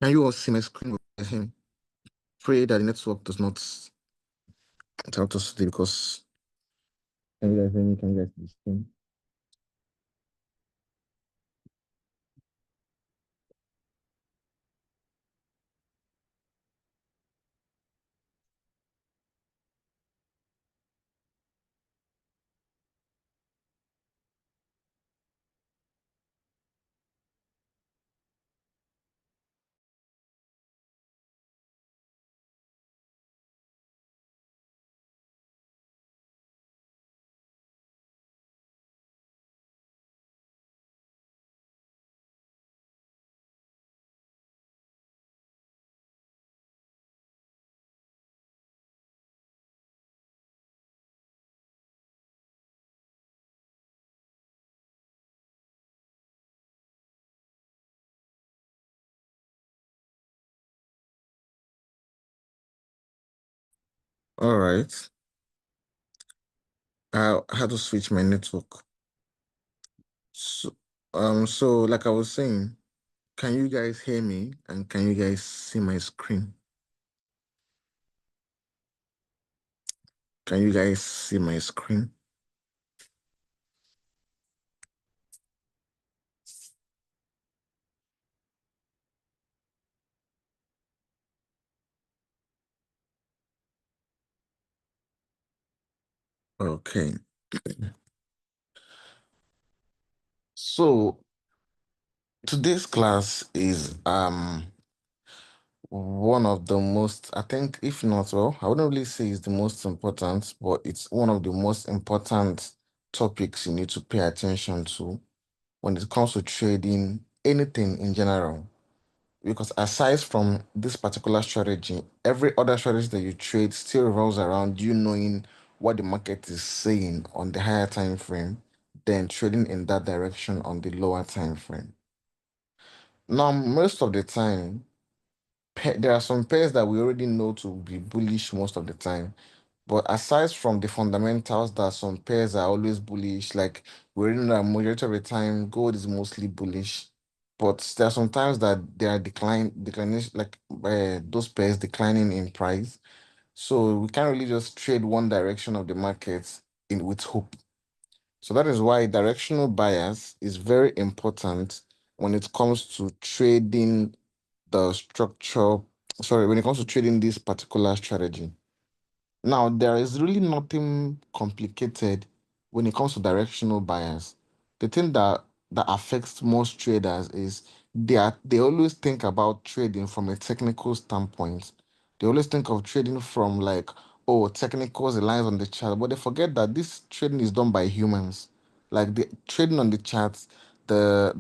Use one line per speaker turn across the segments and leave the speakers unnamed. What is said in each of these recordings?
Can you all see my screen with him? Pray that the network does not interrupt us today because can you guys hear me? Can you guys see the screen? All right. I had to switch my network. So like I was saying, can you guys hear me and can you guys see my screen? Can you guys see my screen? Okay. So today's class is one of the most, I think, if not, well, I wouldn't really say it's the most important, but it's one of the most important topics you need to pay attention to when it comes to trading anything in general. Because aside from this particular strategy, every other strategy that you trade still revolves around you knowing what the market is saying on the higher time frame, then trading in that direction on the lower time frame. Now, most of the time, there are some pairs that we already know to be bullish most of the time. But aside from the fundamentals that some pairs are always bullish, like we already know that majority of the time gold is mostly bullish. But there are some times that they are declining, like those pairs declining in price. So we can't really just trade one direction of the market in with hope. So that is why directional bias is very important when it comes to trading the structure. Sorry, when it comes to trading this particular strategy. Now, there is really nothing complicated when it comes to directional bias. The thing that affects most traders is they always think about trading from a technical standpoint. They always think of trading from like, oh, technicals, the lines on the chart, but they forget that this trading is done by humans. Like the trading on the charts, the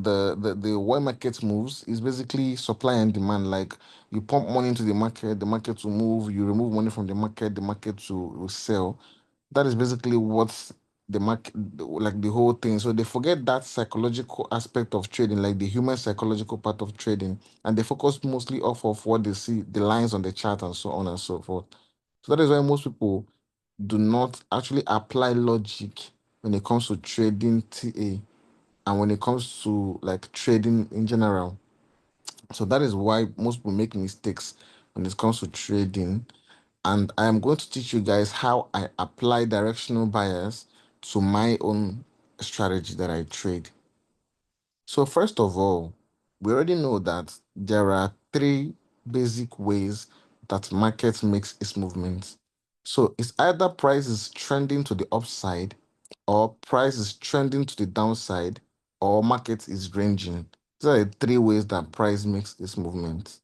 way market moves is basically supply and demand. Like you pump money into the market will move, you remove money from the market will sell. That is basically what the market, like the whole thing. So they forget that psychological aspect of trading, like the human psychological part of trading, and they focus mostly off of what they see, the lines on the chart and so on and so forth. So that is why most people do not actually apply logic when it comes to trading TA and when it comes to like trading in general. So that is why most people make mistakes when it comes to trading. And I am going to teach you guys how I apply directional bias to my own strategy that I trade. So first of all, we already know that there are three basic ways that market makes its movements. So it's either price is trending to the upside, or price is trending to the downside, or market is ranging. These are the three ways that price makes its movement.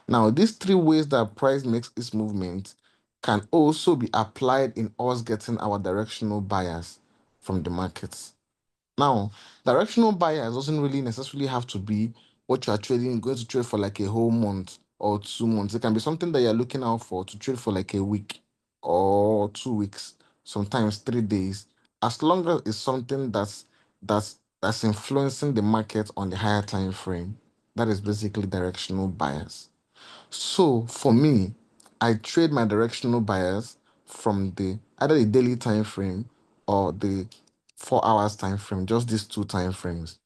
Now, these three ways that price makes its movement can also be applied in us getting our directional bias from the markets. Now, directional bias doesn't really necessarily have to be what you are trading, going to trade for like a whole month or 2 months. It can be something that you're looking out for to trade for like a week or 2 weeks, sometimes 3 days. As long as it's something that's influencing the market on the higher time frame, that is basically directional bias. So for me, I trade my directional bias from the either the daily time frame or the 4 hours time frame, just these two time frames.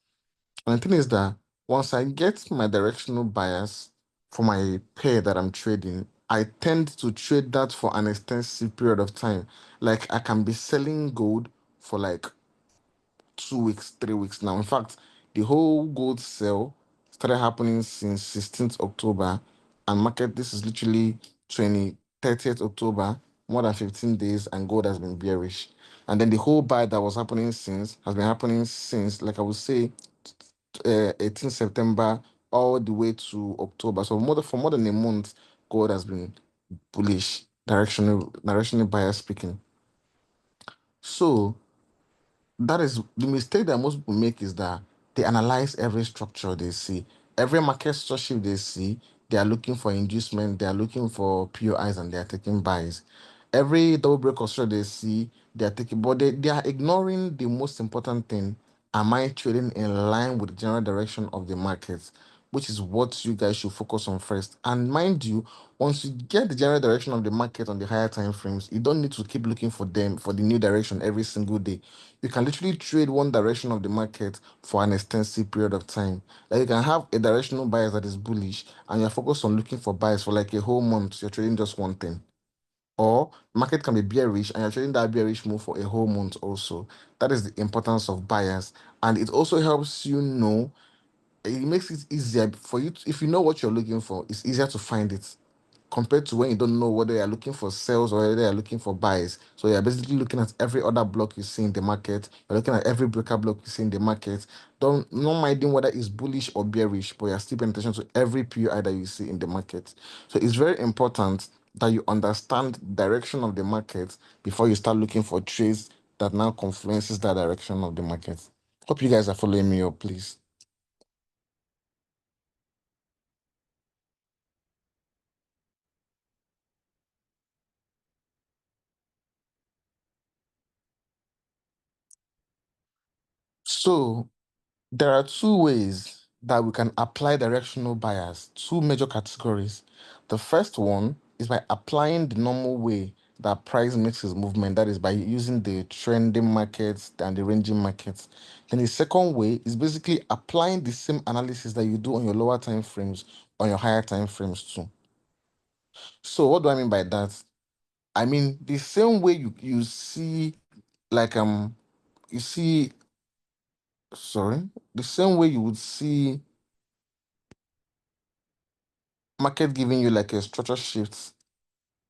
And the thing is that once I get my directional bias for my pair that I'm trading, I tend to trade that for an extensive period of time. Like I can be selling gold for like 2 weeks, 3 weeks now. In fact, the whole gold sale started happening since 16th October, and market this is literally 30th October, more than 15 days, and gold has been bearish. And then the whole buy that was happening since has been happening since, like I would say, 18th September all the way to October. So for more than a month, gold has been bullish, directionally bias speaking. So that is the mistake that most people make, is that they analyze every structure they see, every market structure they see. They are looking for inducement, they are looking for POIs, and they are taking buys. Every double break or structure they see, they are taking, but they are ignoring the most important thing. Am I trading in line with the general direction of the market? Which is what you guys should focus on first. And mind you, once you get the general direction of the market on the higher time frames, you don't need to keep looking for them for the new direction every single day. You can literally trade one direction of the market for an extensive period of time. Like you can have a directional bias that is bullish, and you're focused on looking for buys for like a whole month. You're trading just one thing. Or market can be bearish, and you're trading that bearish move for a whole month also. That is the importance of bias. And it also helps you know, it makes it easier for you if you know what you're looking for, it's easier to find it compared to when you don't know whether you're looking for sales or whether you're looking for buys. So you're basically looking at every other block you see in the market. You're looking at every breaker block you see in the market. Don't not minding whether it's bullish or bearish, but you're still paying attention to every PUI that you see in the market. So it's very important that you understand direction of the market before you start looking for trades that now confluences that direction of the market. Hope you guys are following me up, please. So there are two ways that we can apply directional bias, two major categories. The first one is by applying the normal way that price makes its movement, that is by using the trending markets and the ranging markets. Then the second way is basically applying the same analysis that you do on your lower time frames on your higher time frames too. So what do I mean by that? I mean the same way you see like you see sorry, the same way you would see market giving you like a structure shift,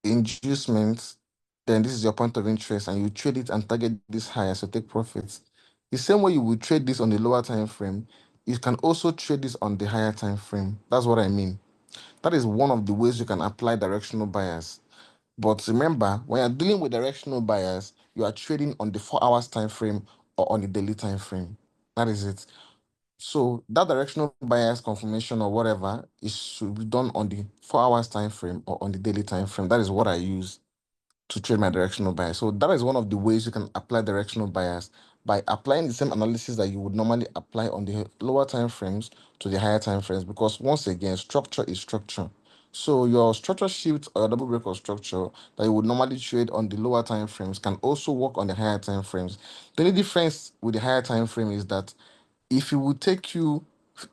inducement, then this is your point of interest, and you trade it and target this higher, so take profits. The same way you will trade this on the lower time frame, you can also trade this on the higher time frame. That's what I mean. That is one of the ways you can apply directional bias. But remember, when you're dealing with directional bias, you are trading on the 4 hours time frame or on the daily time frame. That is it. So that directional bias confirmation or whatever is should be done on the 4 hours time frame or on the daily time frame. That is what I use to trade my directional bias. So that is one of the ways you can apply directional bias, by applying the same analysis that you would normally apply on the lower time frames to the higher time frames. Because once again, structure is structure. So your structure shift or double break of structure that you would normally trade on the lower time frames can also work on the higher time frames. The only difference with the higher time frame is that if it would take you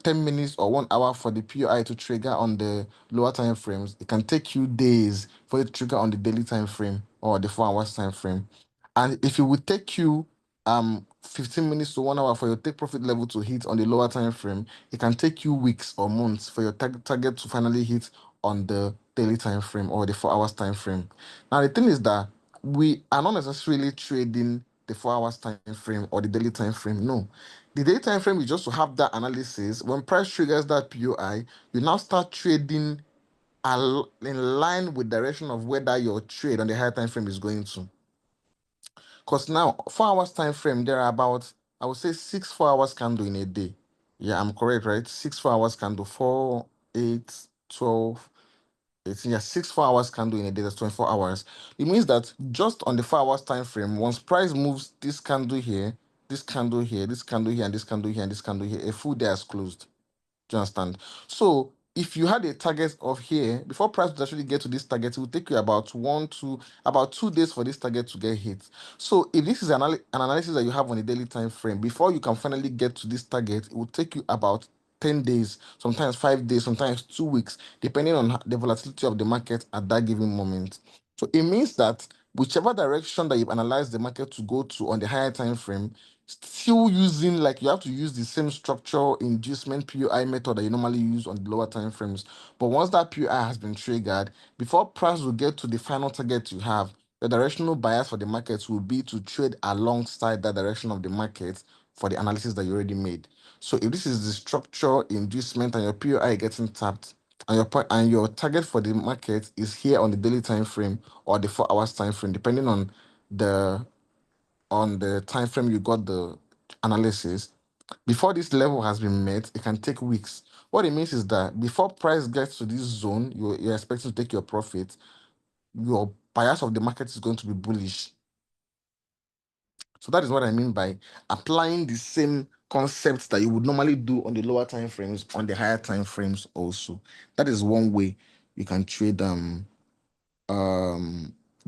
10 minutes or 1 hour for the POI to trigger on the lower time frames, it can take you days for it to trigger on the daily time frame or the 4 hours time frame. And if it would take you 15 minutes to 1 hour for your take profit level to hit on the lower time frame, it can take you weeks or months for your target to finally hit on the daily time frame or the 4 hours time frame. Now the thing is that we are not necessarily trading the 4 hours time frame or the daily time frame. No, the day time frame is just to have that analysis. When price triggers that POI, you now start trading in line with direction of whether your trade on the higher time frame is going to. Because now 4 hours time frame, there are about, I would say, 6 4 hours candle in a day. Yeah, I'm correct, right? 6 4 hours candle, 4, 8, 12, 18. Yeah, 6 4 hours candle in a day, that's 24 hours. It means that just on the 4 hours time frame, once price moves this candle here, this candle here, this candle here, and this candle here, and this candle here, a full day has closed. Do you understand? So if you had a target of here, before price would actually get to this target, it will take you about 2 days for this target to get hit. So if this is an analysis that you have on a daily time frame, before you can finally get to this target, it will take you about 10 days, sometimes 5 days, sometimes 2 weeks, depending on the volatility of the market at that given moment. So it means that whichever direction that you've analyzed the market to go to on the higher time frame, still using, like, you have to use the same structure inducement PUI method that you normally use on the lower time frames. But once that PUI has been triggered, before price will get to the final target you have, the directional bias for the markets will be to trade alongside that direction of the market for the analysis that you already made. So if this is the structure inducement and your PUI getting tapped, and your target for the market is here on the daily time frame or the 4 hours time frame, depending the on the time frame you got the analysis. Before this level has been met, it can take weeks. What it means is that before price gets to this zone, you're expecting to take your profit, your bias of the market is going to be bullish. So that is what I mean by applying the same concepts that you would normally do on the lower time frames on the higher time frames also. That is one way you can trade um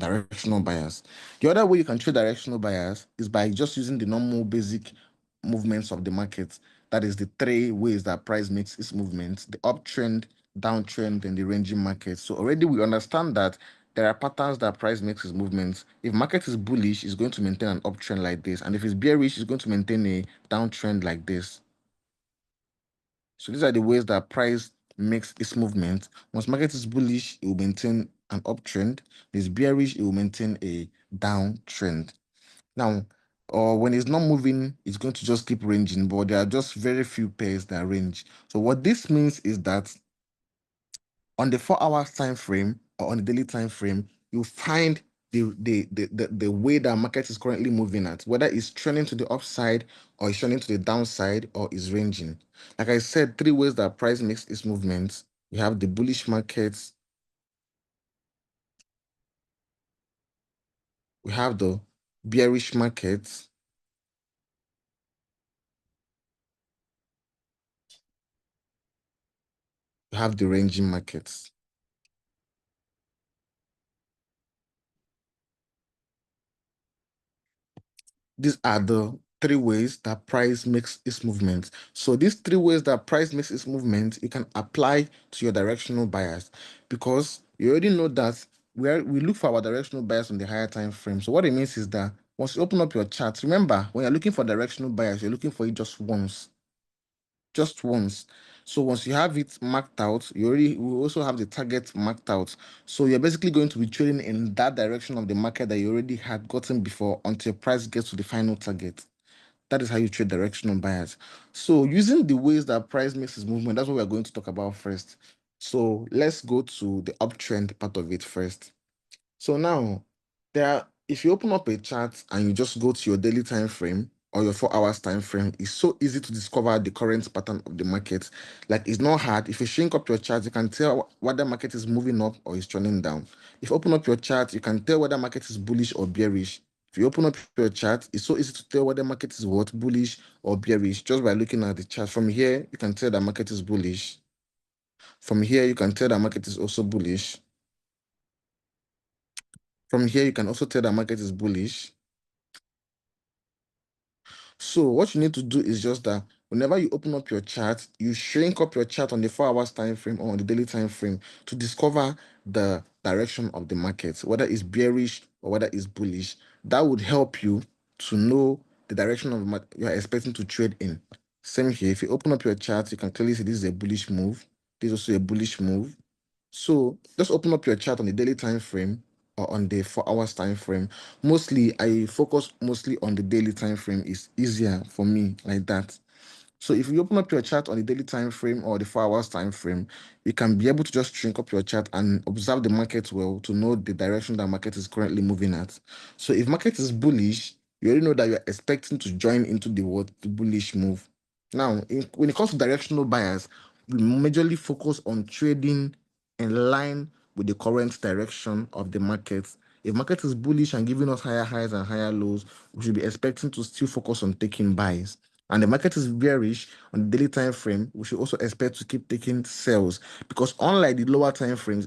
directional bias. The other way you can trade directional bias is by just using the normal basic movements of the market. That is the three ways that price makes its movements: the uptrend, downtrend, and the ranging market. So already we understand that there are patterns that price makes its movements. If market is bullish, it's going to maintain an uptrend like this, and if it's bearish, it's going to maintain a downtrend like this. So these are the ways that price makes its movement. Once market is bullish, it will maintain an uptrend. If it's bearish, it will maintain a downtrend. Now, or when it's not moving, it's going to just keep ranging, but there are just very few pairs that range. So what this means is that on the 4 hours time frame or on the daily time frame, you find the way that market is currently moving at, whether it's trending to the upside or it's trending to the downside or is ranging. Like I said, three ways that price makes its movements. You have the bullish markets, we have the bearish markets, we have the ranging markets. These are the three ways that price makes its movement. So these three ways that price makes its movement, you can apply to your directional bias, because you already know that we look for our directional bias on the higher time frame. So what it means is that once you open up your chart, remember, when you're looking for directional bias, you're looking for it just once. Just once. So once you have it marked out, we also have the target marked out. So you're basically going to be trading in that direction of the market that you already had gotten before until price gets to the final target. That is how you trade directional bias. So using the ways that price makes its movement, that's what we're going to talk about first. So let's go to the uptrend part of it first. So now, if you open up a chart and you just go to your daily time frame or your 4 hours time frame, it's so easy to discover the current pattern of the market. Like, it's not hard. If you shrink up your chart, you can tell whether market is moving up or is turning down. If you open up your chart, you can tell whether market is bullish or bearish. If you open up your chart, it's so easy to tell whether market is what, bullish or bearish, just by looking at the chart. From here, you can tell that market is bullish. From here, you can tell that market is also bullish. From here, you can also tell that market is bullish. So what you need to do is just that whenever you open up your chart, you shrink up your chart on the 4 hours time frame or on the daily time frame to discover the direction of the market, whether it's bearish or whether it's bullish. That would help you to know the direction of the market you're expecting to trade in. Same here. If you open up your chart, you can clearly see this is a bullish move. This is also a bullish move. So just open up your chart on the daily time frame or on the 4 hours time frame. Mostly, I focus mostly on the daily time frame. It's easier for me like that. So if you open up your chart on the daily time frame or the 4 hours time frame, you can be able to just shrink up your chart and observe the market well to know the direction that market is currently moving at. So if market is bullish, you already know that you're expecting to join into the bullish move. Now, when it comes to directional bias, we majorly focus on trading in line with the current direction of the market. If market is bullish and giving us higher highs and higher lows, we should be expecting to still focus on taking buys. And the market is bearish on the daily time frame, we should also expect to keep taking sells, because unlike the lower time frames,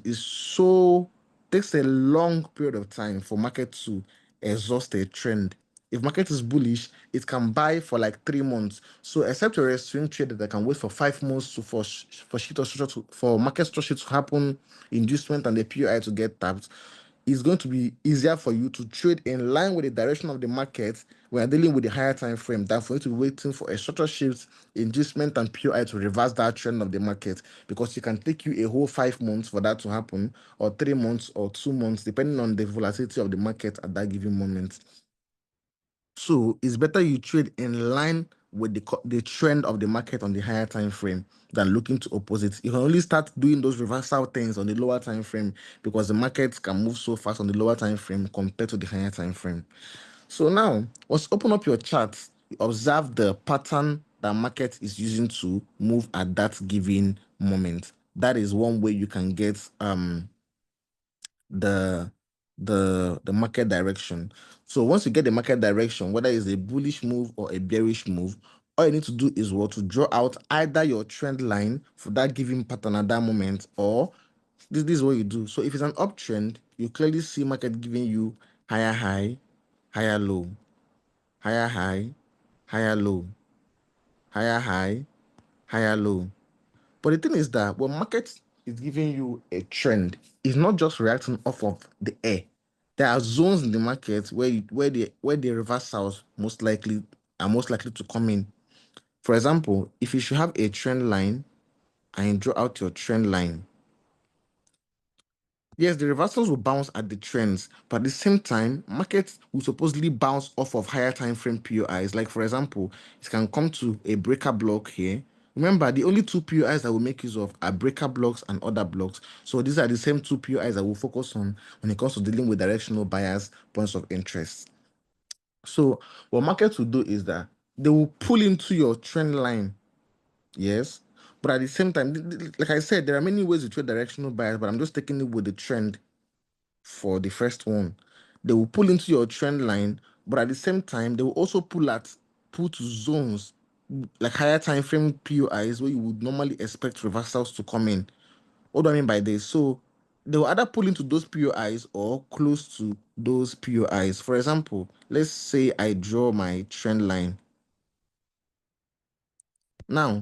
takes a long period of time for market to exhaust a trend. If market is bullish, it can buy for like 3 months. So except you're a swing trader that can wait for 5 months for shit or structure for market structure to happen, inducement and the POI to get tapped, it's going to be easier for you to trade in line with the direction of the market when you're dealing with the higher time frame than for you to be waiting for a structure shift, inducement, and POI to reverse that trend of the market, because it can take you a whole 5 months for that to happen, or 3 months or 2 months, depending on the volatility of the market at that given moment. So it's better you trade in line with the trend of the market on the higher time frame than looking to oppose it. You can only start doing those reversal things on the lower time frame because the markets can move so fast on the lower time frame compared to the higher time frame. So now, once open up your chart, you observe the pattern that market is using to move at that given moment. That is one way you can get the the market direction. So once you get the market direction, whether it's a bullish move or a bearish move, all you need to do is what, to draw out either your trend line for that given pattern at that moment, or this is what you do. So if it's an uptrend, you clearly see market giving you higher high, higher low, higher high, higher low, higher high, higher low. But the thing is that when market is giving you a trend, it's not just reacting off of the air. There are zones in the market where the reversals most likely to come in. For example, if you should have a trend line and you draw out your trend line, yes, the reversals will bounce at the trends, but at the same time, markets will supposedly bounce off of higher time frame POIs. Like for example, it can come to a breaker block here. Remember, the only two POIs that we make use of are breaker blocks and other blocks. So these are the same two POIs that we'll focus on when it comes to dealing with directional buyers, points of interest. So what markets will do is that they will pull into your trend line, yes, but at the same time, like I said, there are many ways to trade directional buyers, but I'm just taking it with the trend for the first one. They will pull into your trend line, but at the same time, they will also pull to zones like higher time frame POIs where you would normally expect reversals to come in. What do I mean by this? So they will either pull into those POIs or close to those POIs. For example, let's say I draw my trend line. Now,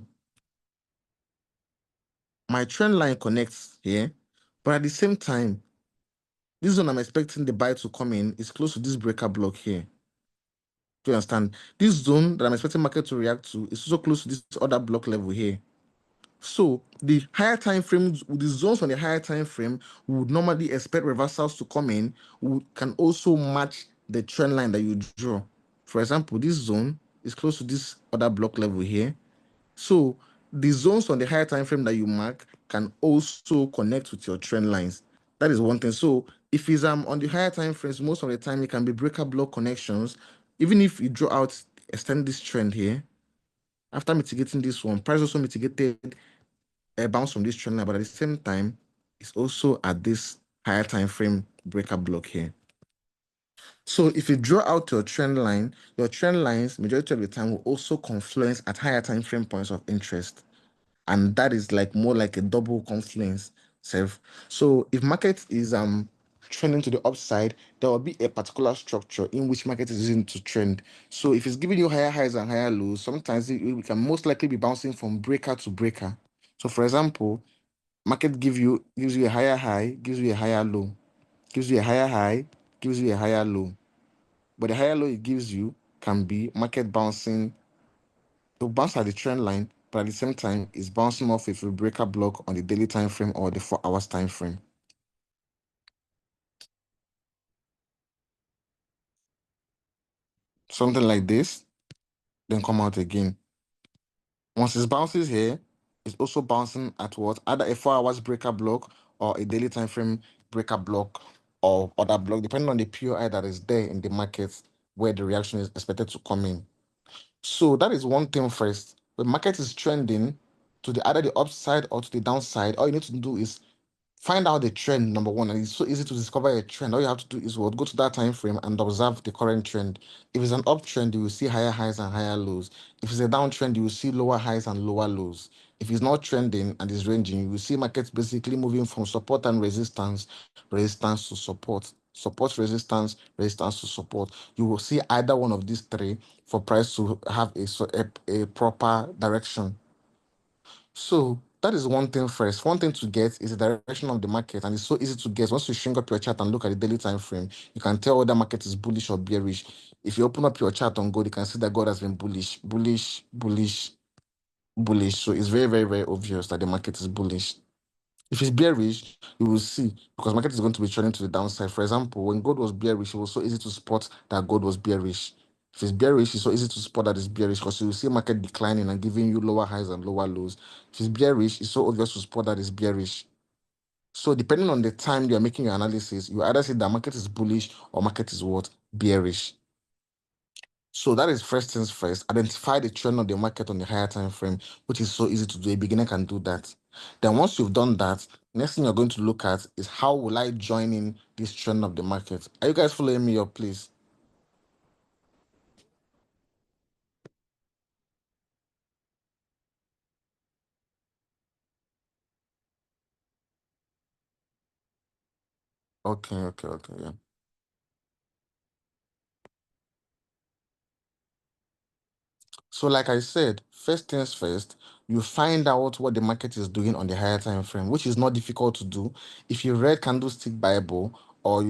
my trend line connects here, but at the same time, this zone I'm expecting the buy to come in is close to this breaker block here. Do you understand? This zone that I'm expecting market to react to is also close to this other block level here. So the higher time frames, the zones on the higher time frame, we would normally expect reversals to come in, can also match the trend line that you draw. For example, this zone is close to this other block level here. So the zones on the higher time frame that you mark can also connect with your trend lines. That is one thing. So if it's on the higher time frames, most of the time it can be breaker block connections. Even if you draw out, extend this trend here, after mitigating this one, price also mitigated a bounce from this trend line, but at the same time, it's also at this higher time frame breaker block here. So if you draw out your trend line, your trend lines majority of the time will also confluence at higher time frame points of interest, and that is like more like a double confluence self. So if market is trending to the upside, there will be a particular structure in which market is using to trend. So if it's giving you higher highs and higher lows, sometimes we can most likely be bouncing from breaker to breaker. So for example, market gives you a higher high, gives you a higher low, gives you a higher high, gives you a higher low. But the higher low it gives you can be market bouncing to bounce at the trend line, but at the same time, it's bouncing off if a breaker block on the daily time frame or the 4 hours time frame. Something like this, then come out again. Once it bounces here, it's also bouncing at what? Either a 4 hours breaker block or a daily time frame breaker block or other block, depending on the POI that is there in the market where the reaction is expected to come in. So that is one thing first. When market is trending to the either the upside or to the downside, all you need to do is find out the trend, number one, and it's so easy to discover a trend. All you have to do is what, go to that time frame and observe the current trend. If it's an uptrend, you will see higher highs and higher lows. If it's a downtrend, you will see lower highs and lower lows. If it's not trending and is ranging, you will see markets basically moving from support and resistance, resistance to support. support, resistance, resistance to support. You will see either one of these three for price to have a proper direction. So that is one thing first. One thing to get is the direction of the market, and it's so easy to get. Once you shrink up your chart and look at the daily time frame, you can tell whether market is bullish or bearish. If you open up your chart on gold, you can see that gold has been bullish, bullish, bullish, bullish. So it's very, very, very obvious that the market is bullish. If it's bearish, you will see because market is going to be trending to the downside. For example, when gold was bearish, it was so easy to spot that gold was bearish. If it's bearish, it's so easy to spot that it's bearish because you will see market declining and giving you lower highs and lower lows. If it's bearish, it's so obvious to spot that it's bearish. So depending on the time you are making your analysis, you either say that market is bullish or market is what? Bearish. So that is first things first. Identify the trend of the market on the higher time frame, which is so easy to do. A beginner can do that. Then once you've done that, next thing you're going to look at is how will I join in this trend of the market? Are you guys following me up, please? Okay, okay, okay, yeah. So, like I said, first things first, you find out what the market is doing on the higher time frame, which is not difficult to do. If you read Candlestick Bible or if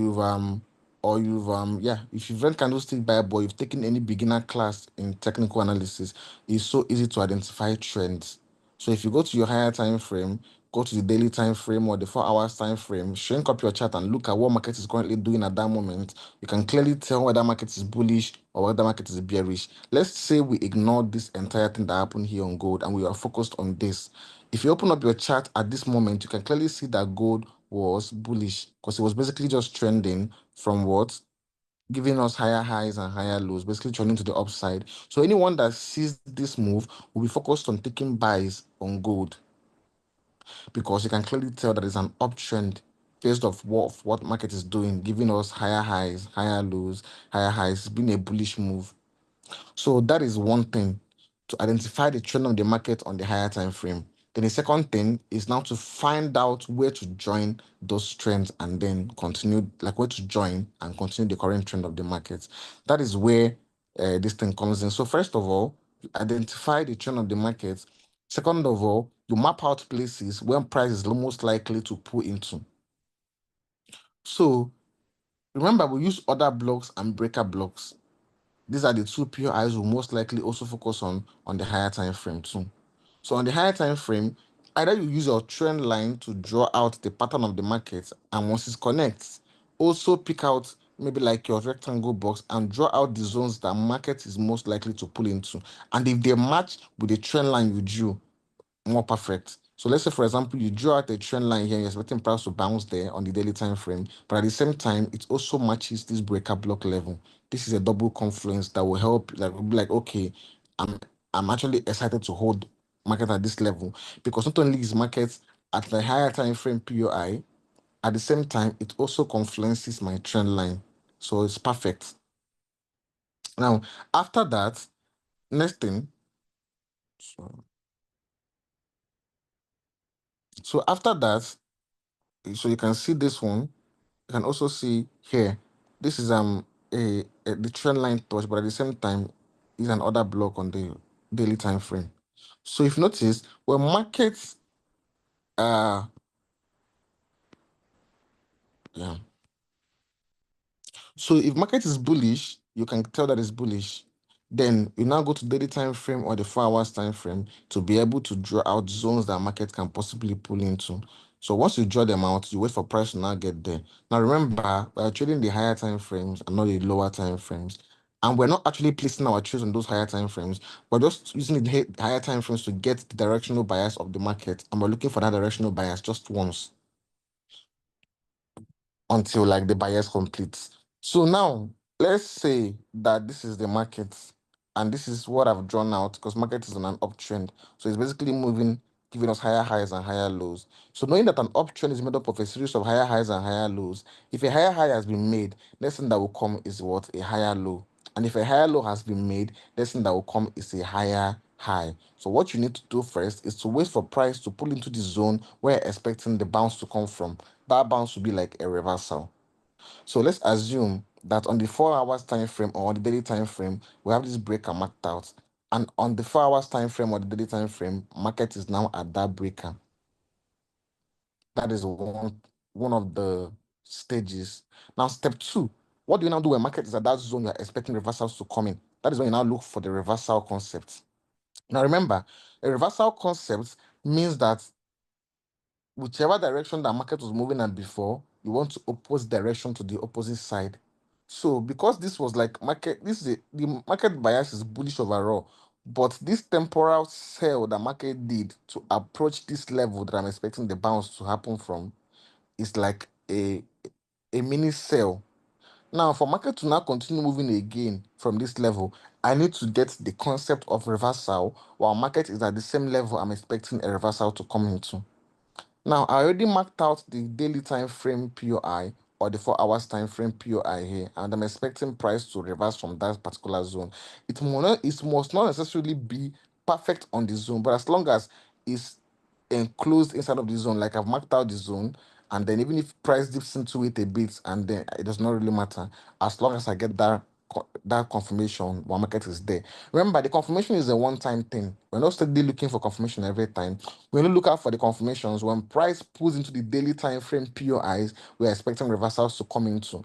you've read Candlestick Bible, you've taken any beginner class in technical analysis, it's so easy to identify trends. So if you go to your higher time frame, go to the daily time frame or the 4 hours time frame, shrink up your chart and look at what market is currently doing at that moment, you can clearly tell whether market is bullish or whether market is bearish. Let's say we ignore this entire thing that happened here on gold and we are focused on this. If you open up your chart at this moment, you can clearly see that gold was bullish because it was basically just trending from what? Giving us higher highs and higher lows, basically trending to the upside. So anyone that sees this move will be focused on taking buys on gold because you can clearly tell that it's an uptrend based off what market is doing, giving us higher highs, higher lows, higher highs. It's been a bullish move. So that is one thing to identify the trend of the market on the higher time frame. Then the second thing is now to find out where to join those trends and then continue, like where to join and continue the current trend of the market. That is where this thing comes in. So first of all, you identify the trend of the market. Second of all, you map out places where price is most likely to pull into. So remember, we use order blocks and breaker blocks. These are the two POIs we'll most likely also focus on the higher time frame too. So on the higher time frame, either you use your trend line to draw out the pattern of the market, and once it connects, also pick out maybe like your rectangle box and draw out the zones that market is most likely to pull into. And if they match with the trend line you drew, more perfect. So let's say, for example, you draw out a trend line here, you're expecting price to bounce there on the daily time frame, but at the same time, it also matches this breaker block level. This is a double confluence that will help, that will be like, okay, I'm I'm actually excited to hold market at this level because not only is market at the higher time frame POI, at the same time, it also confluences my trend line. So it's perfect. Now, after that, next thing, so, so after that, so you can see this one. You can also see here, this is the trend line touch, but at the same time, is an order block on the daily time frame. So if you notice, when markets yeah. So if market is bullish, you can tell that it's bullish. Then you now go to daily time frame or the 4 hours time frame to be able to draw out zones that market can possibly pull into. So once you draw them out, you wait for price to now get there. Now remember, we are trading the higher time frames and not the lower time frames. And we're not actually placing our trades on those higher time frames. We're just using the higher time frames to get the directional bias of the market. And we're looking for that directional bias just once until like the bias completes. So now let's say that this is the market and this is what I've drawn out because market is on an uptrend. So it's basically moving, giving us higher highs and higher lows. So knowing that an uptrend is made up of a series of higher highs and higher lows, if a higher high has been made, next thing that will come is what? A higher low. And if a higher low has been made, next thing that will come is a higher high. So what you need to do first is to wait for price to pull into the zone where you're expecting the bounce to come from. That bounce will be like a reversal. So let's assume that on the 4 hours time frame or on the daily time frame, we have this breaker marked out. And on the 4 hours time frame or the daily time frame, market is now at that breaker. That is one of the stages. Now, step two, what do you now do when market is at that zone you're expecting reversals to come in? That is when you now look for the reversal concept. Now, remember, a reversal concept means that whichever direction that market was moving at before, you want to oppose direction to the opposite side. So because this was like market, the market bias is bullish overall, but this temporal sell that market did to approach this level that I'm expecting the bounce to happen from is like a mini sell. Now, for market to now continue moving again from this level, I need to get the concept of reversal while market is at the same level I'm expecting a reversal to come into. Now, I already marked out the daily time frame POI or the 4 hours time frame POI here, and I'm expecting price to reverse from that particular zone. It must not necessarily be perfect on the zone, but as long as it's enclosed inside of the zone, like I've marked out the zone, and then even if price dips into it a bit, and then it does not really matter as long as I get that confirmation while market is there. Remember, the confirmation is a one-time thing. We're not steadily looking for confirmation every time. We only look out for the confirmations when price pulls into the daily time frame POIs. We're expecting reversals to come into.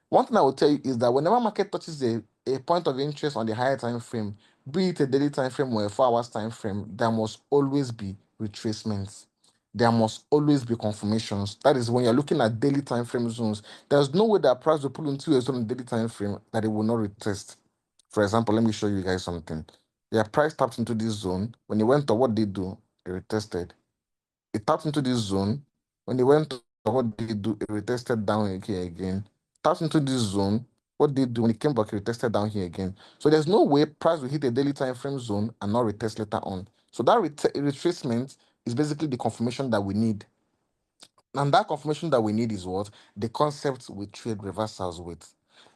One thing I will tell you is that whenever market touches a point of interest on the higher time frame, be it a daily time frame or a 4 hours time frame, there must always be retracements. There must always be confirmations. That is when you're looking at daily time frame zones. There's no way that price will pull into a zone in daily time frame that it will not retest. For example, let me show you guys something. Yeah, price tapped into this zone. When it went up, what did it do? It retested. It tapped into this zone. When it went up, what did it do? It retested down here again. Tapped into this zone. What did it do? When it came back, it retested down here again. So there's no way price will hit a daily time frame zone and not retest later on. So that retracement is basically the confirmation that we need. And that confirmation that we need is what? The concept we trade reversals with.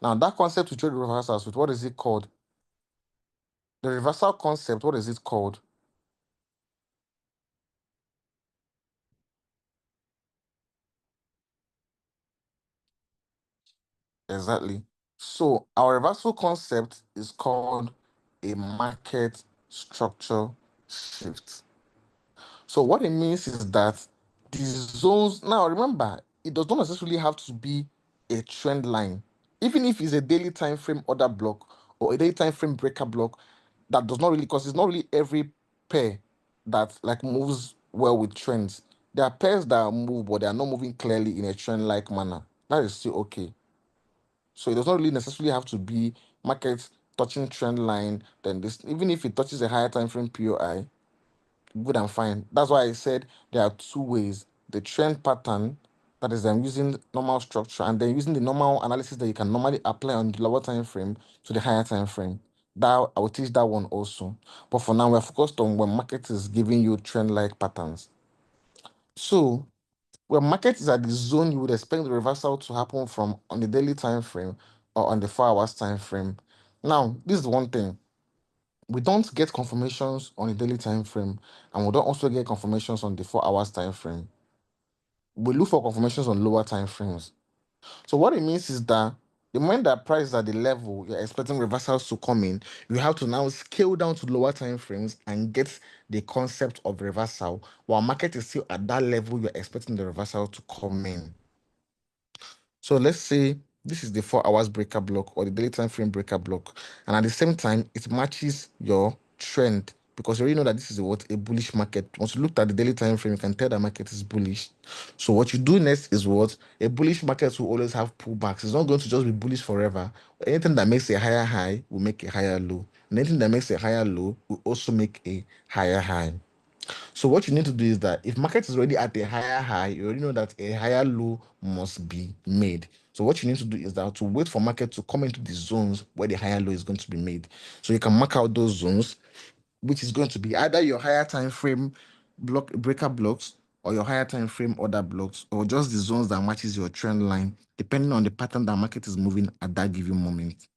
Now, that concept we trade reversals with, what is it called? The reversal concept, what is it called? Exactly. So our reversal concept is called a market structure shift. So what it means is that the zones, now remember, it does not necessarily have to be a trend line. Even if it's a daily time frame order block or a daily time frame breaker block, that does not really, because it's not really every pair that like moves well with trends. There are pairs that move, but they are not moving clearly in a trend-like manner. That is still okay. So it does not really necessarily have to be market touching trend line. Then this, even if it touches a higher time frame POI, good and fine. That's why I said there are two ways: the trend pattern, that is, I'm using normal structure, and then using the normal analysis that you can normally apply on the lower time frame to the higher time frame. That I will teach that one also. But for now, we're focused on when market is giving you trend-like patterns. So when market is at the zone, you would expect the reversal to happen from on the daily time frame or on the 4 hours time frame. Now, this is one thing. We don't get confirmations on the daily time frame, and we don't also get confirmations on the 4 hours time frame. We look for confirmations on lower time frames. So what it means is that the moment that price is at the level you're expecting reversals to come in, you have to now scale down to lower time frames and get the concept of reversal, while market is still at that level you're expecting the reversal to come in. So let's say this is the 4 hours breaker block or the daily time frame breaker block, and at the same time it matches your trend, because you already know that this is what a bullish market. Once you looked at the daily time frame, you can tell that market is bullish. So what you do next is what? A bullish market will always have pullbacks. It's not going to just be bullish forever. Anything that makes a higher high will make a higher low, and anything that makes a higher low will also make a higher high. So what you need to do is that if market is already at a higher high, you already know that a higher low must be made. So what you need to do is that to wait for market to come into the zones where the higher low is going to be made. So you can mark out those zones, which is going to be either your higher time frame block breaker blocks or your higher time frame order blocks, or just the zones that matches your trend line, depending on the pattern that market is moving at that given moment.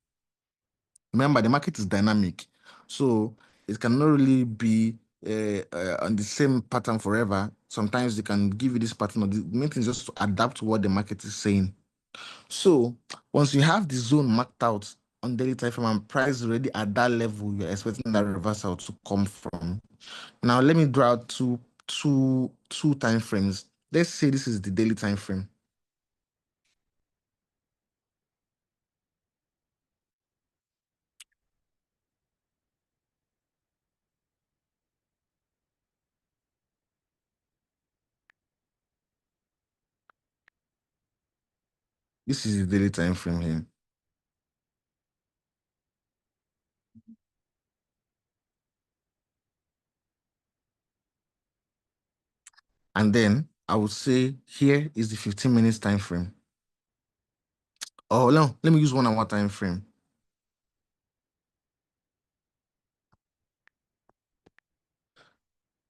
Remember, the market is dynamic, so it cannot really be on the same pattern forever. Sometimes they can give you this pattern. The main thing is just to adapt to what the market is saying. So once you have the zone marked out on daily time frame and price already at that level, you're expecting that reversal to come from. Now let me draw out two time frames. Let's say this is the daily time frame. This is the daily time frame here. And then I would say here is the 15 minutes time frame. Oh no, let me use 1 hour time frame.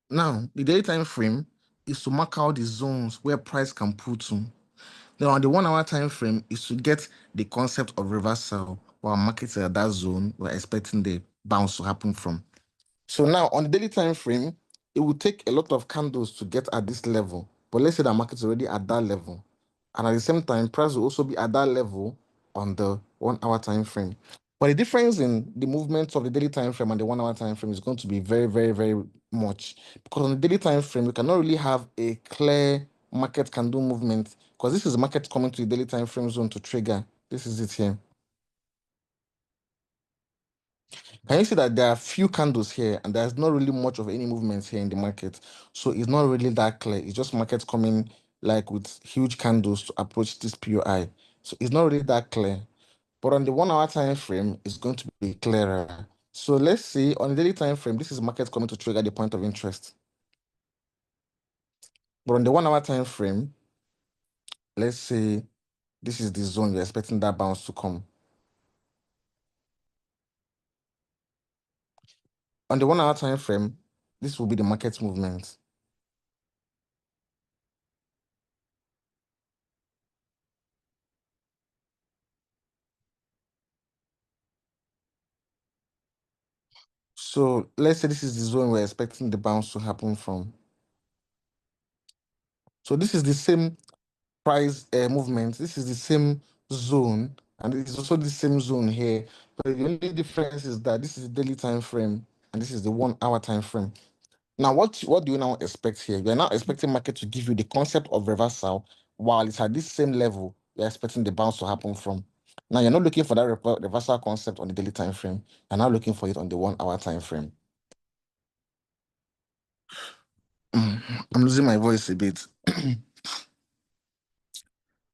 Now, the daily time frame is to mark out the zones where price can pull to. Then on the 1 hour time frame is to get the concept of reversal while markets at that zone we're expecting the bounce to happen from. So now on the daily time frame, it will take a lot of candles to get at this level. But let's say the market's already at that level. And at the same time, price will also be at that level on the 1 hour time frame. But the difference in the movements of the daily time frame and the 1 hour time frame is going to be very, very, very much. Because on the daily time frame, you cannot really have a clear market candle movement because this is the market coming to the daily time frame zone to trigger. This is it here. Can you see that there are few candles here and there's not really much of any movements here in the market? So it's not really that clear. It's just markets coming like with huge candles to approach this POI. So it's not really that clear. But on the 1 hour time frame, it's going to be clearer. So let's see on the daily time frame, this is market coming to trigger the point of interest. But on the 1 hour time frame, let's say this is the zone you're expecting that bounce to come. On the 1 hour time frame, this will be the market movement. So let's say this is the zone we're expecting the bounce to happen from. So this is the same price movement. This is the same zone, and it's also the same zone here. But the only difference is that this is the daily time frame, and this is the 1 hour time frame. Now, what do you now expect here? You're now expecting market to give you the concept of reversal while it's at this same level. You're expecting the bounce to happen from. Now, you're not looking for that reversal concept on the daily time frame. You're now looking for it on the 1 hour time frame. I'm losing my voice a bit.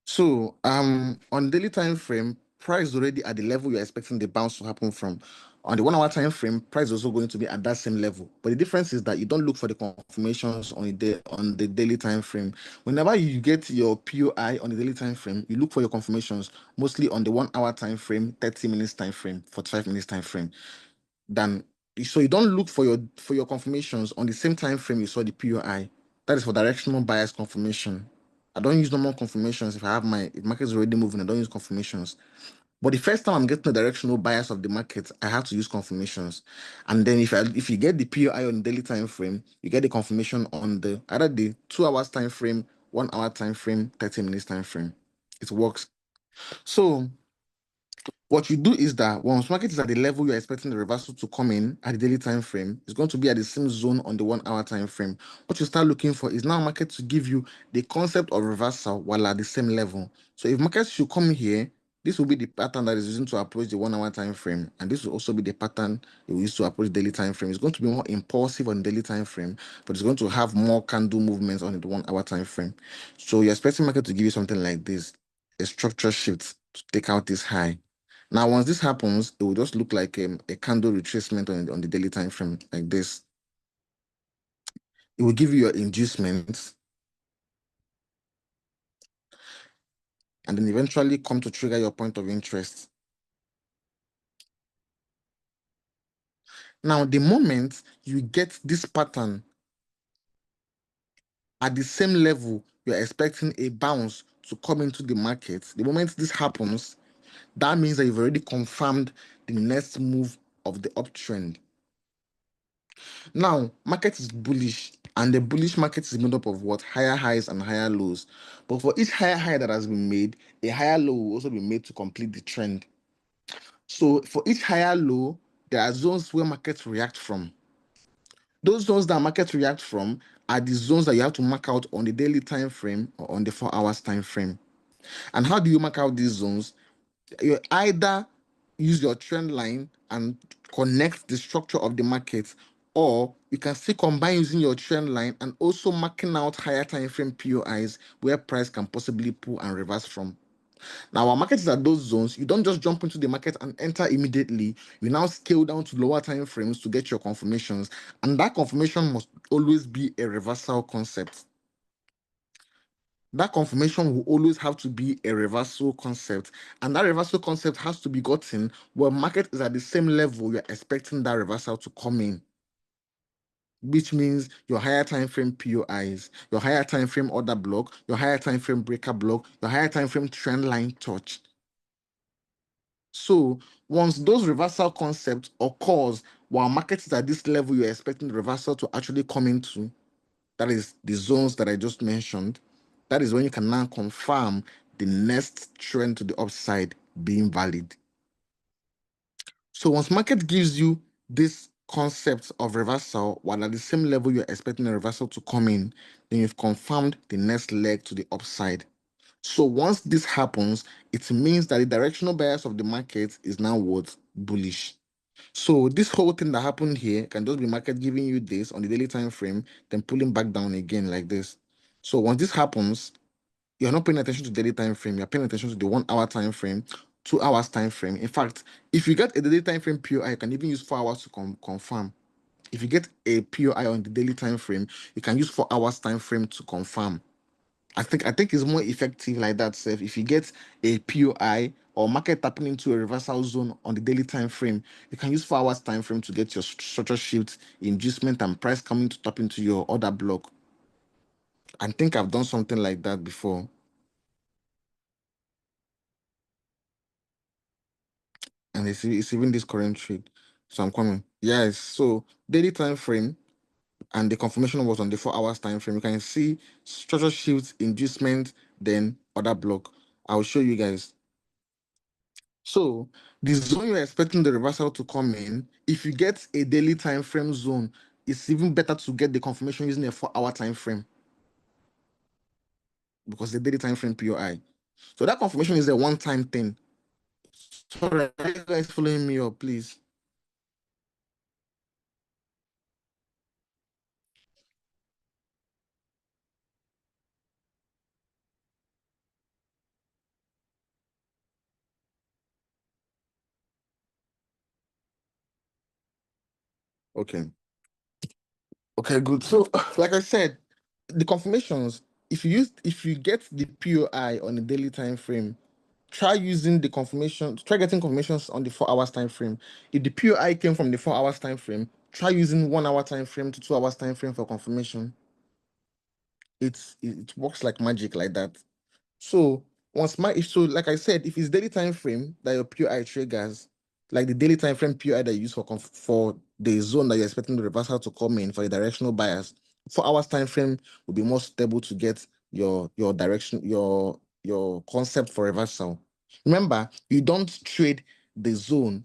So on daily time frame, price is already at the level you're expecting the bounce to happen from. On the 1 hour time frame, price is also going to be at that same level. But the difference is that you don't look for the confirmations on the daily time frame. Whenever you get your POI on the daily time frame, you look for your confirmations mostly on the 1 hour time frame, 30 minutes time frame, 45 minutes time frame. Than so you don't look for your confirmations on the same time frame you saw the POI. That is for directional bias confirmation. I don't use normal confirmations if market is already moving. I don't use confirmations. But the first time I'm getting the directional bias of the market, I have to use confirmations. And then if you get the POI on the daily time frame, you get the confirmation on the either the 2 hours time frame, 1 hour time frame, 30 minutes time frame. It works. So what you do is that once market is at the level you're expecting the reversal to come in at the daily time frame, it's going to be at the same zone on the 1 hour time frame. What you start looking for is now market to give you the concept of reversal while at the same level. So if market should come here, this will be the pattern that is using to approach the 1 hour time frame, and this will also be the pattern you use to approach daily time frame. It's going to be more impulsive on the daily time frame, but it's going to have more candle movements on the 1 hour time frame. So you're expecting market to give you something like this, a structure shift to take out this high. Now, once this happens, it will just look like a candle retracement on the daily time frame like this. It will give you your inducements and then eventually come to trigger your point of interest. Now, the moment you get this pattern at the same level, you're expecting a bounce to come into the market. The moment this happens, that means that you've already confirmed the next move of the uptrend. Now, market is bullish. And the bullish market is made up of what? Higher highs and higher lows. But for each higher high that has been made, a higher low will also be made to complete the trend. So for each higher low, there are zones where markets react from. Those zones that markets react from are the zones that you have to mark out on the daily time frame or on the 4 hours time frame. And how do you mark out these zones? You either use your trend line and connect the structure of the market, or you can still combine using your trend line and also marking out higher time frame POIs where price can possibly pull and reverse from. Now, our market is at those zones. You don't just jump into the market and enter immediately. You now scale down to lower time frames to get your confirmations. And that confirmation must always be a reversal concept. That confirmation will always have to be a reversal concept. And that reversal concept has to be gotten where market is at the same level you're expecting that reversal to come in, which means your higher time frame POIs, your higher time frame order block, your higher time frame breaker block, your higher time frame trend line touch. So once those reversal concepts occurs while market is at this level you're expecting the reversal to actually come into, that is the zones that I just mentioned, that is when you can now confirm the next trend to the upside being valid. So once market gives you this concept of reversal while at the same level you're expecting a reversal to come in, then you've confirmed the next leg to the upside. So once this happens, it means that the directional bias of the market is now what? Bullish. So this whole thing that happened here can just be market giving you this on the daily time frame, then pulling back down again like this. So once this happens, you're not paying attention to daily time frame, you're paying attention to the 1 hour time frame, 2 hours time frame. In fact, if you get a daily time frame POI, you can even use 4 hours to confirm. If you get a POI on the daily time frame, you can use 4 hours time frame to confirm. I think it's more effective like that, Seth. If you get a POI or market tapping into a reversal zone on the daily time frame, you can use 4 hours time frame to get your structure shift, inducement, and price coming to tap into your order block. I think I've done something like that before. And it's even this current trade. So I'm coming. Yes. So daily time frame and the confirmation was on the 4 hours time frame. You can see structure shift, inducement, then order block. I'll show you guys. So the zone you're expecting the reversal to come in, if you get a daily time frame zone, it's even better to get the confirmation using a 4 hour time frame because the daily time frame POI. So that confirmation is a one-time thing. Sorry, are you guys following me up, please? Okay. Okay, good. So, like I said, the confirmations, if you get the POI on a daily time frame, try using the confirmation, try getting confirmations on the 4 hours time frame. If the POI came from the 4 hours time frame, try using 1 hour time frame to 2 hours time frame for confirmation. It works like magic like that. So like I said, if it's daily time frame that your POI triggers, like the daily time frame POI that you use for the zone that you're expecting the reversal to come in for the directional bias, 4 hours time frame will be more stable to get your direction, your concept for reversal. Remember, you don't trade the zone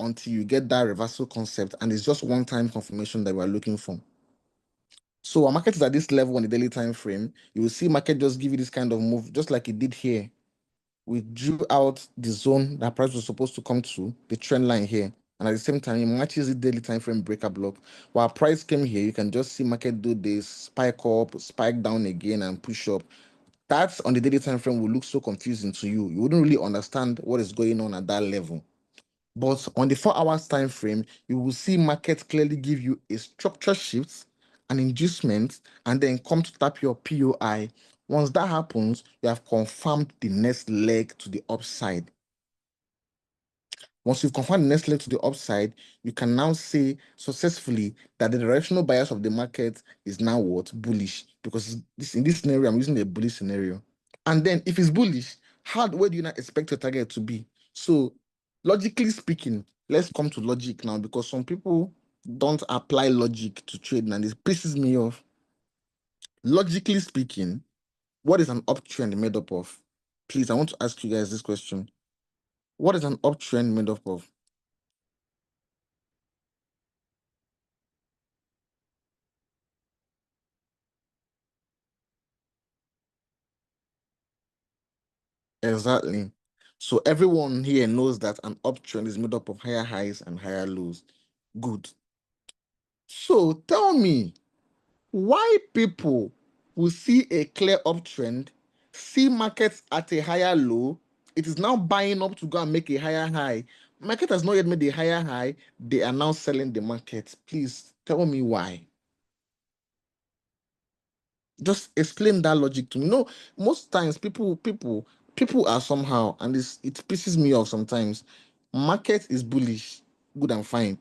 until you get that reversal concept, and it's just one-time confirmation that we're looking for. So our market is at this level on the daily time frame. You will see market just give you this kind of move, just like it did here. We drew out the zone that price was supposed to come to, the trend line here. And at the same time, it matches the daily time frame breaker block. While price came here, you can just see market do this, spike up, spike down again, and push up. That's on the daily time frame will look so confusing to you. You wouldn't really understand what is going on at that level. But on the 4 hours time frame, you will see market clearly give you a structure shift, an inducement, and then come to tap your POI. Once that happens, you have confirmed the next leg to the upside. Once you've confirmed the next leg to the upside, you can now say successfully that the directional bias of the market is now what? Bullish. Because in this scenario, I'm using a bullish scenario. And then if it's bullish, where do you not expect your target to be? So logically speaking, let's come to logic now because some people don't apply logic to trade and it pisses me off. Logically speaking, what is an uptrend made up of? Please, I want to ask you guys this question. What is an uptrend made up of? Exactly. So everyone here knows that an uptrend is made up of higher highs and higher lows. Good. So tell me, why people will see a clear uptrend, see markets at a higher low, it is now buying up to go and make a higher high. Market has not yet made a higher high, they are now selling the market. Please tell me why. Just explain that logic to me. No, most times people are somehow, and it pisses me off sometimes. Market is bullish, good and fine.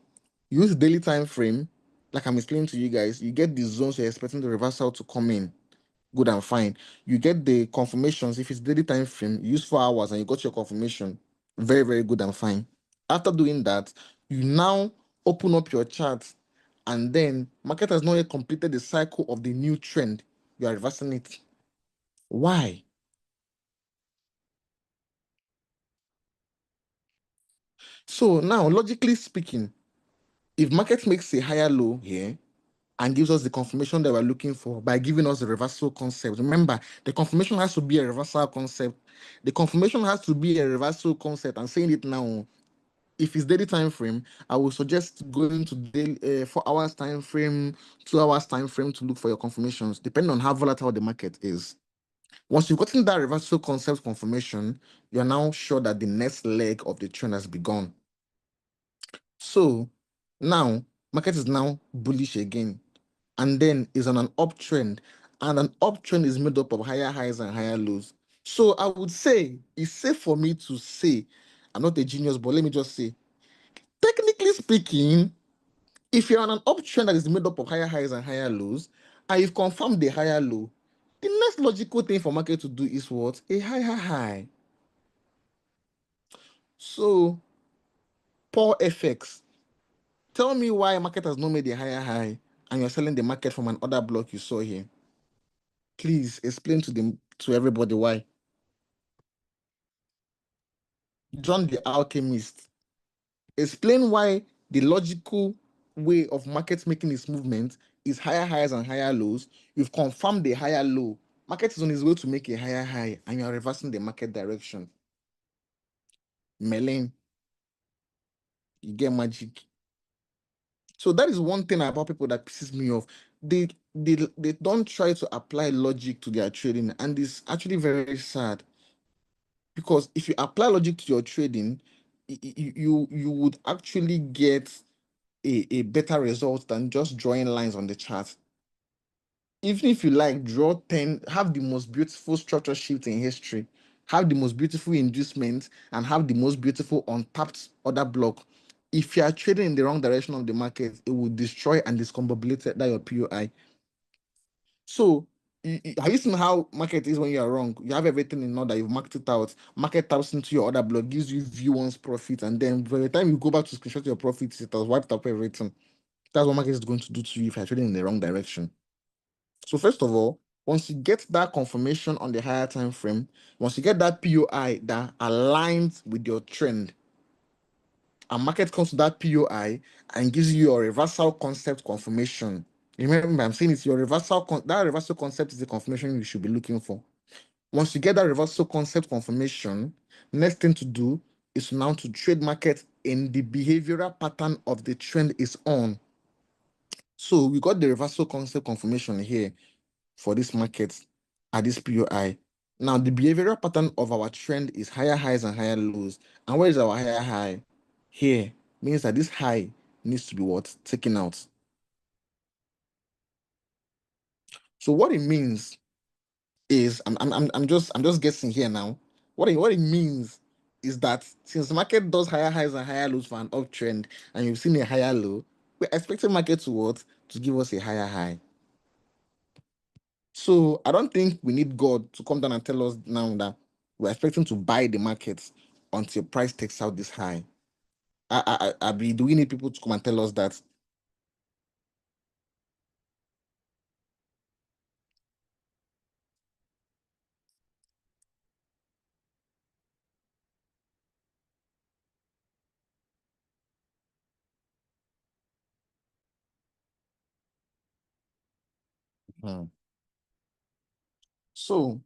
Use daily time frame, like I'm explaining to you guys. You get the zones you're expecting the reversal to come in, good and fine. You get the confirmations. If it's daily time frame, use 4 hours and you got your confirmation. Very, very good and fine. After doing that, you now open up your chart, and then market has not yet completed the cycle of the new trend. You are reversing it. Why? So now, logically speaking, if market makes a higher low here and gives us the confirmation that we're looking for by giving us the reversal concept, remember, the confirmation has to be a reversal concept. The confirmation has to be a reversal concept. I'm saying it now. If it's daily time frame, I would suggest going to daily 4 hours time frame, 2 hours time frame to look for your confirmations, depending on how volatile the market is. Once you've gotten that reversal concept confirmation, you're now sure that the next leg of the trend has begun. So now market is now bullish again, and then is on an uptrend, and an uptrend is made up of higher highs and higher lows. So I would say it's safe for me to say, I'm not a genius, but let me just say, technically speaking, if you're on an uptrend that is made up of higher highs and higher lows, and you've confirmed the higher low, the next logical thing for market to do is what? A higher high. So poor FX. Tell me why market has not made a higher high and you're selling the market from an order block you saw here. Please explain to everybody why. John the Alchemist. Explain why the logical way of market making its movement is higher highs and higher lows. You've confirmed the higher low. Market is on its way to make a higher high and you're reversing the market direction. Melin, you get magic. So that is one thing about people that pisses me off. They don't try to apply logic to their trading, and it's actually very sad, because if you apply logic to your trading, you would actually get a better result than just drawing lines on the chart. Even if you like, draw 10, have the most beautiful structure shift in history, have the most beautiful inducement, and have the most beautiful untapped order block. If you are trading in the wrong direction of the market, it will destroy and discombobulate that your POI. So, have you seen how market is when you are wrong? You have everything in order, you've marked it out. Market taps into your order block, gives you V1's profit, and then by the time you go back to screenshot your profits, it has wiped up everything. That's what market is going to do to you if you're trading in the wrong direction. So first of all, once you get that confirmation on the higher time frame, once you get that POI that aligns with your trend, and market comes to that POI and gives you your reversal concept confirmation. Remember, I'm saying it's your that reversal concept is the confirmation you should be looking for. Once you get that reversal concept confirmation, next thing to do is now to trade market in the behavioral pattern of the trend is on. So we got the reversal concept confirmation here for this market at this POI. Now, the behavioral pattern of our trend is higher highs and higher lows. And where is our higher high? Here means that this high needs to be what? Taken out. So what it means is, I'm just guessing here now. What it means is that since the market does higher highs and higher lows for an uptrend, and you've seen a higher low, we're expecting market to what? To give us a higher high. So I don't think we need God to come down and tell us now that we're expecting to buy the market until price takes out this high. Do we need people to come and tell us that? Hmm. So,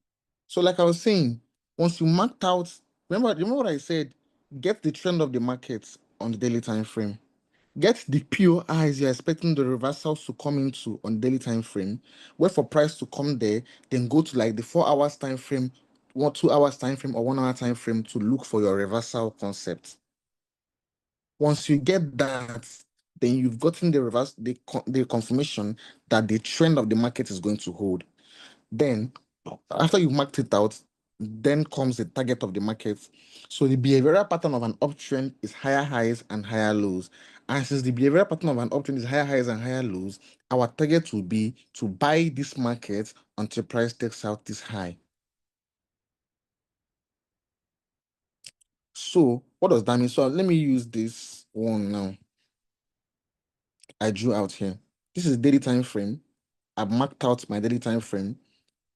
so like I was saying, once you marked out, remember what I said, get the trend of the market on the daily time frame. Get the POIs you're expecting the reversals to come into on daily time frame. Wait for price to come there, then go to like the 4 hours time frame, 2 hours time frame, or 1 hour time frame to look for your reversal concept. Once you get that, then you've gotten the confirmation that the trend of the market is going to hold. Then, after you've marked it out, then comes the target of the market. So the behavioral pattern of an uptrend is higher highs and higher lows. And since the behavioral pattern of an uptrend is higher highs and higher lows, our target will be to buy this market until price takes out this high. So what does that mean? So let me use this one now. I drew out here. This is daily time frame. I've marked out my daily time frame.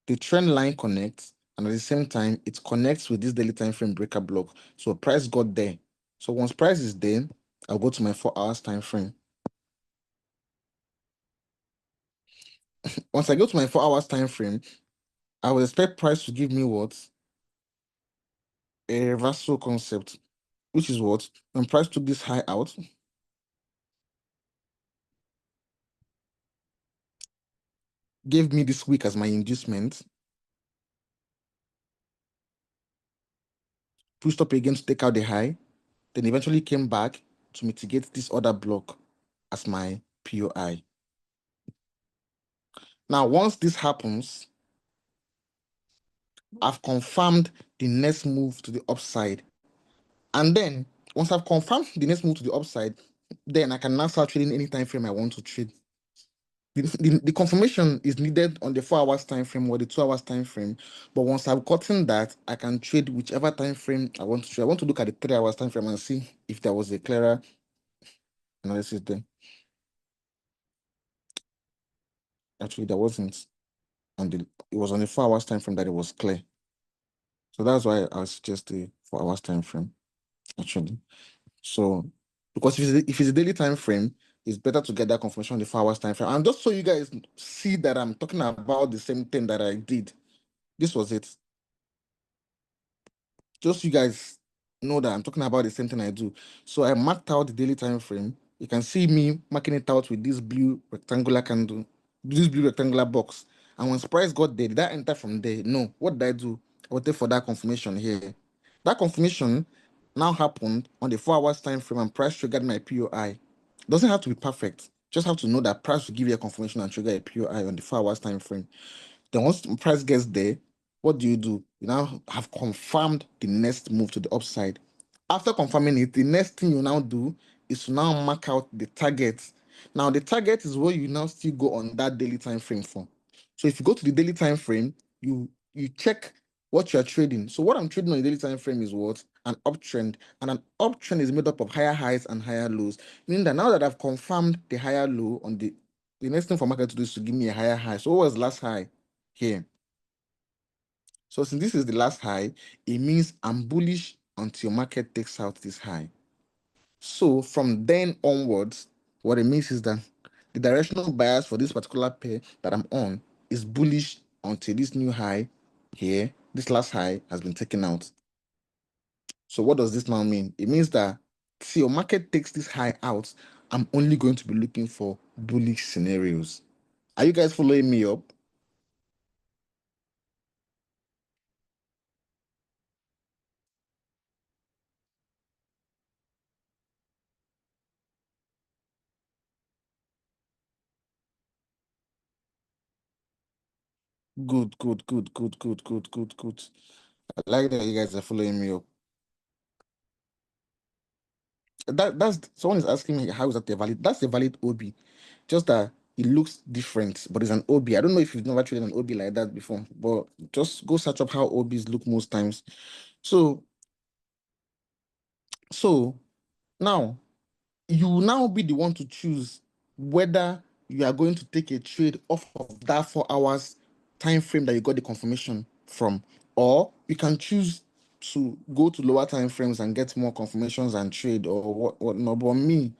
The trend line connects, and at the same time, it connects with this daily time frame breaker block. So price got there. So once price is there, I'll go to my 4 hours time frame. Once I go to my 4 hours time frame, I will expect price to give me what? A reversal concept, which is what? When price took this high out, gave me this week as my inducement, pushed up again to take out the high, then eventually came back to mitigate this other block as my POI. Now, once this happens, I've confirmed the next move to the upside. And then once I've confirmed the next move to the upside, then I can now start trading any time frame I want to trade. The confirmation is needed on the 4 hours time frame or the 2 hours time frame. But once I've gotten that, I can trade whichever time frame I want to trade. I want to look at the 3 hours time frame and see if there was a clearer analysis there. Actually, there wasn't. It was on the 4 hours time frame that it was clear. So that's why I suggest the 4 hours time frame, actually. So because if it's a daily time frame, it's better to get that confirmation on the 4 hours time frame. And just so you guys see that I'm talking about the same thing that I did, this was it. Just so you guys know that I'm talking about the same thing I do. So I marked out the daily time frame. You can see me marking it out with this blue rectangular candle, this blue rectangular box. And when price got there, did I enter from there? No. What did I do? I waited for that confirmation here. That confirmation now happened on the 4 hours time frame and price triggered my POI. Doesn't have to be perfect. Just have to know that price will give you a confirmation and trigger a POI on the 4 hours time frame. Then once the price gets there, what do? You now have confirmed the next move to the upside. After confirming it, the next thing you now do is to now mark out the target. Now, the target is what you now still go on that daily time frame for. So if you go to the daily time frame, you check what you're trading. So what I'm trading on the daily time frame is what? An uptrend. And an uptrend is made up of higher highs and higher lows. Meaning that now that I've confirmed the higher low on the next thing for market to do is to give me a higher high. So what was last high? Here. So since this is the last high, it means I'm bullish until market takes out this high. So from then onwards, what it means is that the directional bias for this particular pair that I'm on is bullish until this new high here, this last high has been taken out. So what does this now mean? It means that till your market takes this high out, I'm only going to be looking for bullish scenarios. Are you guys following me up? Good, good, good, good, good, good, good, good. I like that you guys are following me up. That's someone is asking me how is that a valid? That's a valid OB. Just that it looks different, but it's an OB. I don't know if you've never traded an OB like that before, but just go search up how OBs look most times. So so now you will now be the one to choose whether you are going to take a trade off of that 4 hours time frame that you got the confirmation from, or you can choose to go to lower time frames and get more confirmations and trade or what not. But me,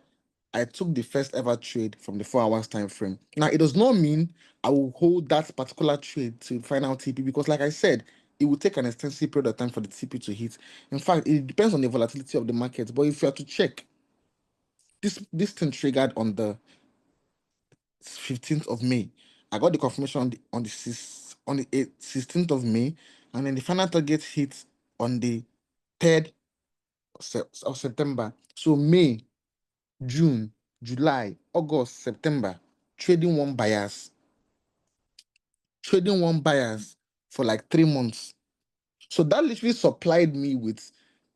I took the first ever trade from the 4 hours time frame. Now, it does not mean I will hold that particular trade to final TP because, like I said, it will take an extensive period of time for the TP to hit. In fact, it depends on the volatility of the market. But if you are to check, this thing triggered on the 15th of May. I got the confirmation on the 16th of May, and then the final target hit on the 3rd of September. So May, June, July, August, September, trading one bias, for like 3 months. So that literally supplied me with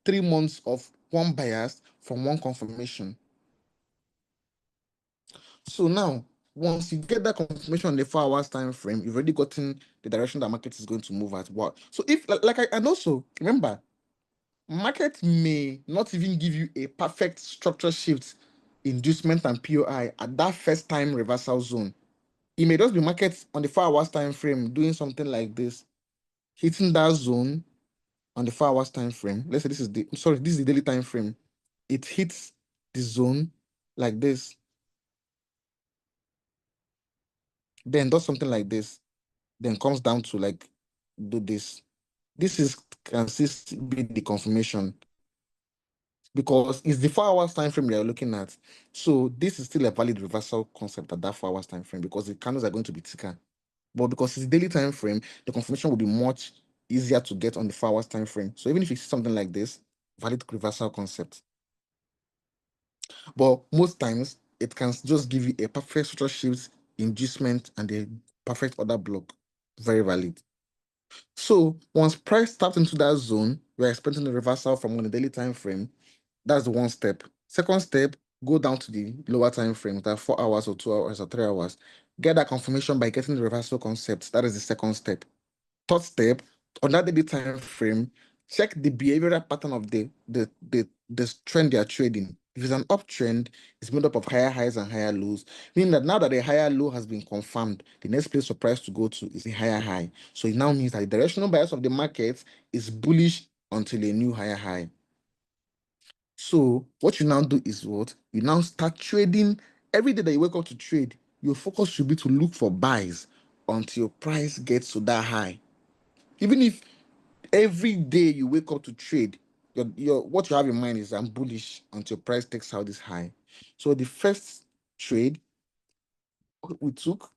3 months of one bias from one confirmation. So now, once you get that confirmation on the 4 hours time frame, you've already gotten the direction that market is going to move at. What? So if and also remember, market may not even give you a perfect structure shift, inducement and POI at that first time reversal zone. It may just be market on the 4 hours time frame doing something like this, hitting that zone on the 4 hours time frame. Let's say this is the daily time frame. It hits the zone like this, then does something like this, then comes down to like do this. This is can still be the confirmation because it's the 4 hours time frame you're looking at. So this is still a valid reversal concept at that 4 hours time frame because the candles are going to be thicker. But because it's daily time frame, the confirmation will be much easier to get on the 4 hours time frame. So even if you see something like this, valid reversal concept. But most times it can just give you a perfect structure shift, inducement, and a perfect order block. Very valid. So once price tapped into that zone, we're expecting a reversal from on the daily time frame. That's the one step. Second step, go down to the lower time frame, that 4 hours or 2 hours or 3 hours. Get that confirmation by getting the reversal concept. That is the second step. Third step, on that daily time frame, check the behavioral pattern of the trend they are trading. If it's an uptrend, it's made up of higher highs and higher lows, meaning that now that the higher low has been confirmed, the next place for price to go to is a higher high. So it now means that the directional bias of the market is bullish until a new higher high. So what you now do is what? You now start trading. Every day that you wake up to trade, your focus should be to look for buys until price gets to that high. Even if every day you wake up to trade, your what you have in mind is I'm bullish until price takes out this high. So the first trade we took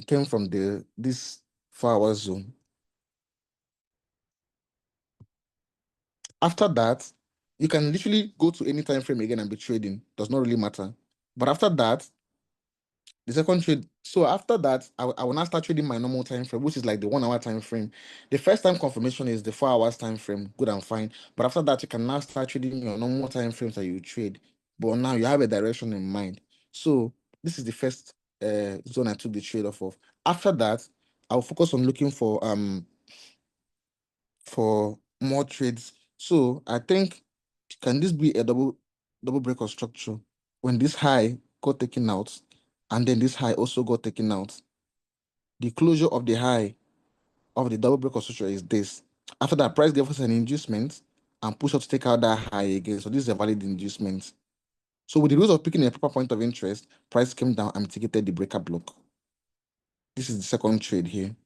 came from this 4 hour zone. After that, you can literally go to any time frame again and be trading. Does not really matter. But after that, the second trade. So after that, I will now start trading my normal time frame, which is like the 1 hour time frame. The first time confirmation is the 4 hours time frame, good and fine. But after that, you can now start trading your normal time frames that you trade. But now you have a direction in mind. So this is the first zone I took the trade off of. After that, I'll focus on looking for more trades. So I think can this be a double break of structure when this high got taken out and then this high also got taken out? The closure of the high of the double break of structure is this. After that, price gave us an inducement and push up to take out that high again. So this is a valid inducement. So with the rules of picking a proper point of interest, price came down and mitigated the breaker block. This is the second trade here.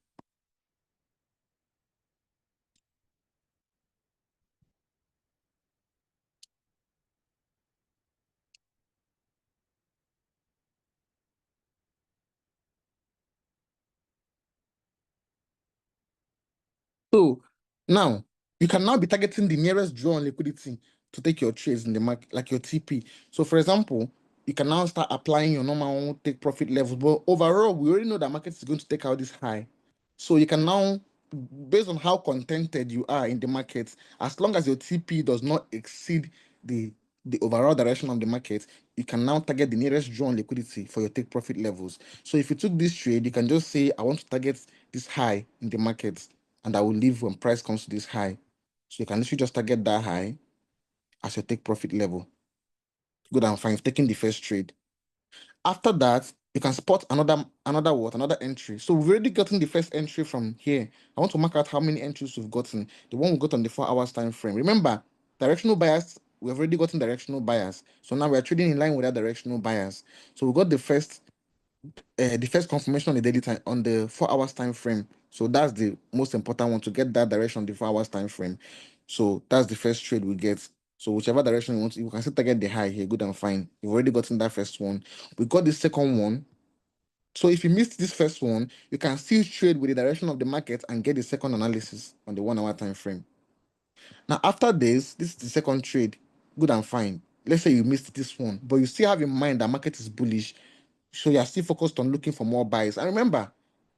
So now you can now be targeting the nearest draw on liquidity to take your trades in the market, like your TP. So for example, you can now start applying your normal take profit levels. But overall, we already know that market is going to take out this high. So you can now, based on how contented you are in the market, as long as your TP does not exceed the overall direction of the market, you can now target the nearest draw on liquidity for your take profit levels. So if you took this trade, you can just say, I want to target this high in the market, and I will leave when price comes to this high. So you can literally just target that high as your take profit level. Good and fine, taking the first trade. After that, you can spot another entry. So we've already gotten the first entry from here. I want to mark out how many entries we've gotten. The one we got on the 4 hours time frame. Remember, directional bias we've already gotten directional bias. So now we're trading in line with that directional bias. So we got the first confirmation on the daily time on the 4 hours time frame. So that's the most important one, to get that direction on the 4 hours time frame. So that's the first trade we get. So whichever direction you want, you can still target the high here, good and fine. You've already gotten that first one. We got the second one. So if you missed this first one, you can still trade with the direction of the market and get the second analysis on the 1 hour time frame. Now, after this is the second trade. Good and fine. Let's say you missed this one, but you still have in mind that market is bullish. So you're still focused on looking for more buys. And remember,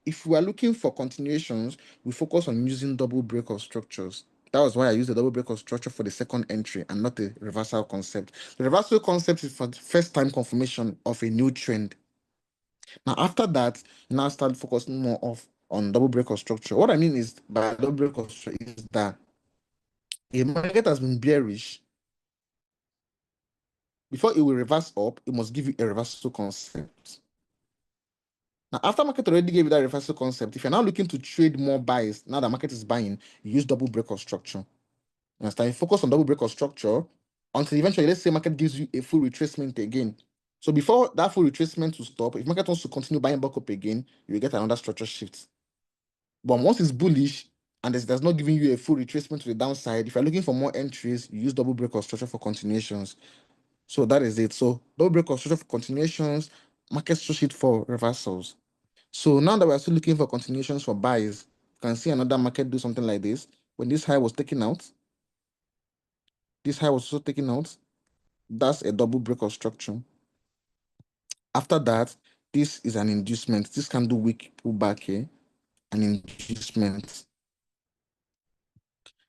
if we are looking for continuations, we focus on using double breakout structures. That was why I used the double breakout structure for the second entry and not the reversal concept. The reversal concept is for the first time confirmation of a new trend. Now, after that, you now start focusing more on double breakout structure. What I mean is by double breakout structure is that a market has been bearish. Before it will reverse up, it must give you a reversal concept. Now, after market already gave you that reversal concept, if you're now looking to trade more buys, now the market is buying, you use double breakout structure. You understand? You focus on double breakout structure until eventually, let's say market gives you a full retracement again. So before that full retracement to stop, if market wants to continue buying back up again, you will get another structure shift. But once it's bullish and there's not giving you a full retracement to the downside, if you're looking for more entries, you use double breakout structure for continuations. So that is it. So double breakout structure for continuations, market structure for reversals. So now that we're still looking for continuations for buys, you can see another market do something like this. When this high was taken out, this high was also taken out. That's a double breakout structure. After that, this is an inducement. This can do weak pullback here, an inducement.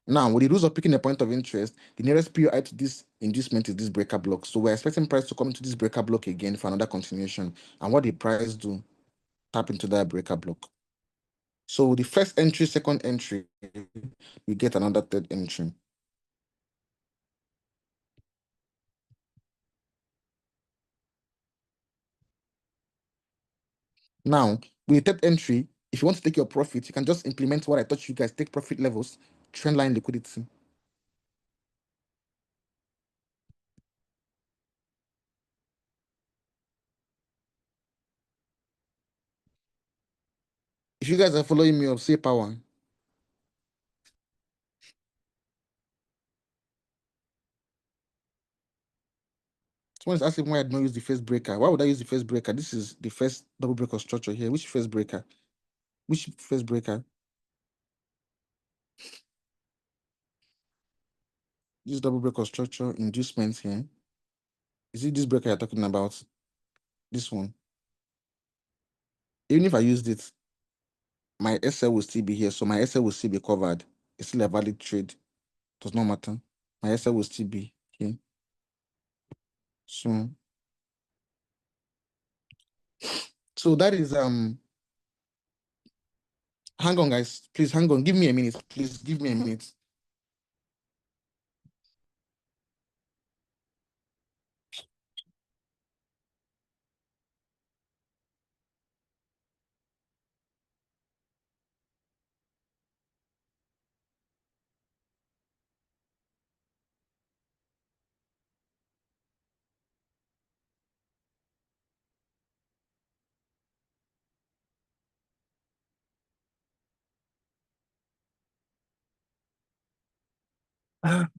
Now, with the rules of picking a point of interest, the nearest POI to this inducement is this breaker block. So we're expecting price to come into this breaker block again for another continuation. And what the price do, tap into that breaker block. So the first entry, second entry, we get another third entry. Now, with the third entry, if you want to take your profit, you can just implement what I taught you guys, take profit levels, trend line liquidity. If you guys are following me up, say power. Someone is asking why I don't use the first breaker. Why would I use the first breaker? This is the first double breaker structure here. Which first breaker? Which first breaker? This double breaker structure, inducement here. Is it this breaker you're talking about? This one. Even if I used it, my SL will still be here. So my SL will still be covered. It's still a valid trade. Does not matter. My SL will still be here. So that is hang on, guys. Please hang on. Give me a minute. Please give me a minute.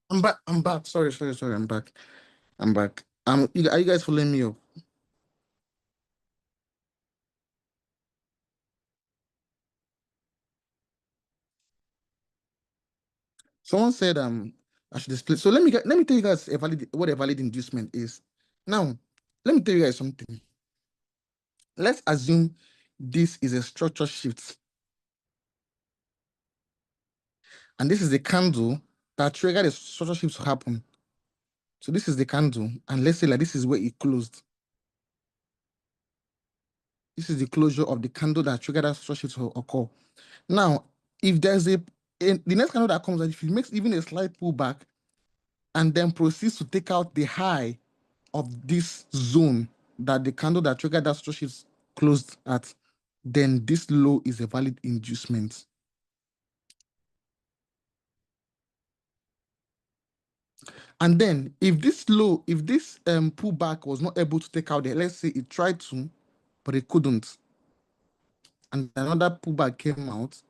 I'm back. I'm back. Sorry. I'm back. I'm back. Are you guys following me up? Someone said I should display. So let me tell you guys what a valid inducement is. Now, let me tell you guys something. Let's assume this is a structure shift. And this is the candle that triggered the structure shift to happen. So this is the candle. And let's say like this is where it closed. This is the closure of the candle that triggered that structure shift to occur. Now, if there's the next candle that comes, if it makes even a slight pullback and then proceeds to take out the high of this zone that the candle that triggered that structure shift closed at, then this low is a valid inducement. And then if this pullback was not able to take out the, let's say it tried to, but it couldn't, and another pullback came out,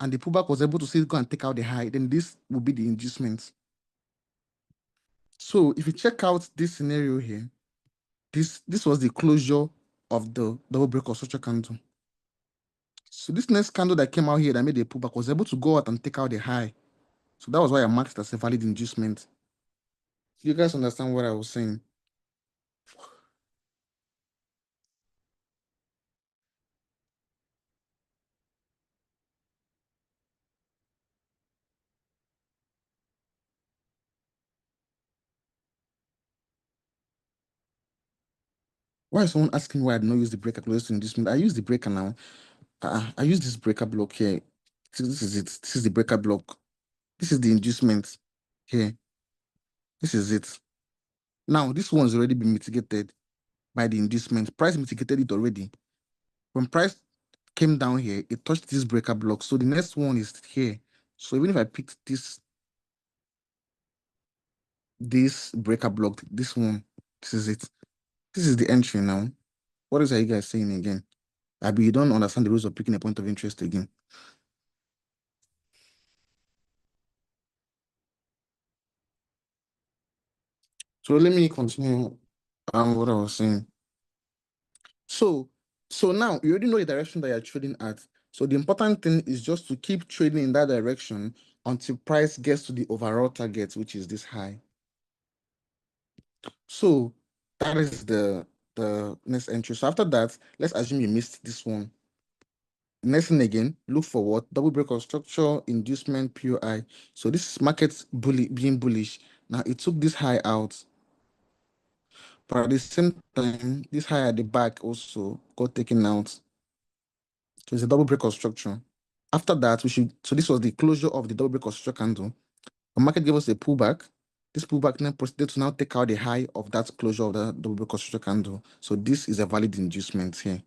and the pullback was able to still go and take out the high, then this will be the inducement. So if you check out this scenario here, this was the closure of the double break or structure candle. So this next candle that came out here that made a pullback was able to go out and take out the high. So that was why I marked it as a valid inducement. You guys understand what I was saying? Why is someone asking why I did not use the breaker close to inducement? I use the breaker now. I use this breaker block here. This is it. This is the breaker block. This is the inducement here. This is it. Now, this one's already been mitigated by the inducement. Price mitigated it already. When price came down here, it touched this breaker block. So the next one is here. So even if I picked this breaker block, this one, this is it. This is the entry now. What are you guys saying again? Abi, you don't understand the rules of picking a point of interest again. So let me continue what I was saying. So now you already know the direction that you're trading at. So the important thing is just to keep trading in that direction until price gets to the overall target, which is this high. So that is the next entry. So after that, let's assume you missed this one. Next thing again, look for what? Double break of structure, inducement, POI. So this is market being bullish. Now it took this high out. But at the same time, this high at the back also got taken out. So it's a double break of structure. After that, so this was the closure of the double break of structure candle. The market gave us a pullback. This pullback then proceeded to now take out the high of that closure of the double break of structure candle. So this is a valid inducement here.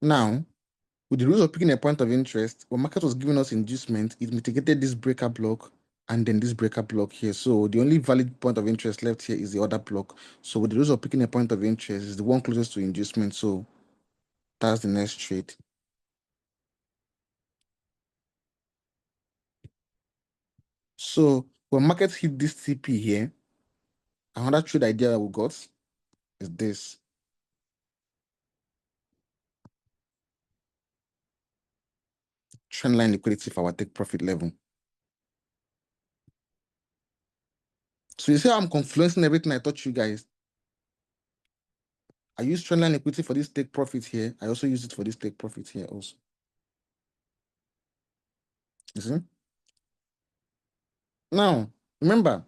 Now, with the rules of picking a point of interest, when market was giving us inducement, it mitigated this breaker block and then this breaker block here. So the only valid point of interest left here is the other block. So with the rules of picking a point of interest, is the one closest to inducement. So that's the next trade. So when markets hit this TP here, another trade idea that we got is this. Trendline liquidity for our take profit level. So you see how I'm confluencing everything I taught you guys. I use trendline liquidity for this take profit here. I also use it for this take profit here also. You see? Now, remember,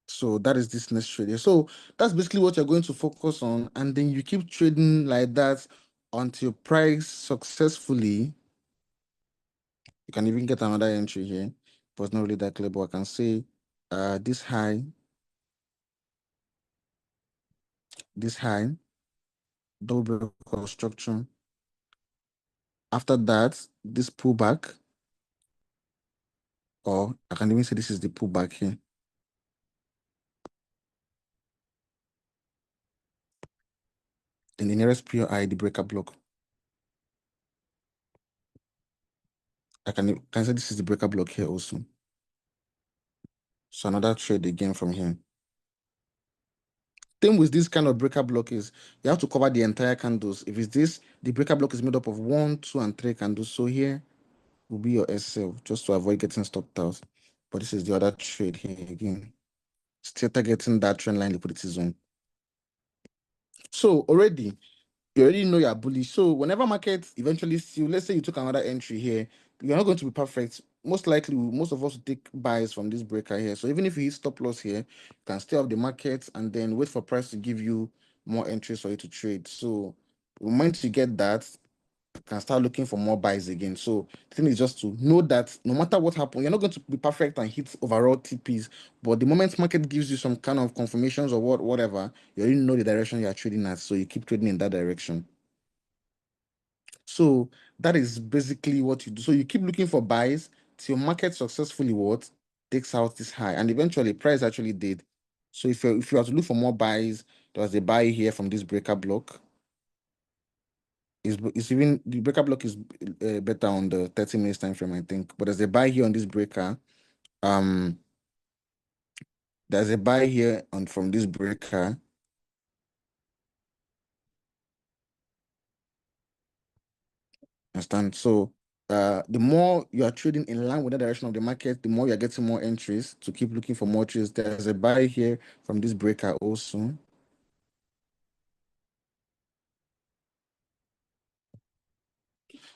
so that is this next trade here. So that's basically what you're going to focus on, and then you keep trading like that until price successfully. You can even get another entry here, but it's not really that clear. But I can say this high, double construction. After that, this pullback, or I can even say this is the pullback here. Then the nearest POI, the breaker block. I can say this is the breaker block here also. So another trade again from here. Thing with this kind of breaker block is you have to cover the entire candles. If it's this, the breaker block is made up of 1, 2, and 3 candles. So here will be your SL just to avoid getting stopped out. But this is the other trade here again. Still targeting that trend line liquidity zone. So already, you already know you're bullish. So whenever markets eventually see you, let's say you took another entry here, you're not going to be perfect. Most likely, most of us will take buys from this breaker here. So even if you hit stop loss here, you can stay off the market and then wait for price to give you more entries for you to trade. So the moment you get that, can start looking for more buys again. So the thing is just to know that no matter what happens, you're not going to be perfect and hit overall TPs. But the moment market gives you some kind of confirmations or whatever, you already know the direction you are trading at. So you keep trading in that direction. So that is basically what you do. So you keep looking for buys till market successfully what takes out this high, and eventually price actually did. So if you have to look for more buys, there was a buy here from this breaker block. Is even the breaker block is better on the 30 minutes time frame, I think. But there's a buy here on this breaker. Um, there's a buy here on from this breaker. Understand? So the more you are trading in line with the direction of the market, the more you're getting more entries to keep looking for more trades. There's a buy here from this breaker also.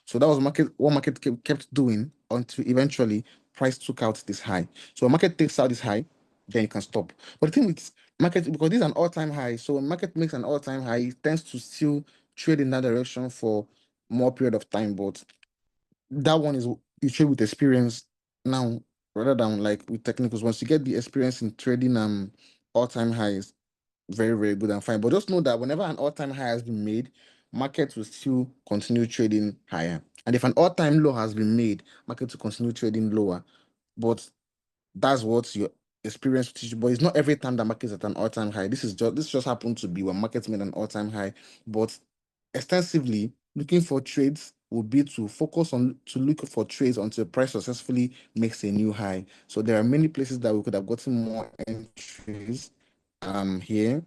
So that was what market kept doing until eventually price took out this high. So when market takes out this high, then you can stop. But the thing with market, because this is an all-time high, so when market makes an all-time high, it tends to still trade in that direction for more period of time. But that one is you trade with experience now rather than like with technicals. Once you get the experience in trading all-time highs, very, very good and fine. But just know that whenever an all-time high has been made, market will still continue trading higher. And if an all-time low has been made, market will continue trading lower. But that's what your experience will teach you. But it's not every time that market's at an all-time high. This just happened to be when markets made an all-time high. But extensively, looking for trades would be to focus on to look for trades until price successfully makes a new high. So there are many places that we could have gotten more entries here.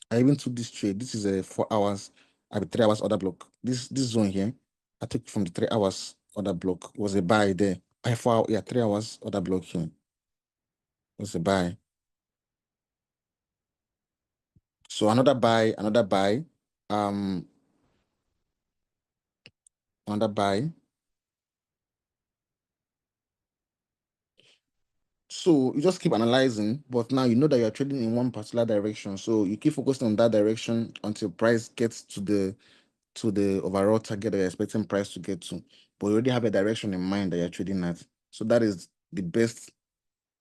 I even took this trade. This is a 4 hours, I mean 3 hours order block. This zone here, I took from the 3 hours order block was a buy there. I 4 hour, yeah, 3 hours order block here was a buy. So another buy, another buy. So you just keep analyzing, but now you know that you're trading in one particular direction. So you keep focusing on that direction until price gets to the overall target that you're expecting price to get to. But you already have a direction in mind that you're trading at. So that is the best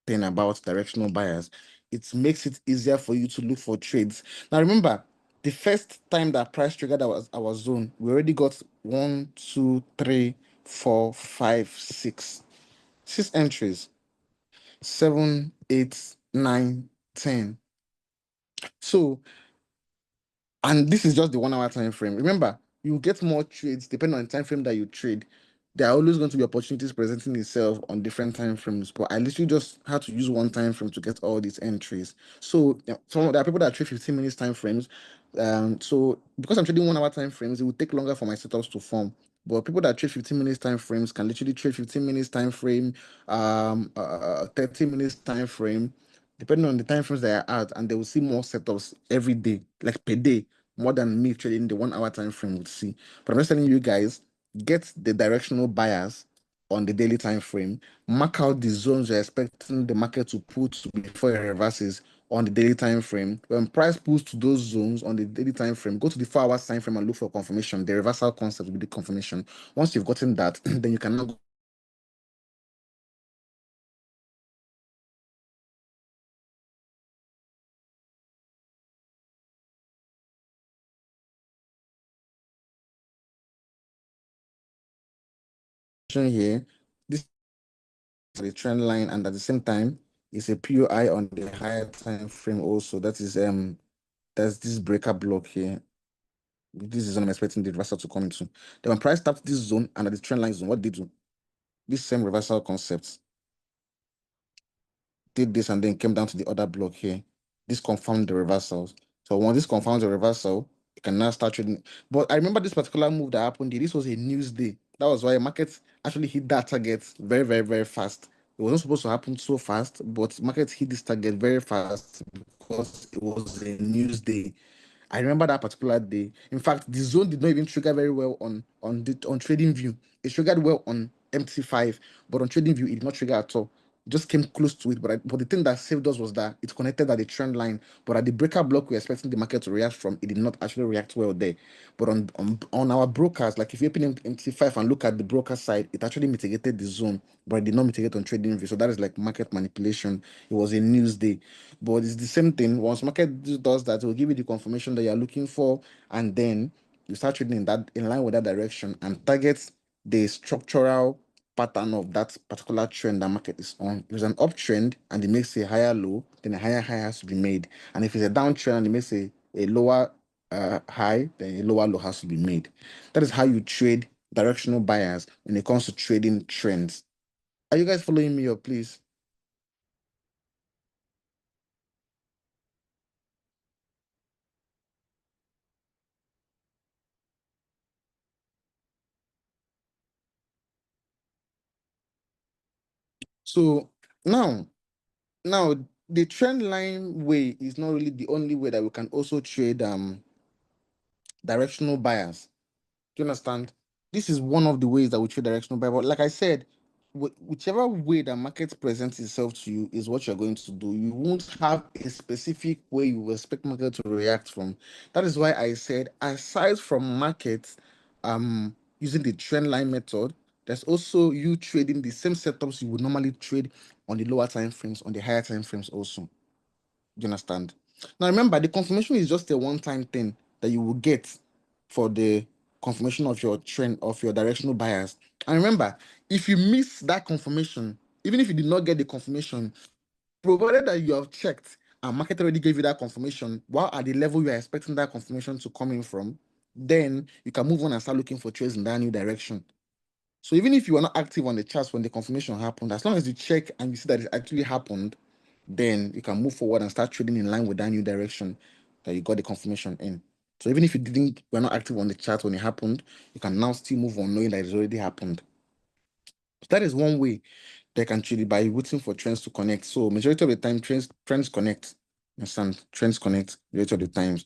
thing about directional buyers. It makes it easier for you to look for trades. Now remember, the first time that price triggered our zone, we already got 1, 2, 3, 4, 5, 6 entries. 7, 8, 9, 10. So, and this is just the 1 hour time frame. Remember, you get more trades depending on the time frame that you trade. There are always going to be opportunities presenting itself on different time frames, but I literally just had to use one time frame to get all these entries. So yeah, there are people that trade 15 minutes time frames. So because I'm trading 1 hour time frames, it will take longer for my setups to form. But people that trade 15 minutes time frames can literally trade 15 minutes time frame, 30 minutes time frame, depending on the time frames they are at, and they will see more setups every day, like per day, more than me trading the 1 hour time frame would see. But I'm just telling you guys, get the directional bias on the daily time frame, mark out the zones you're expecting the market to put before it reverses on the daily time frame. When price pulls to those zones on the daily time frame, go to the 4 hours time frame and look for confirmation. The reversal concept will be the confirmation. Once you've gotten that, then you can now go here. This the trend line, and at the same time it's a POI on the higher time frame also. That is there's this breaker block here. This is what I'm expecting the reversal to come into. Then when price tapped this zone and at the trend line zone, what did they do? This same reversal concept did this and then came down to the other block here. This confirmed the reversals. So when this confirms the reversal, you can now start trading. But I remember this particular move that happened here. This was a news day. That was why market actually hit that target very, very, very fast. It wasn't supposed to happen so fast, but market hit this target very fast because it was a news day. I remember that particular day. In fact, the zone did not even trigger very well on Trading View. It triggered well on MT5, but on Trading View, it did not trigger at all. just came close to it. But the thing that saved us was that it connected at the trend line. But at the breaker block we're expecting the market to react from, it did not actually react well there. But on our brokers, like if you open MT5 and look at the broker side, it actually mitigated the zone, but it did not mitigate on trading view. So that is like market manipulation. It was a news day. But it's the same thing. Once market does that, it will give you the confirmation that you're looking for, and then you start trading in line with that direction and target the structural pattern of that particular trend that market is on. If it's an uptrend and it makes a higher low, then a higher high has to be made. And if it's a downtrend and it makes a lower high, then a lower low has to be made. That is how you trade directional buyers when it comes to trading trends. Are you guys following me up, please? So now, now the trend line way is not really the only way that we can also trade directional buyers. Do you understand? This is one of the ways that we trade directional buy. But like I said, whichever way the market presents itself to you is what you're going to do. You won't have a specific way you expect market to react from. That is why I said, aside from markets using the trend line method, there's also you trading the same setups you would normally trade on the lower time frames, on the higher time frames also. Do you understand? Now remember, the confirmation is just a one-time thing that you will get for the confirmation of your trend of your directional bias. And remember, if you miss that confirmation, even if you did not get the confirmation, provided that you have checked and market already gave you that confirmation, while at the level you are expecting that confirmation to come in from, then you can move on and start looking for trades in that new direction. So even if you are not active on the charts when the confirmation happened, as long as you check and you see that it actually happened, then you can move forward and start trading in line with that new direction that you got the confirmation in. So even if you didn't, were not active on the chart when it happened, you can now still move on knowing that it's already happened. So that is one way they can trade it, by waiting for trends to connect. So majority of the time, trends connect. Understand? Trends connect majority of the times.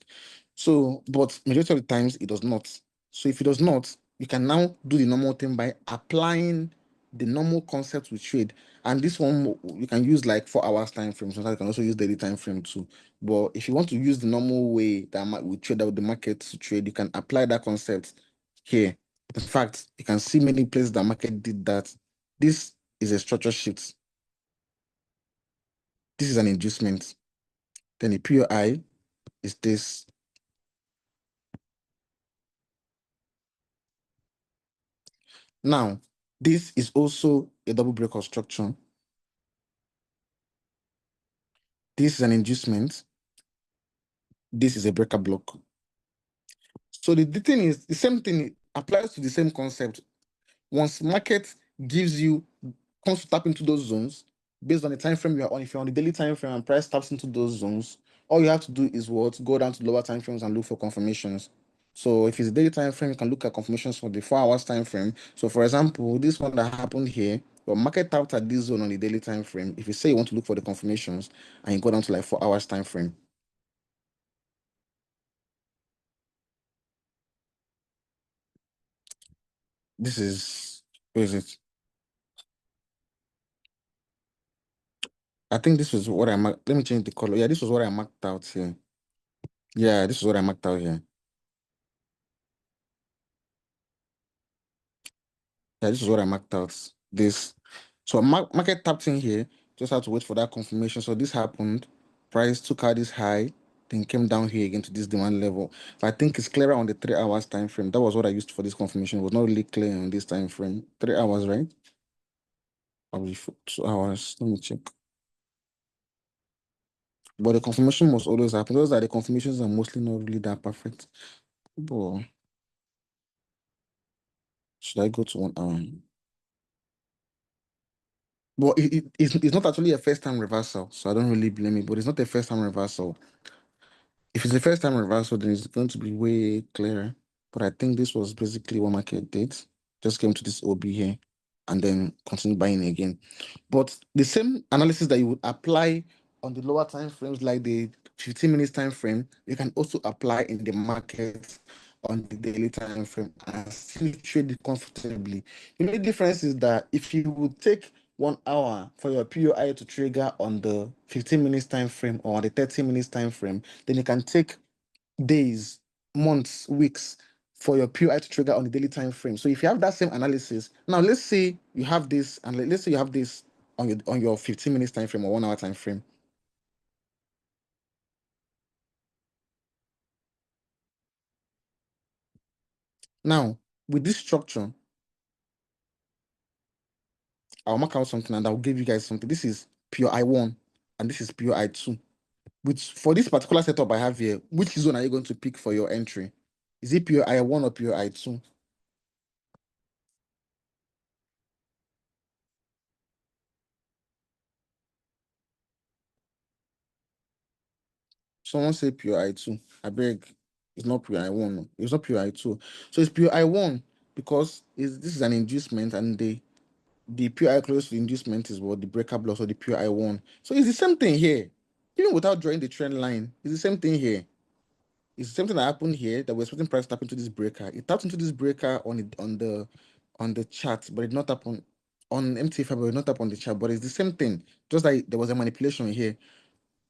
So, but majority of the times it does not. So if it does not, you can now do the normal thing by applying the normal concept we trade. And this one you can use like 4 hours time frame. Sometimes you can also use daily time frame too. But if you want to use the normal way that we trade out the market to trade, you can apply that concept here. In fact, you can see many places that market did that. This is a structure shift. This is an inducement. Then the POI is this. Now, this is also a double break construction. This is an inducement. This is a breaker block. So the thing is, the same thing applies to the same concept. Once market gives you, comes to tap into those zones, based on the time frame you are on, if you're on the daily time frame and price taps into those zones, all you have to do is what? Go down to lower time frames and look for confirmations. So if it's a daily time frame, you can look at confirmations for the 4 hours time frame. So for example, this one that happened here, your market tapped at this zone on the daily time frame. If you say you want to look for the confirmations and you go down to like 4 hours time frame, this is, where is it? I think this was what I marked. Let me change the color. Yeah, this was what I marked out here. Yeah, this is what I marked out here. Yeah, this is what I marked out. This. So market tapped in here. Just have to wait for that confirmation. So this happened. Price took out this high, then came down here again to this demand level. So I think it's clearer on the 3 hours time frame. That was what I used for this confirmation. It was not really clear on this time frame. 3 hours, right? Probably for 2 hours. Let me check. But the confirmation must always happen. Those are the confirmations are mostly not really that perfect. But should I go to 1 hour? But it's not actually a first time reversal, so I don't really blame it. But it's not a first time reversal. If it's a first time reversal, then it's going to be way clearer. But I think this was basically what market did. Just came to this OB here and then continue buying again. But the same analysis that you would apply on the lower time frames, like the 15 minutes time frame, you can also apply in the market on the daily time frame and still trade it comfortably. The only difference is that if you would take 1 hour for your POI to trigger on the 15 minutes time frame or on the 30 minutes time frame, then you can take days, months, weeks for your POI to trigger on the daily time frame. So if you have that same analysis, now let's say you have this, and let's say you have this on your 15 minutes time frame or 1 hour time frame. Now, with this structure, I'll mark out something and I'll give you guys something. This is POI1 and this is POI2. Which for this particular setup I have here, which zone are you going to pick for your entry? Is it POI1 or POI2? Someone say POI2. I beg, it's not POI1. No. It's not POI2. So it's POI1 because this is an inducement and the POI close to the inducement is what the breaker blocks or the POI1. So it's the same thing here. Even without drawing the trend line, it's the same thing here. It's the same thing that happened here that we're expecting price to tap into this breaker. It tapped into this breaker on the chart, but it did not tap on MT5, but it did not tap on the chart. But it's the same thing. Just like there was a manipulation here.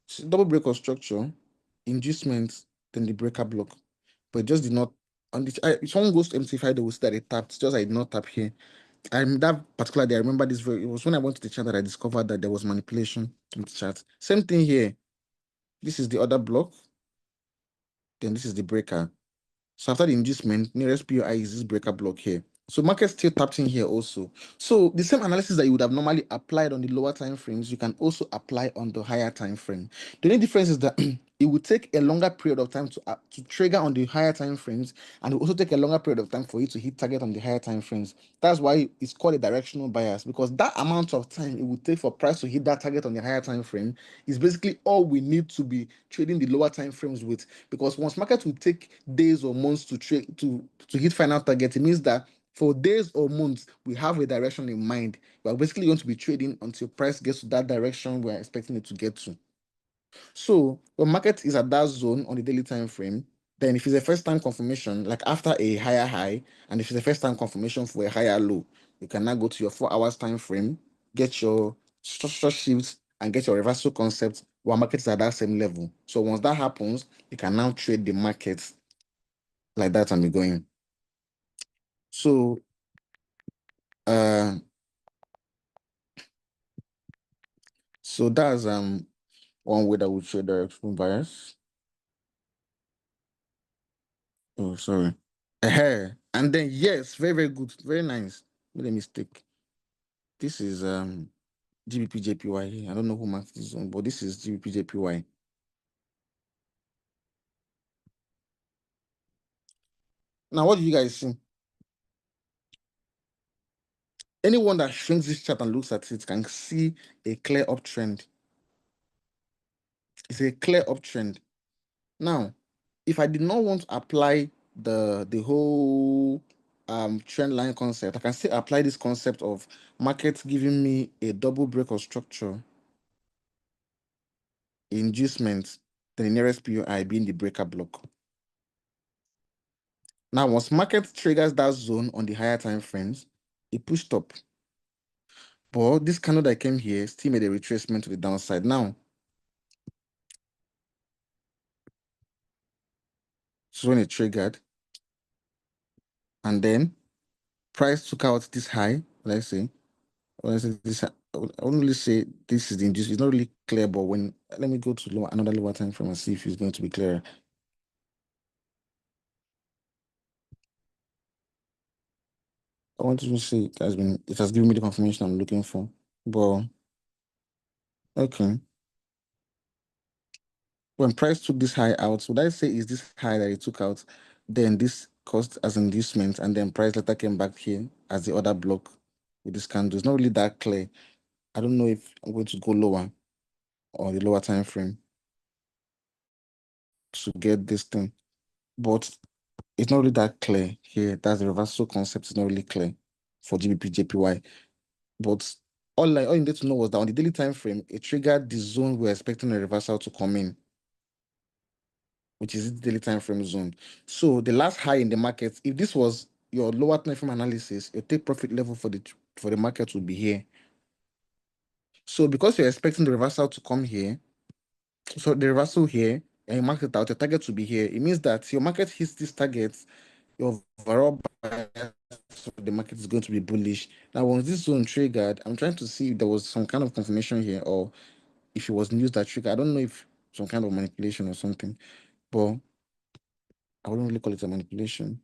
So double break of structure, inducement, then the breaker block. But it just did not on the if someone goes to MT5, they will see that it tapped. Just like it did not tap here. And that particular day, I remember this very. It was when I went to the chart that I discovered that there was manipulation in the chart. Same thing here. This is the other block. Then this is the breaker. So after the inducement, nearest POI is this breaker block here. So market still tapped in here also. So the same analysis that you would have normally applied on the lower time frames, you can also apply on the higher time frame. The only difference is that it will take a longer period of time to trigger on the higher time frames, and it will also take a longer period of time for you to hit target on the higher time frames. That's why it's called a directional bias, because that amount of time it would take for price to hit that target on the higher time frame is basically all we need to be trading the lower time frames with. Because once market will take days or months to trade to hit final target, it means that for days or months we have a direction in mind. We are basically going to be trading until price gets to that direction we're expecting it to get to. So the market is at that zone on the daily time frame. Then if it's a first time confirmation, like after a higher high, and if it's a first time confirmation for a higher low, you can now go to your 4 hours time frame, get your structure shifts, and get your reversal concept while market is at that same level. So once that happens, you can now trade the market like that and be going. So uh that's one way that we trade directional bias. Oh, sorry. And then yes, very, very good, very nice. Made a mistake. This is GBPJPY. I don't know who marked this one, but this is GBPJPY. Now, what do you guys see? Anyone that shrinks this chart and looks at it can see a clear uptrend. It's a clear uptrend. Now, if I did not want to apply the whole trend line concept, I can still apply this concept of markets giving me a double break of structure, inducement, then the nearest POI being the breaker block. Now, once market triggers that zone on the higher time frames, it pushed up. But this candle that came here still made a retracement to the downside. Now, this is when it triggered. And then price took out this high, let's say. Let's say this, I would only say this is the induced. It's not really clear, but when let me go to another lower time frame and see if it's going to be clearer. I want to say it has given me the confirmation I'm looking for. But okay. When price took this high out, would I say is this high that it took out, then this caused as inducement, and then price later came back here as the other block with this candle? It's not really that clear. I don't know if I'm going to go lower or the lower time frame to get this thing, but it's not really that clear here. That's the reversal concept is not really clear for GBP JPY. But all you need to know was that on the daily time frame, it triggered the zone we're expecting a reversal to come in, which is the daily time frame zone. So the last high in the market, if this was your lower time frame analysis, your take profit level for the market would be here. So because you're expecting the reversal to come here, so the reversal here, and you mark it out, your target will be here. It means that your market hits this target, your overall bias for the market is going to be bullish. Now, once this zone triggered, I'm trying to see if there was some kind of confirmation here or if it was news that triggered. I don't know if some kind of manipulation or something, but I wouldn't really call it a manipulation.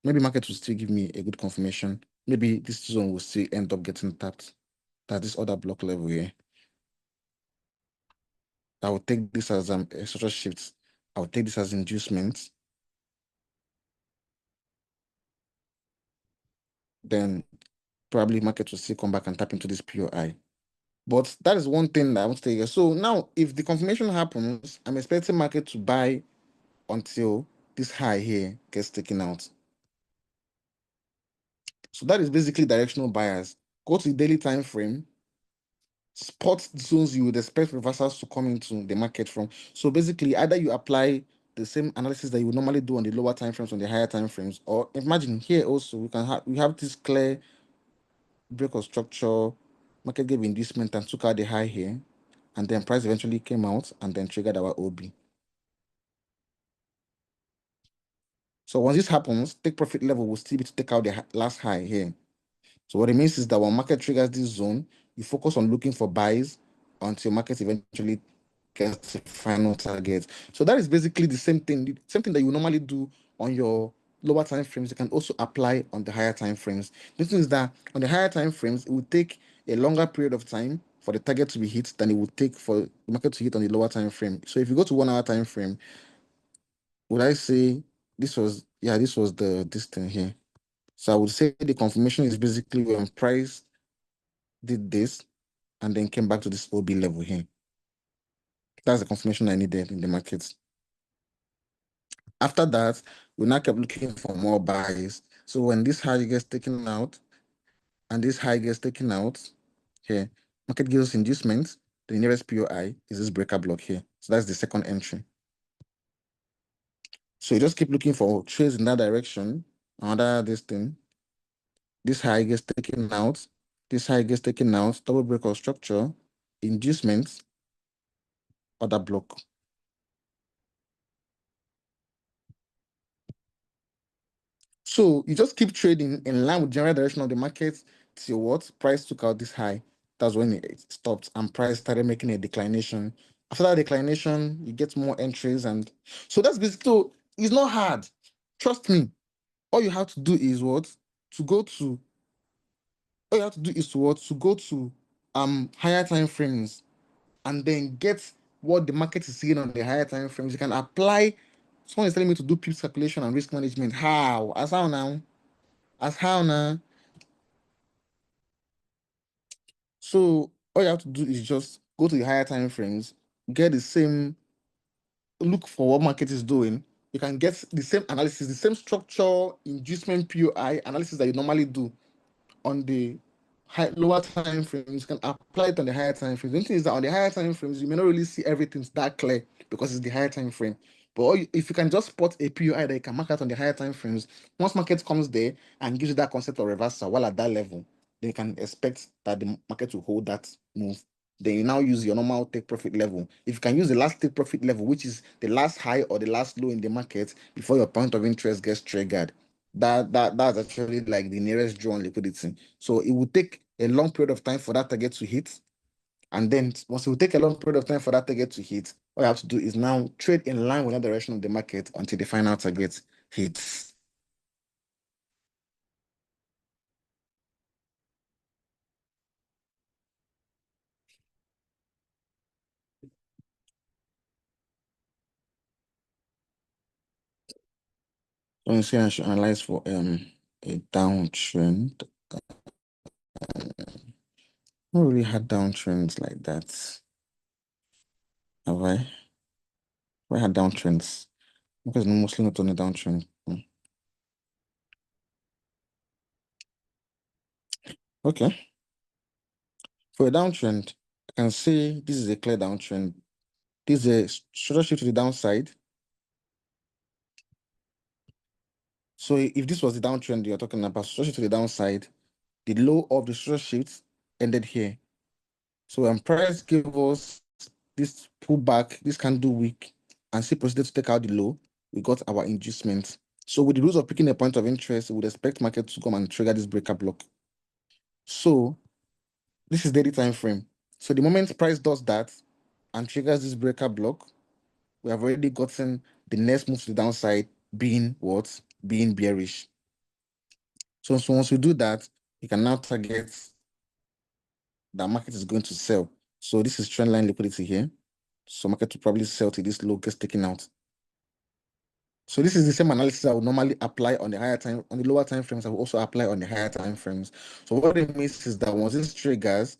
Maybe market will still give me a good confirmation. Maybe this zone will still end up getting tapped. That this other block level here. I will take this as a structure shift. I will take this as inducement. Then probably market will still come back and tap into this POI. But that is one thing that I want to tell you. So now, if the confirmation happens, I'm expecting market to buy until this high here gets taken out. So that is basically directional bias. Go to the daily time frame, spot zones you would expect reversals to come into the market from. So basically, either you apply the same analysis that you would normally do on the lower time frames on the higher time frames, or imagine here also we have this clear break of structure, market gave inducement and took out the high here, and then price eventually came out and then triggered our OB. So once this happens, take profit level will still be to take out the last high here. So what it means is that when market triggers this zone, you focus on looking for buys until market eventually gets the final target. So that is basically the same thing that you normally do on your lower time frames. You can also apply on the higher time frames. The thing is that on the higher time frames, it will take a longer period of time for the target to be hit than it would take for the market to hit on the lower time frame. So if you go to 1 hour time frame, would I say this was this thing here. So I would say the confirmation is basically when price did this and then came back to this OB level here. That's the confirmation I needed in the market. After that, we now kept looking for more buys. So when this high gets taken out and this high gets taken out here, market gives us inducement. The nearest POI is this breaker block here. So that's the second entry. So you just keep looking for trades in that direction. Another this thing. This high gets taken out. This high gets taken out. Double break of structure, inducements, other block. So you just keep trading in line with general direction of the market till what price took out this high. That's when it stopped and price started making a declination. After that declination, you get more entries, and so that's basically, so it's not hard. Trust me. All you have to do is what to go to. All you have to do is to what to go to higher time frames and then get what the market is seeing on the higher time frames. You can apply. Someone is telling me to do pips calculation and risk management. How? As how now? As how now? So all you have to do is just go to the higher time frames, get the same look for what market is doing. You can get the same analysis, the same structure, inducement POI analysis that you normally do on the lower time frames. You can apply it on the higher time frames. The thing is that on the higher time frames, you may not really see everything that clear because it's the higher time frame. But if you can just spot a POI that you can mark out on the higher time frames, once market comes there and gives you that concept of reversal while at that level, then you can expect that the market will hold that move. Then you now use your normal take profit level. If you can use the last take profit level, which is the last high or the last low in the market before your point of interest gets triggered, that's actually like the nearest draw on liquidity. So it will take a long period of time for that target to hit. And then once it will take a long period of time for that target to hit, all you have to do is now trade in line with the direction of the market until the final target hits. So you see, I should analyze for a downtrend. Not really had downtrends like that. Have I? I had downtrends. Because mostly not on a downtrend. Okay. For a downtrend, I can say this is a clear downtrend. This is a structure shift to the downside. So if this was the downtrend you're talking about, structure shift to the downside, the low of the structure shift ended here. So when price give us this pullback, this candle week, and still proceeded to take out the low, we got our inducement. So with the rules of picking a point of interest, we would expect market to come and trigger this breaker block. So this is daily time frame. So the moment price does that and triggers this breaker block, we have already gotten the next move to the downside being what? Being bearish. So once we do that, you can now target that market is going to sell. So this is trend line liquidity here. So market will probably sell till this low gets taken out. So this is the same analysis I would normally apply on the higher time, on the lower time frames. I will also apply on the higher time frames. So what it means is that once this triggers,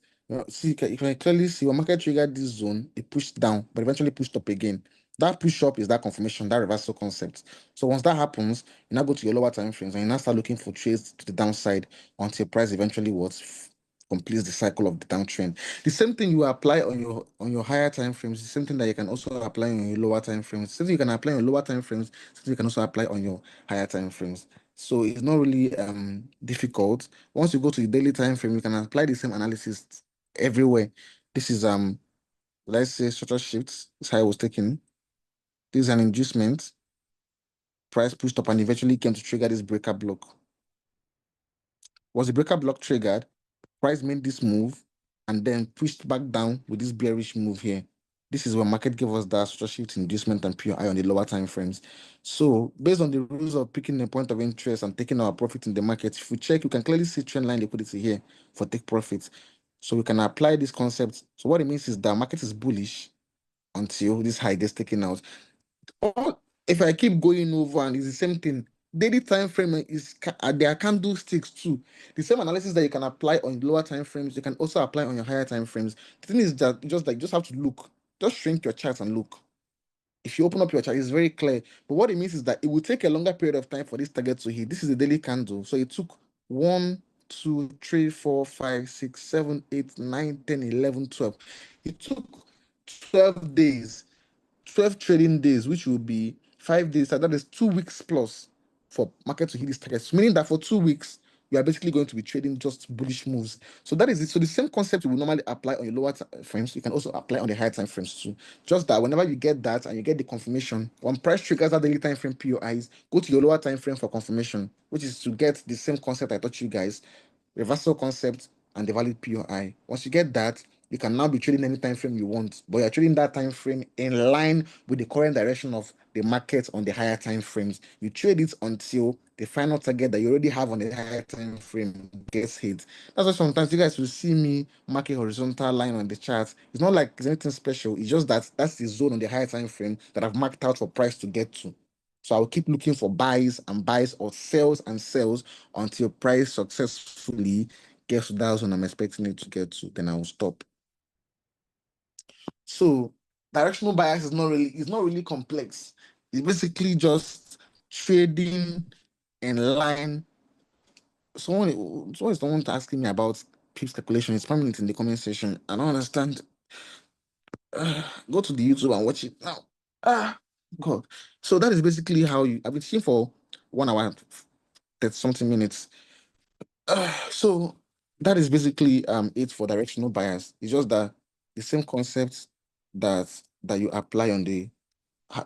see, you can clearly see when market triggered this zone, it pushed down, but eventually pushed up again. That push up is that confirmation, that reversal concept. So once that happens, you now go to your lower time frames and you now start looking for trades to the downside until price eventually completes the cycle of the downtrend. The same thing you apply on your higher time frames, the same thing that you can also apply on your lower time frames. Since you can apply on lower time frames, since you can also apply on your higher time frames. So it's not really difficult. Once you go to the daily time frame, you can apply the same analysis everywhere. This is let's say structure shifts. This is how it was taken. This is an inducement. Price pushed up and eventually came to trigger this breaker block. Was the breaker block triggered? Price made this move and then pushed back down with this bearish move here. This is when market gave us that structure shift inducement and POI on the lower time frames. So based on the rules of picking a point of interest and taking our profit in the market, if we check, you can clearly see trend line liquidity here for take profits. So we can apply this concept. So what it means is that market is bullish until this high gets taken out. Or if I keep going over and it's the same thing, daily time frame there are candlesticks too. The same analysis that you can apply on lower time frames, you can also apply on your higher time frames. The thing is that you just have to look, just shrink your chart and look. If you open up your chart, it's very clear. But what it means is that it will take a longer period of time for this target to hit. This is a daily candle. So it took 1, 2, 3, 4, 5, 6, 7, 8, 9, 10, 11, 12. It took 12 days 12 trading days, which will be 5 days, so that is 2 weeks plus for market to hit these targets, meaning that for 2 weeks, you are basically going to be trading just bullish moves. So that is it. So the same concept you will normally apply on your lower frames, you can also apply on the higher time frames too. Just that whenever you get that and you get the confirmation, when price triggers that daily time frame POIs, go to your lower time frame for confirmation, which is to get the same concept I taught you guys, reversal concept and the valid POI. Once you get that, you can now be trading any time frame you want, but you're trading that time frame in line with the current direction of the market on the higher time frames. You trade it until the final target that you already have on the higher time frame gets hit. That's why sometimes you guys will see me mark a horizontal line on the chart. It's not like it's anything special. It's just that that's the zone on the higher time frame that I've marked out for price to get to. So I'll keep looking for buys and buys or sells and sells until price successfully gets to that zone I'm expecting it to get to. Then I will stop. So directional bias is not really complex. It's basically just trading in line. Someone is asking me about PIPS calculation. It's permanent in the comment section. I don't understand. Go to the YouTube and watch it now. God. So that is basically how I've been teaching for 1 hour, 30 something minutes. So that is basically it for directional bias. It's just that the same concept that you apply on the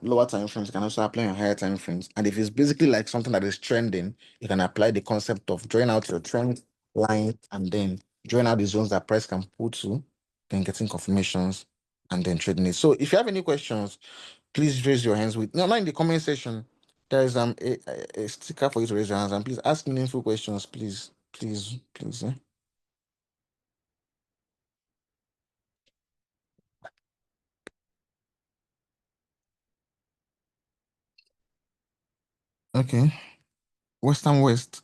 lower time frames, you can also apply on higher time frames. And if it's basically like something that is trending, you can apply the concept of drawing out your trend line and then drawing out the zones that price can pull to, then getting confirmations and then trading it. So if you have any questions, please raise your hands with no, not in the comment section. There is a sticker for you to raise your hands and please ask meaningful questions, please. Please. Okay. Western West.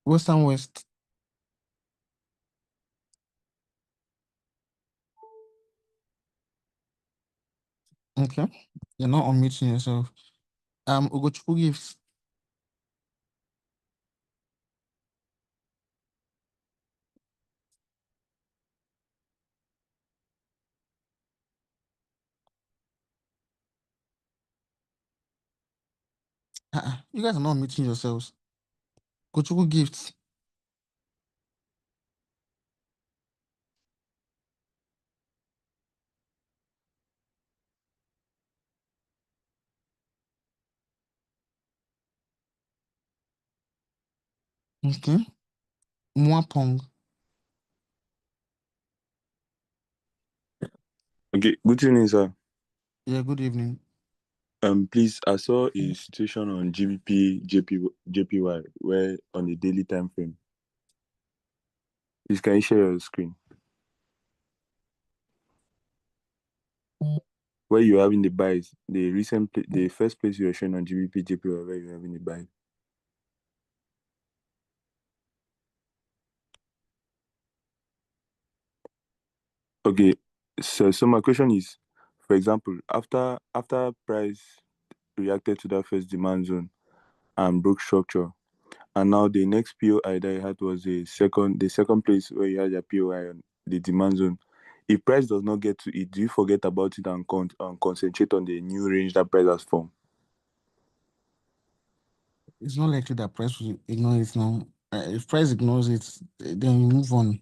Western West. Okay. You're not unmuting yourself. Ugochukwu Gifts. You guys are not meeting yourselves. Kochuku gifts. Okay. Mwapong.
Okay, good evening, sir.
Yeah, good evening.
Please, I saw a situation on GBP JPY where on a daily time frame. Please, can you share your screen? Where you're having the buys, the first place you're showing on GBP JPY where you're having the buy. Okay, so my question is, for example, after price reacted to that first demand zone and broke structure, and now the next POI that you had was the second place where you had your POI on the demand zone. If price does not get to it, do you forget about it and concentrate on the new range that price has formed?
It's not likely that price will ignore it now. If price ignores it, then you move on.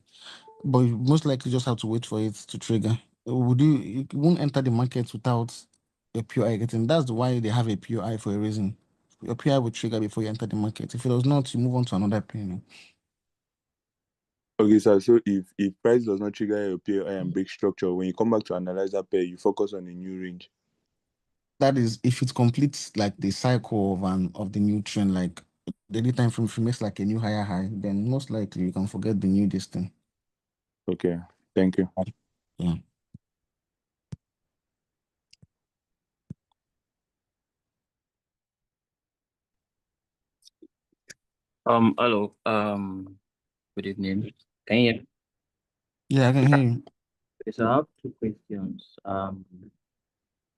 But you most likely just have to wait for it to trigger. You won't enter the market without a POI getting. That's why they have a POI for a reason. Your POI will trigger before you enter the market. If it does not, you move on to another pair.
Okay, sir. So if price does not trigger your POI and break structure, when you come back to analyze that pair, you focus on the new range.
That is if it completes like the cycle of the new trend, like the daily time frame, if it makes like a new higher high, then most likely you can forget the new distance.
Okay, thank you.
Yeah.
Hello. Good evening. Can you hear me?
Yeah, I can hear you.
So I have two questions.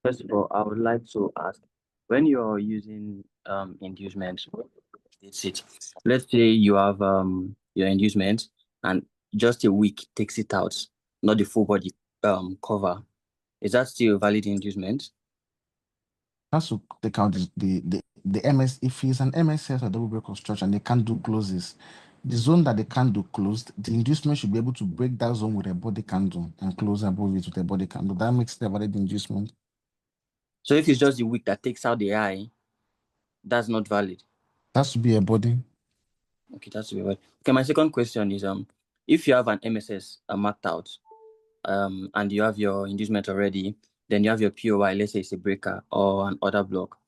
First of all, I would like to ask, when you're using inducements, it's it. Let's say you have your inducement and just a week takes it out, not the full body cover. Is that still a valid inducement?
Has to take out the MS. If it's an MSS or double break of structure and they can't do closes, the zone that they can't do closed, the inducement should be able to break that zone with a body candle and close above it with a body candle. That makes the valid inducement.
So if it's just the week that takes out the eye, that's not valid.
That should be a body.
Okay, that's very okay. My second question is if you have an MSS marked out, and you have your inducement already, then you have your POI, let's say it's a breaker or an order block.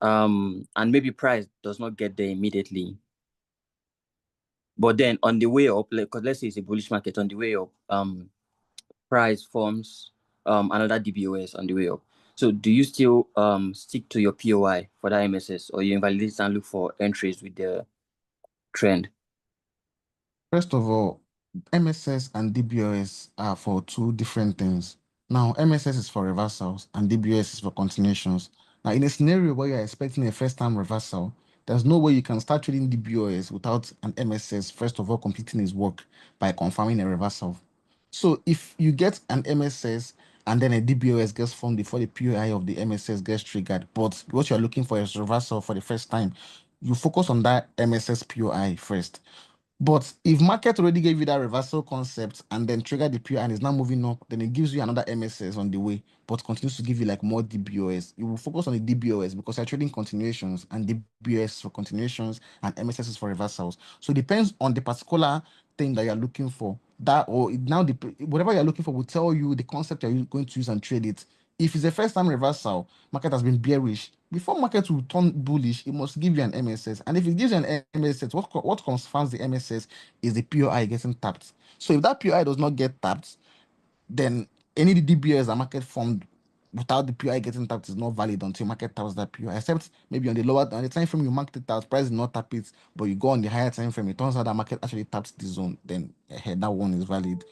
And maybe price does not get there immediately. But then on the way up, because let's say it's a bullish market, on the way up, price forms another DBOS on the way up. So do you still stick to your POI for that MSS, or you invalidate and look for entries with the trend?
First of all, MSS and DBOS are for two different things. Now, MSS is for reversals and DBOS is for continuations. Now, in a scenario where you're expecting a first-time reversal, there's no way you can start trading DBOS without an MSS, first of all, completing his work by confirming a reversal. So if you get an MSS and then a DBOS gets formed before the POI of the MSS gets triggered, but what you're looking for is reversal for the first time, you focus on that MSS POI first. But if market already gave you that reversal concept and then triggered the PO and is now moving up, then it gives you another MSS on the way, but continues to give you like more DBOS. You will focus on the DBOS because you're trading continuations and DBOS for continuations and MSS for reversals. So it depends on the particular thing that you're looking for. That or it now whatever you're looking for will tell you the concept you're going to use and trade it. If it's a first time reversal, market has been bearish. Before market will turn bullish, it must give you an MSS. And if it gives you an MSS, what confirms the MSS is the POI getting tapped. So if that POI does not get tapped, then any DBOs that market formed without the POI getting tapped is not valid until market taps that POI. Except maybe on the time frame you marked it out, price did not tap it, but you go on the higher time frame, it turns out that market actually taps the zone, then that one is valid.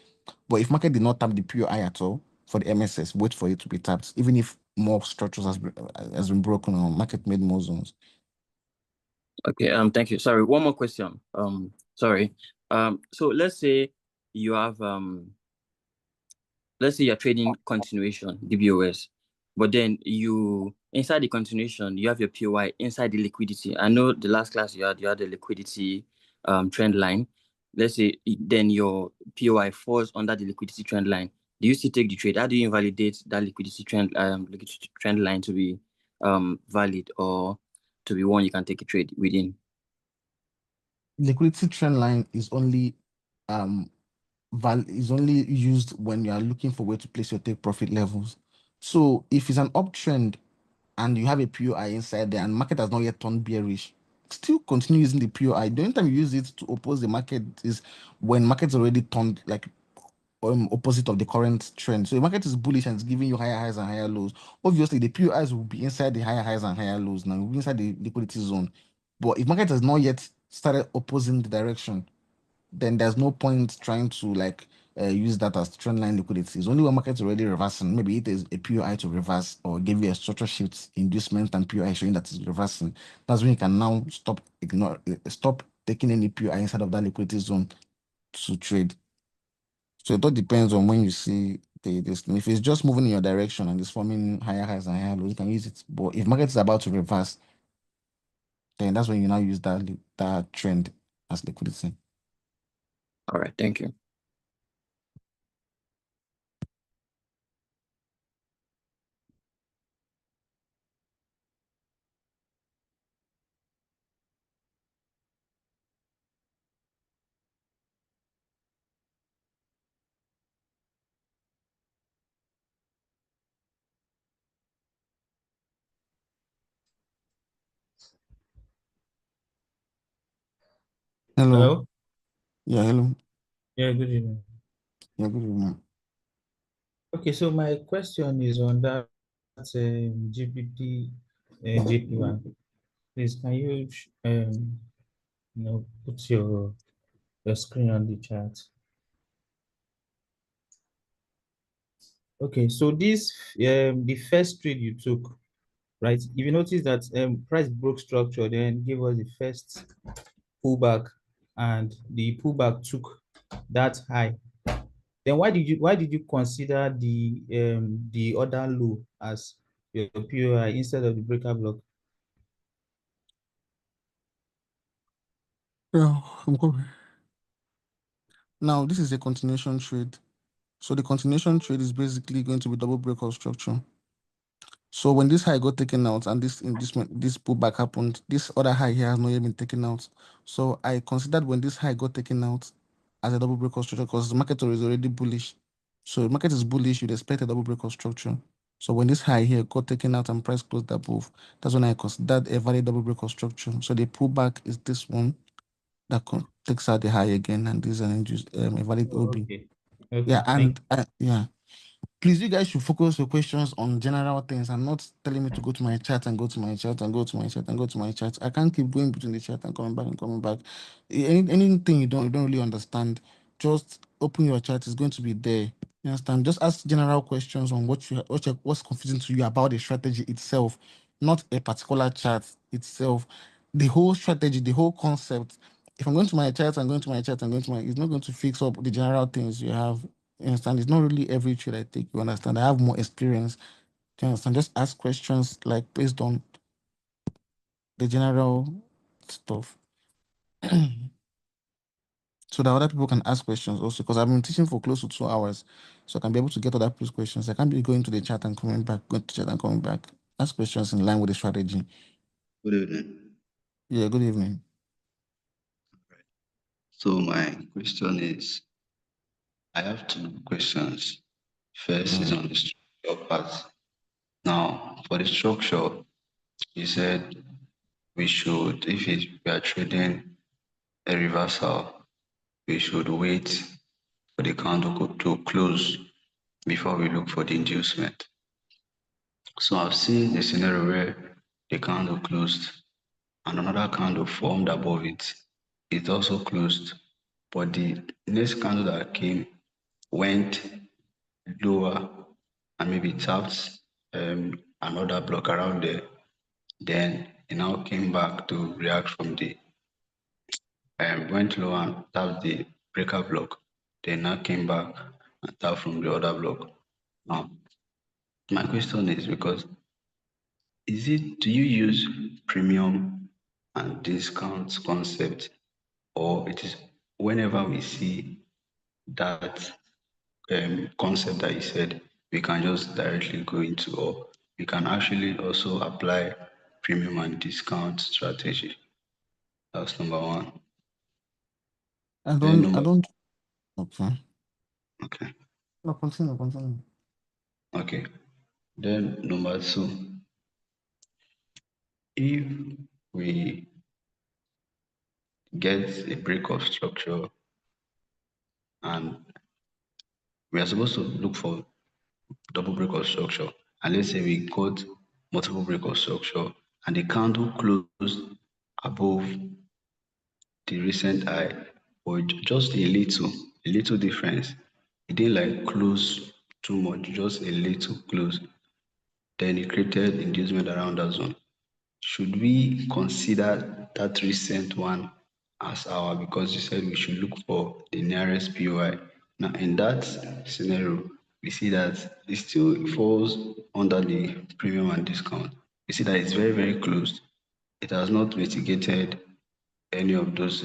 But if market did not tap the POI at all for the MSS, wait for it to be tapped, even if more structures has been broken or market made more zones.
Okay, thank you. Sorry, one more question. Sorry. So let's say you have let's say you're trading continuation, DBOS, but then you inside the continuation you have your POI inside the liquidity. I know the last class you had the liquidity trend line. Let's say then your POI falls under the liquidity trend line. Do you still take the trade? How do you invalidate that liquidity trend line to be valid or to be one you can take a trade within?
Liquidity trend line is only used when you are looking for where to place your take profit levels. So if it's an uptrend and you have a POI inside there and market has not yet turned bearish, still continue using the POI. The only time you use it to oppose the market is when market's already turned like opposite of the current trend. So the market is bullish and it's giving you higher highs and higher lows. Obviously, the POIs will be inside the higher highs and higher lows now, will be inside the liquidity zone. But if market has not yet started opposing the direction, then there's no point trying to use that as trend line liquidity. It's only when market's already reversing. Maybe it is a POI to reverse or give you a structure shift inducement and POI showing that it's reversing. That's when you can now stop taking any POI inside of that liquidity zone to trade. So it all depends on when you see this thing. If it's just moving in your direction and it's forming higher highs and higher lows, you can use it. But if market is about to reverse, then that's when you now use that trend as liquidity.
All right, thank you.
Hello.
Hello?
Yeah, hello.
Yeah, good evening.
Yeah, good evening.
Okay, so my question is on that GPT JP1. Please, can you put your screen on the chat? Okay, so this the first trade you took, right? If you notice that price broke structure, then give us the first pullback, and the pullback took that high. Then why did you consider the other low as your POI instead of the breaker block?
Yeah, I'm coming. Now, this is a continuation trade. So the continuation trade is basically going to be double breakout structure. So when this high got taken out and this pullback happened, this other high here has not yet been taken out. So I considered when this high got taken out as a double breakout structure because the market is already bullish. So if market is bullish, you'd expect a double breakout structure. So when this high here got taken out and price closed above, that's when I considered a valid double breakout structure. So the pullback is this one that takes out the high again, and this is a valid OB.
Okay. Okay.
Yeah,
Thank
and yeah. Please, you guys should focus your questions on general things and not telling me to go to my chat and go to my chat and go to my chat and go to my chat. I can't keep going between the chat and coming back and coming back. Anything you don't really understand, just open your chat. It's going to be there. You understand? Just ask general questions on what's confusing to you about the strategy itself, not a particular chart itself. The whole strategy, the whole concept. If I'm going to my chat, I'm going to my chat, I'm going to my. It's not going to fix up the general things you have. You understand? It's not really every trade I take. You understand? I have more experience. Do you understand? Just ask questions like based on the general stuff. So that other people can ask questions also. Because I've been teaching for close to 2 hours. So I can be able to get other people's questions. I can't be going to the chat and coming back, going to chat and coming back. Ask questions in line with the strategy.
Good evening.
Yeah, good evening.
So my question is, I have two questions. First is on the structure part. Now, for the structure, you said we should, we are trading a reversal, we should wait for the candle to close before we look for the inducement. So I've seen a scenario where the candle closed and another candle formed above it. It also closed, but the next candle that came went lower and maybe tapped another block around there. Then it now came back to react from the went lower and tapped the breaker block. Then now came back and tapped from the other block. Now, My question is because do you use premium and discount concept, or it is whenever we see that concept that you said, we can just directly go into, or we can actually also apply premium and discount strategy? That's number one.
I
Then
don't, I
number
don't, okay.
okay,
No, continue.
okay. Then number two, if we get a break of structure and we are supposed to look for double break of structure, and let's say we got multiple break of structure and the candle closed above the recent high, or just a little difference. It didn't like close too much, just a little close. Then it created inducement around that zone. Should we consider that recent one as our, because you said we should look for the nearest POI. Now, in that scenario, we see that it still falls under the premium and discount. We see that it's very, very close. It has not mitigated any of those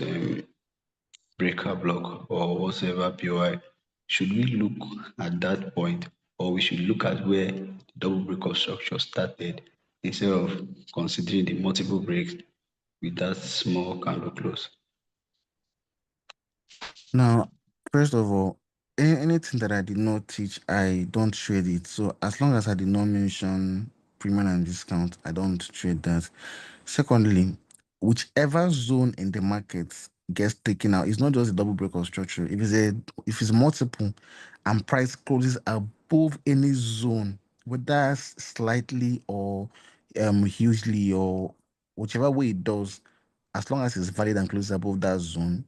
breaker block or whatever POI. Should we look at that point, or we should look at where the double break of structure started instead of considering the multiple breaks with that small candle close?
Now, first of all, anything that I did not teach, I don't trade it. So as long as I did not mention premium and discount, I don't trade that. Secondly, whichever zone in the market gets taken out, it's not just a double break of structure. If it's multiple and price closes above any zone, whether slightly or hugely or whichever way it does, as long as it's valid and closes above that zone,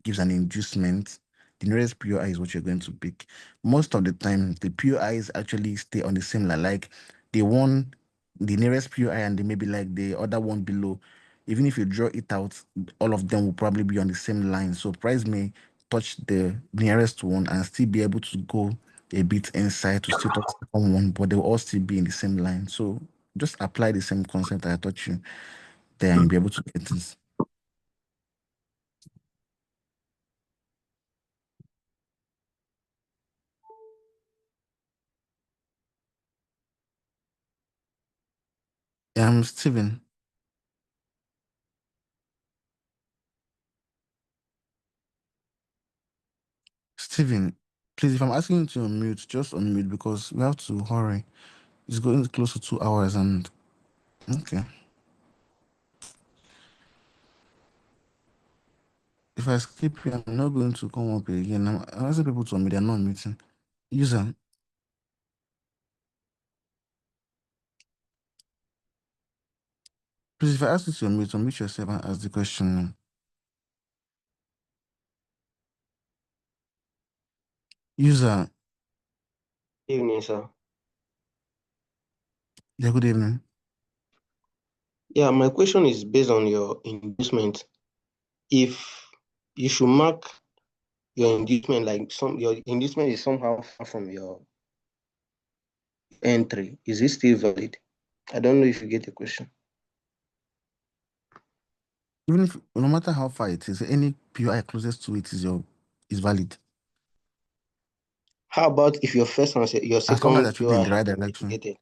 gives an inducement, the nearest POI is what you're going to pick. Most of the time, the POIs actually stay on the same line. Like the nearest POI and they maybe like the other one below. Even if you draw it out, all of them will probably be on the same line. So price may touch the nearest one and still be able to go a bit inside to still touch the second one, but they will all still be in the same line. So just apply the same concept that I taught you there and you'll be able to get this. Steven. Steven, please, if I'm asking you to unmute, just unmute because we have to hurry. It's going close to 2 hours and okay. If I skip you, I'm not going to come up again. I'm asking people to unmute, they're not unmuting. User, please, if I ask you to unmute yourself and ask the question. User,
Evening, sir.
yeah, good evening.
Yeah, my question is based on your inducement. If you should mark your inducement like your inducement is somehow far from your entry, is it still valid? I don't know if you get the question.
Even if no matter how far it is, any POI closest to it is valid.
How about if your first and your
As long as
second
I should be in
POI
the right
have been
direction.
mitigated?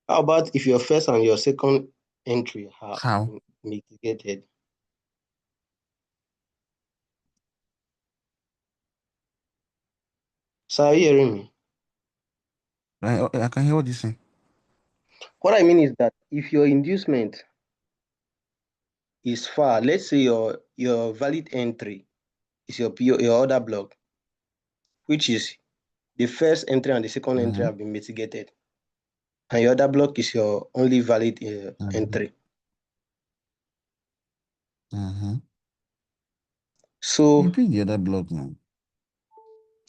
How about if your first and your second entry have
How?
been mitigated? So are you hearing me?
I can hear what you say.
What I mean is that if your inducement is far, let's say your valid entry is your order block, which is the first entry and the second entry have been mitigated, and your other block is your only valid entry. So
You pick the other block now.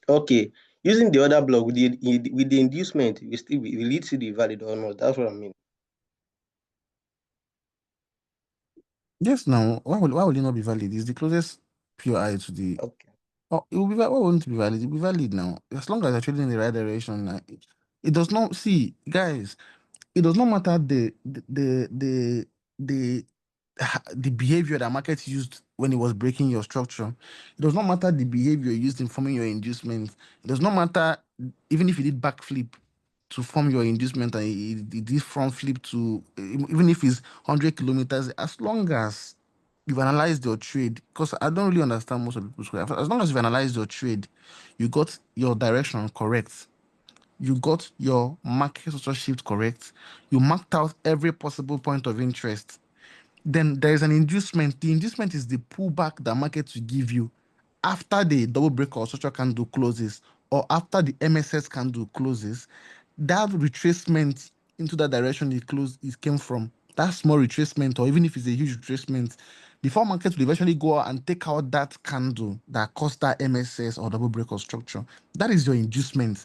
okay, using the other block with the inducement, will it see the valid or not? That's what I mean.
Yes, now why will it not be valid? It's the closest POI to the
Okay.
Oh, it will be valid. Why won't it be valid? It will be valid now. As long as you're trading in the right direction. It does not see, guys. It does not matter the the behavior that market used when it was breaking your structure. It does not matter the behavior used in forming your inducement. It does not matter even if you did backflip to form your inducement and it did front flip to even if it's 100 kilometers, as long as you've analyzed your trade, because I don't really understand most of people's trade. As long as you've analyzed your trade, you got your direction correct, you got your market structure shift correct, you marked out every possible point of interest, then there is an inducement. The inducement is the pullback that market will give you after the double break or structure candle closes, or after the MSS candle closes. That retracement into that direction it came from, that small retracement, or even if it's a huge retracement, before market will eventually go out and take out that candle that caused that MSS or double break or structure. That is your inducement.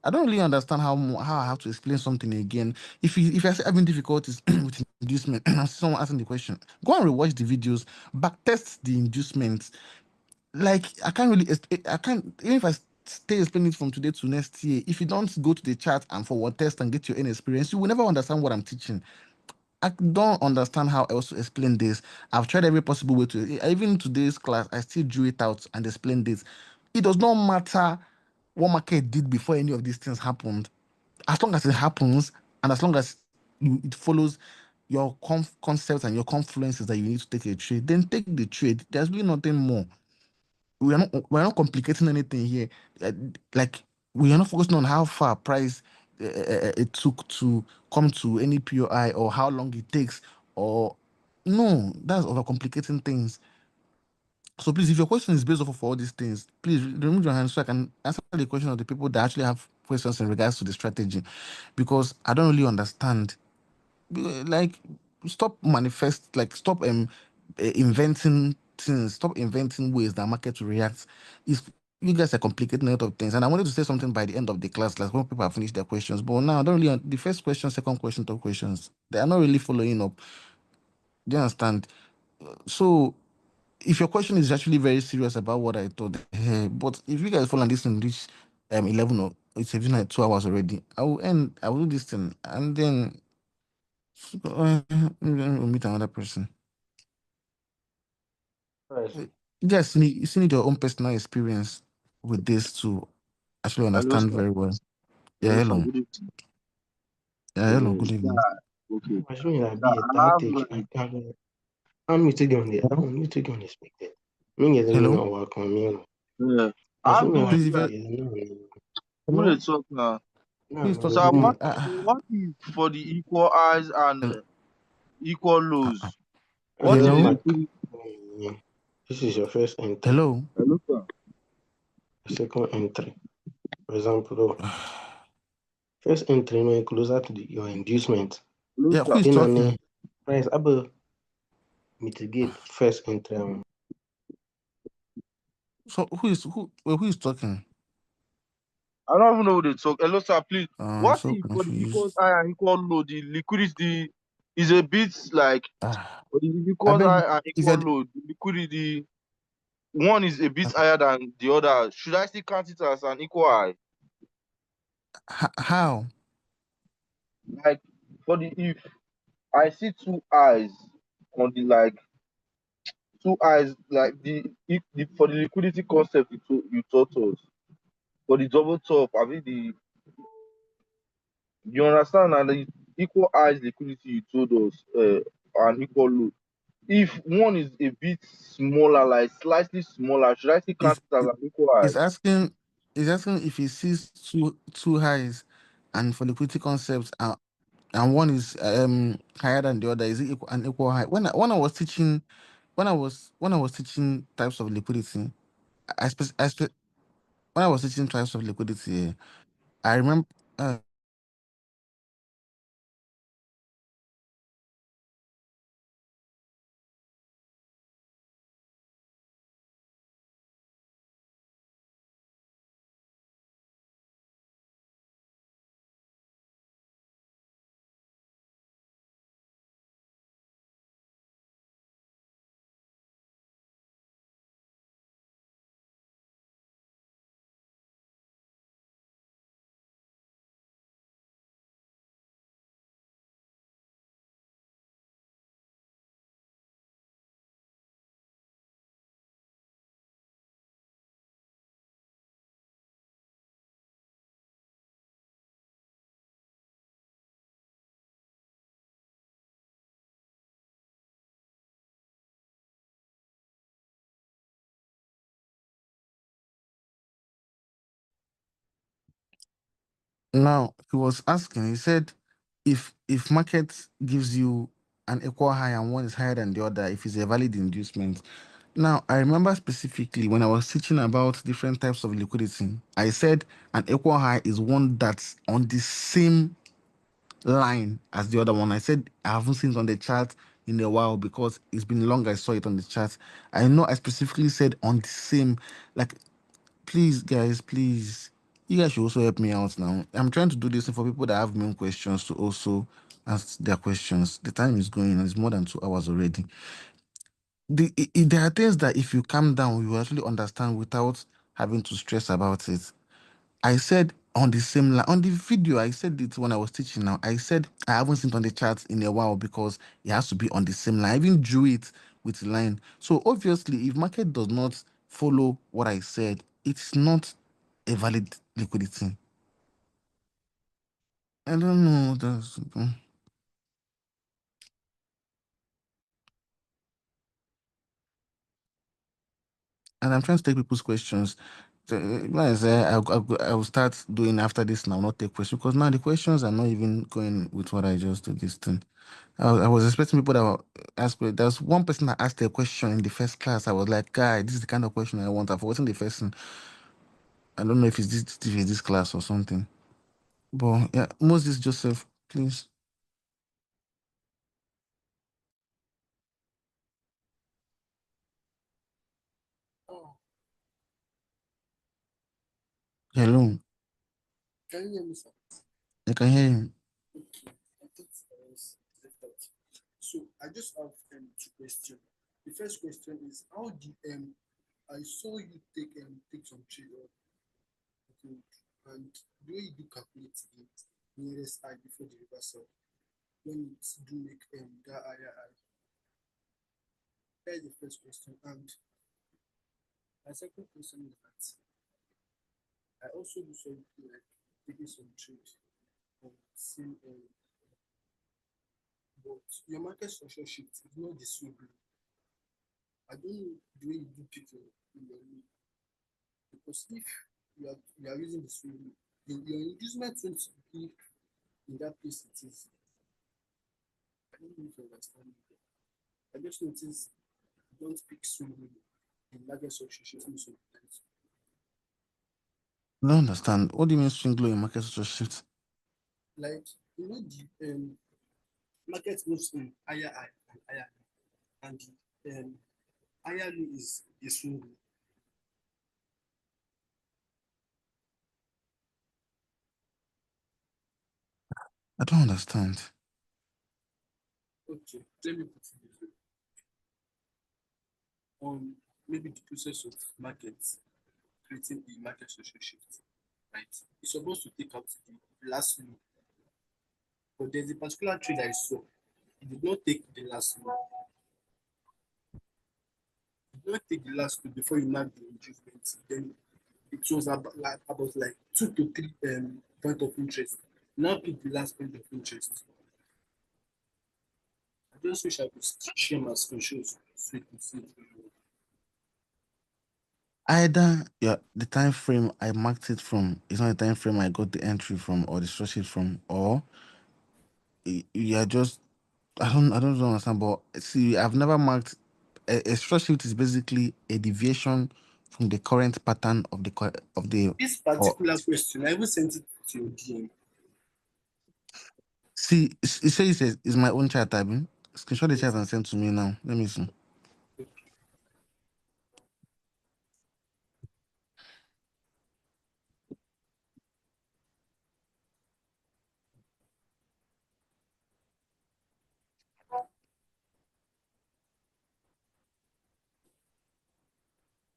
I don't really understand how I have to explain something again. If you're having difficulties with inducement, I see someone asking the question, go and rewatch the videos, backtest the inducements. Like I can't, even if I stay explaining it from today to next year, if you don't go to the chat and forward test and get your own experience, you will never understand what I'm teaching. I don't understand how else to explain this. I've tried every possible way to, even today's class, I still drew it out and explained this. It does not matter what market did before any of these things happened. As long as it happens, and as long as it follows your concepts and your confluences that you need to take a trade, then take the trade. There's really nothing more. We're not complicating anything here. Uh, like we are not focusing on how far price it took to come to any POI, or how long it takes, or no, that's overcomplicating things. So please, if your question is based off of all these things, please remove your hand so I can answer the question of the people that actually have questions in regards to the strategy, because I don't really understand. Like, stop inventing things, stop inventing ways that market will react. Is You guys are complicating a lot of things, and I wanted to say something by the end of the class, like when people have finished their questions. But now I don't really the first question, second question, third questions, they are not really following up. Do you understand? So if your question is actually very serious about what I thought, but if you guys follow this and reach 11, or it's even like 2 hours already, I will do this thing, and then we'll meet another person.
Right.
Yes, you still need your own personal experience with this to actually
Hello,
understand
sir.
very well. Yeah,
Hello, sir.
hello.
Good evening.
Yeah, hello. Good evening.
Okay.
I showing that
Sir,
be a
I have
tactic.
like,
I'm muted on the
Hello?
I'm muted on expected. Me get me
Hello?
not work on me.
I
I
have
showing
to
that
Please, if
be
you're,
a no
who
hello?
they talk now.
Please
no
talk
So
to
no.
me.
what is for the equal highs
Hello?
and equal lows?
I
What is
said
the
Hello?
mark.
liquidity?
This is your first entry.
Hello?
Hello, sir.
Second entry. For example, first entry no closer to your inducement.
Hello,
Yeah, who
sir.
is
In an
talking?
price able mitigate first entry.
So who is talking?
I don't even know who they talk. Hello, sir, please.
I'm
What
so
is for the equal
confused.
high and equal low? The liquidity is a bit like
Ah,
for the
I
equal
beg,
high and
if
equal
you're
low, the liquidity one is a bit higher than the other. Should I still count it as an equal high?
how?
Like for the if I see two eyes on the like two eyes like the for the liquidity concept you taught us for the double top. I mean the you understand and the equal eyes liquidity you told us and equal load. If one is a bit smaller, like slightly smaller, should I still count
Is
it as an equal eye?
is asking is asking if he sees two highs, and for liquidity concepts, and one is higher than the other, is it an equal high? When I was teaching, when I was teaching types of liquidity, when I was teaching types of liquidity, I remember. Uh, Now he was asking, he said, if market gives you an equal high and one is higher than the other, if it's a valid inducement. Now I remember specifically when I was teaching about different types of liquidity, I said an equal high is one that's on the same line as the other one. I said I haven't seen it on the chart in a while because it's been long I saw it on the chart. I know I specifically said on the same, like, please, guys, please. You guys should also help me out now. I'm trying to do this for people that have main questions to also ask their questions. The time is going, and it's more than 2 hours already. There are things that if you calm down, you actually understand without having to stress about it. I said on the same line, on the video, I said it when I was teaching now. I said I haven't seen it on the charts in a while because it has to be on the same line. I even drew it with the line. So obviously, if market does not follow what I said, it's not a valid liquidity. I don't know. And I'm trying to take people's questions. Like I said, I'll start doing after this now, not take questions, because now the questions are not even going with what I just did this thing. I was expecting people that were ask. There's one person that asked a question in the first class. I was like, guy, this is the kind of question I want. I've forgotten the person. I don't know if it's this class or something. But yeah, Moses Joseph, please. Hello.
Can you hear me, sir?
I can hear you.
Okay. I thought I was left out. So I just have two questions. The first question is how do I saw you take some trade on gold, and the way you do calculate the nearest high before the reversal when it do make that higher high. That is the first question. And my second question is that I also do something like taking some trade on same but your market structure shift is not the swivel. I don't know the way you do pick in your league. Because if you are using the swivel, your inducement won't be in that place it is. I don't know if you understand me. I just notice don't pick swivel in market structure shift most of the times.
I don't understand. What do you mean swing low in market structure shift?
Like you know the market moves in higher high and higher high, and the higher low is a swing low.
I don't understand.
Okay, let me put it this way. On maybe the process of market creating the market structure shift, right? It's supposed to take out the last low. But there's a particular trade I saw. It did not take the last low. It did not take the last low before you mark the inducement. Then it was about like 2 to 3 point of interest. Now pick the last point of interest. I just wish I could share my screenshots so you could see it.
Either the time frame I marked it from is not the time frame I got the entry from or the structure from, or you are just I don't understand. But see, I've never marked a structure shift is basically a deviation from the current pattern of the
This
or
particular question, I even sent it to your DM.
see it says it's my own chart typing. Screenshot the chart and send to me now. Let me see.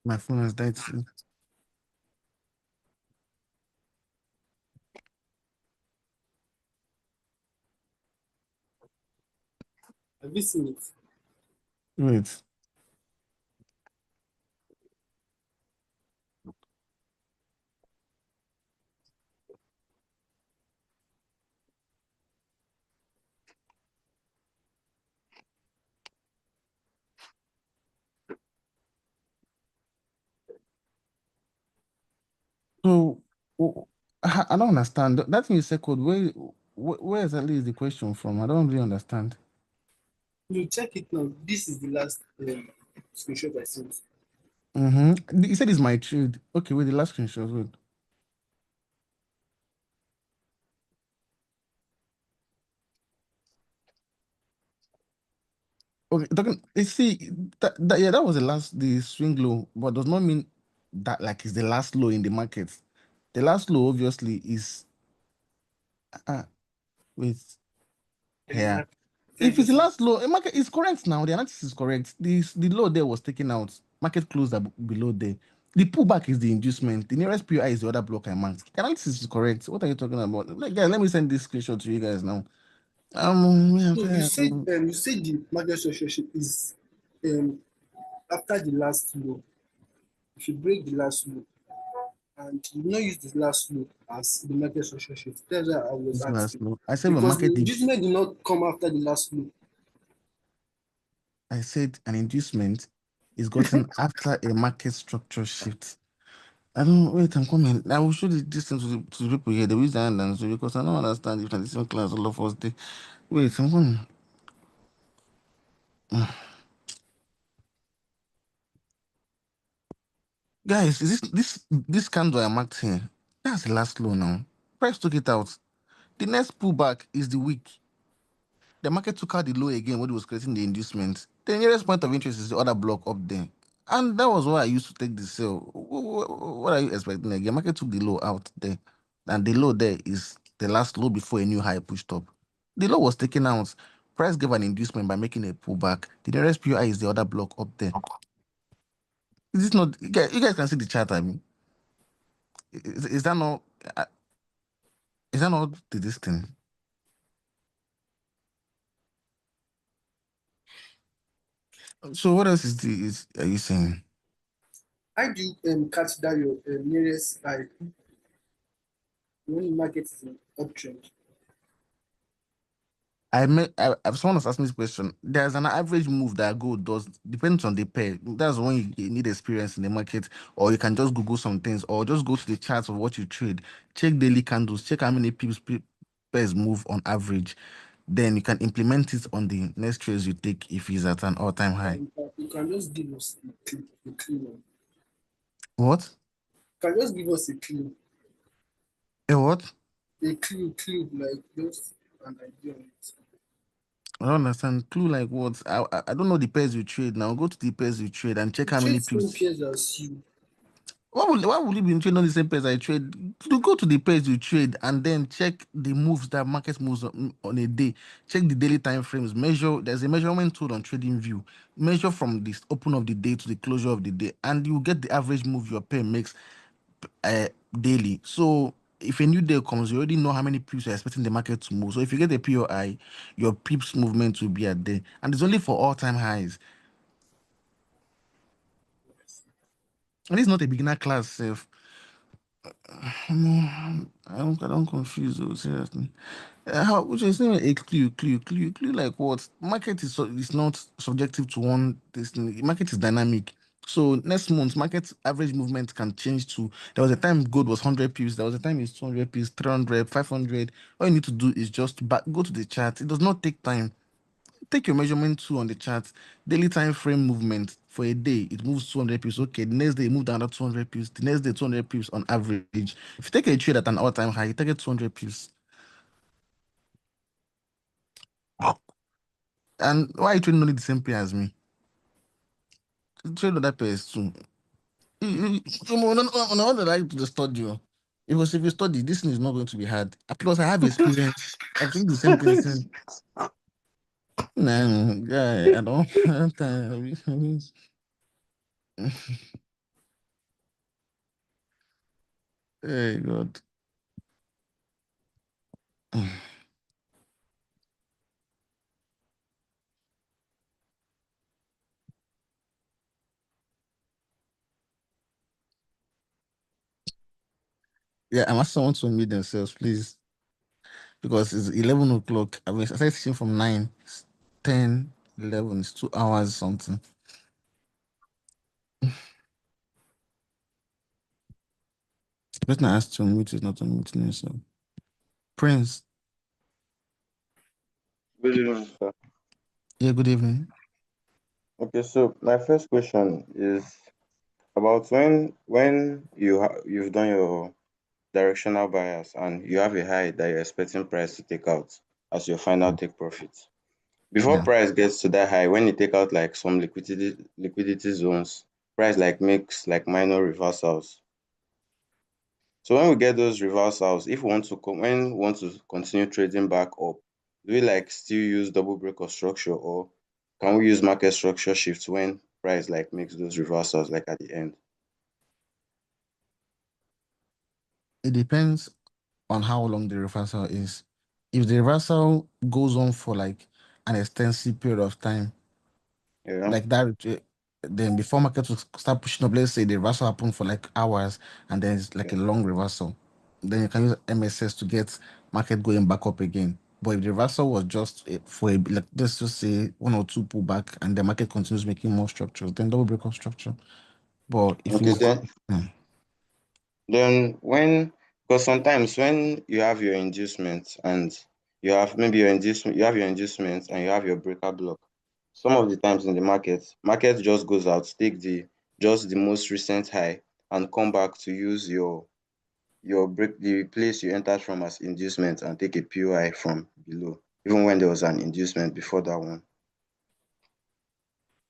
My phone has died too.
Have you seen it?
Wait. So I don't understand. That thing you said code. Where exactly is the question from? I don't really understand.
You check it now. This is the last screenshot I sent.
You said it's my trade. Okay, wait, the last screenshot. Wait. Okay, talking. You see, yeah, that was the swing low, but does not mean that like it's the last low in the market. The last low obviously is wait here. If it's the last low, the market is correct now. The analysis is correct. The low there was taken out. Market closed below there. The pullback is the inducement. The nearest PI is the other block I marked. The analysis is correct. What are you talking about? Like, guys, let me send this screenshot to you guys now.
No, you said the market structure is after the last low. If you break the last low and you not use the last low as the market structure shift, that's why I was
This last
asking.
low. I said
Because the inducement did not come after the last low.
I said an inducement is gotten after a market structure shift. I don't wait. I'm coming. I will show this thing to the people here. The reason I answer because I don't understand if the same class all of us. Wait, I'm coming. Guys, is this candle I marked here? That's the last low now. Price took it out. The next pullback is the week. The market took out the low again when it was creating the inducement. The nearest point of interest is the other block up there. And that was why I used to take the sell. What are you expecting again? Market took the low out there. And the low there is the last low before a new high pushed up. The low was taken out. Price gave an inducement by making a pullback. The nearest PI is the other block up there. Is this not? You guys can see the chart. I mean, is that not? Is that not this thing? So what else are you saying?
How do you catch that your nearest high when the market is in uptrend?
I've someone was asking this question. There's an average move that gold does depends on the pair. That's when you need experience in the market, or you can just Google some things, or just go to the charts of what you trade. Check daily candles. Check how many pairs move on average. Then you can implement it on the next trades you take if it's at an all-time high.
You can just give us a clue one.
What?
You can just give us a clue.
A what?
A clue, like just an idea on it.
I don't understand. Clue like what? I don't know the pairs you trade now. Go to the pairs you trade and check how many
Same
pips.
pairs as you.
Why would you be trading on the same pairs I trade? To go to the pairs you trade and then check the moves that market moves on a day. Check the daily time frames. Measure. There's a measurement tool on Trading View. Measure from the open of the day to the closure of the day, and you get the average move your pair makes daily. So if a new day comes, you already know how many pips you're expecting the market to move. So if you get a POI, your pips movement will be at there, and it's only for all-time highs. And it's not a beginner class, self. No, I don't confuse those seriously. How which is a clue like what? Market is not subjective to one this thing. Market is dynamic. So next month, market average movement can change to. There was a time gold was 100 pips. There was a time it's 200 pips, 300, 500. All you need to do is just go to the chart. It does not take time. Take your measurement tool on the chart, daily time frame movement for a day, it moves 200 pips. Okay, the next day it moved another 200 pips. The next day 200 pips on average. If you take a trade at an all-time high, you take it 200 pips. And why are you trading only the same pair as me? Trade other pairs too. No, I like to study you. Because if you study, this thing is not going to be hard. Plus, I have experience. I've seen the same thing. Nah, guy, I don't. Hey, God. Yeah, I'm asking someone to unmute themselves, please. Because it's 11 o'clock. I started teaching from 9, it's 10, 11, it's 2 hours something. The person I asked to unmute is not unmuting himself. Prince,
Good evening, sir.
yeah, good evening.
Okay, so my first question is about when you've done your directional bias and you have a high that you're expecting price to take out as your final take profit. Before
Yeah.
price gets to that high, when you take out like some liquidity zones, price like makes like minor reversals. So when we get those reversals, if we want to when we want to continue trading back up, do we like still use double break or structure, or can we use market structure shifts when price like makes those reversals like at the end?
It depends on how long the reversal is. If the reversal goes on for like an extensive period of time,
Yeah.
like that, then before market will start pushing up, let's say the reversal happened for like hours and then it's like
Yeah.
a long reversal, then you can use MSS to get market going back up again. But if the reversal was just for a, like, let's just say one or two pullback and the market continues making more structures, then double break of structure. But if
Okay,
it's
then when, because sometimes when you have your inducement and you have maybe you have your inducement and you have your breaker block, some of the times in the market just goes out, take the most recent high and come back to use the place you entered from as inducement and take a POI from below, even when there was an inducement before that one.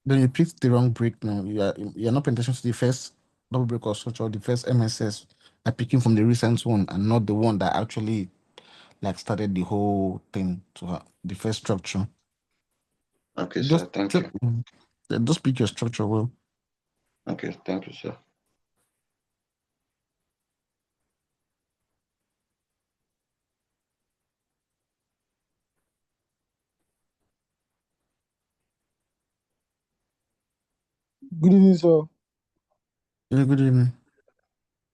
then you picked the wrong break now. You're not paying attention to the first double break of structure, the first MSS. Are picking from the recent one and not the one that actually like started the whole thing to have the first structure.
Okay, sir.
Just
Thank
just,
you.
just pick your structure well.
Okay, thank you, sir.
Good evening, sir.
Yeah, good evening.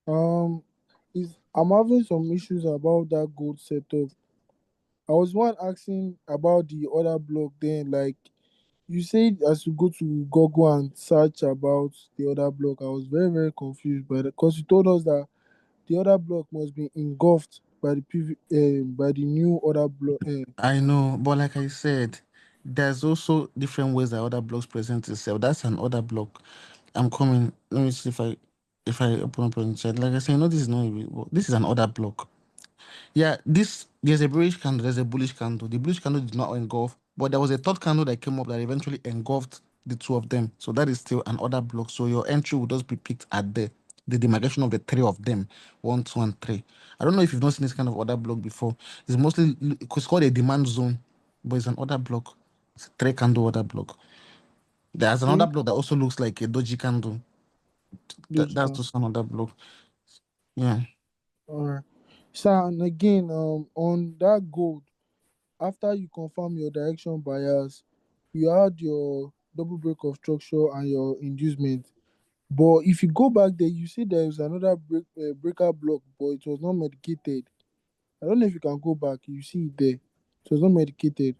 Um, I'm having some issues about that gold setup. I was one asking about the other block. Then, like you said, as you go to Google and search about the other block, I was very confused by that because you told us that the other block must be engulfed by by the new other block.
I know, but like I said, there's also different ways that other blocks present itself. That's an other block. I'm coming. Let me see if I open up and chat. Like I said, no, this is not this is an other block. Yeah, there's a bearish candle, there's a bullish candle. The bullish candle did not engulf, but there was a third candle that came up that eventually engulfed the two of them. So that is still an order block. So your entry will just be picked at the demarcation of the three of them, 1, 2, and 3. I don't know if you've not seen this kind of order block before. It's called a demand zone, but it's an order block. It's a three candle order block. There's another
Okay,
block that also looks like a doji candle. That's just another block. Yeah.
all right. So and again, on that gold, after you confirm your direction bias, you had your double break of structure and your inducement. But if you go back there, you see there is another breaker block, but it was not medicated. I don't know if you can go back. You see it there. It was not medicated.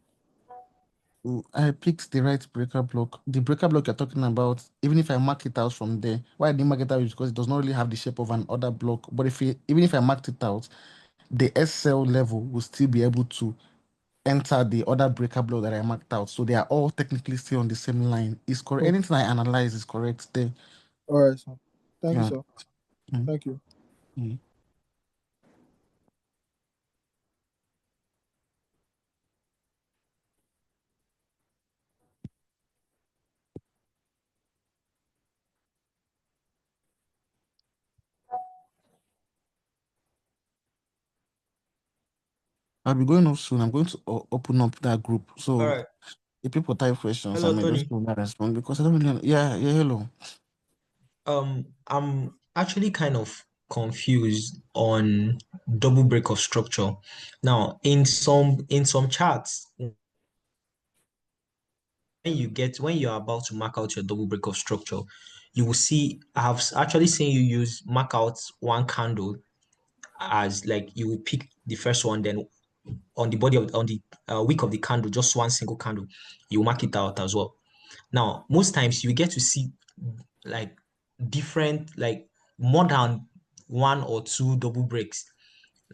I picked the right breaker block. The breaker block you're talking about, even if I mark it out from there, why I didn't mark it out is because it does not really have the shape of an other block. But even if I marked it out, the SL level will still be able to enter the other breaker block that I marked out. So they are all technically still on the same line. Is correct.
Okay.
Anything I analyze is correct there.
All right, sir. Thank you,
Yeah.
sir.
Mm,
Thank you.
mm. I'll be going off soon. I'm going to open up that group.
All
So
right.
if people type questions, I
Hello,
may just
Tony.
respond because I don't really. Yeah, hello.
I'm actually kind of confused on double break of structure. Now, in some charts, when you are about to mark out your double break of structure, you will see actually seen you use mark out one candle as like you will pick the first one, then on the body of on the wick of the candle, just one single candle, you mark it out as well. Now, most times you get to see like different, like more than one or two double breaks,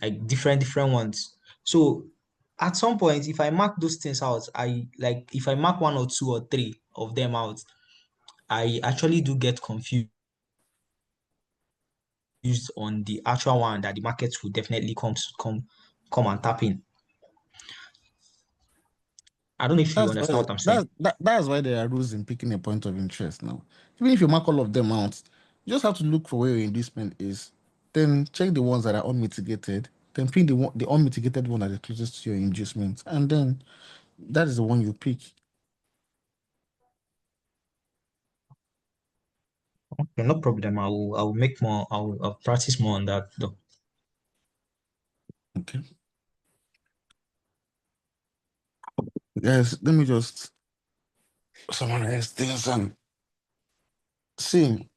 like different ones. So at some point, if I mark those things out, if I mark one or two or three of them out, I actually do get confused on the actual one that the market will definitely come and tap in. I don't know if you understand what I'm saying.
That's why there are rules in picking a point of interest now. Even if you mark all of them out, you just have to look for where your inducement is. Then check the ones that are unmitigated. Then pick the unmitigated one that is closest to your inducement. And then that is the one you pick.
Okay, no problem. I'll make more. I'll practice more on that though.
Okay. Guys, let me just summarize this and see.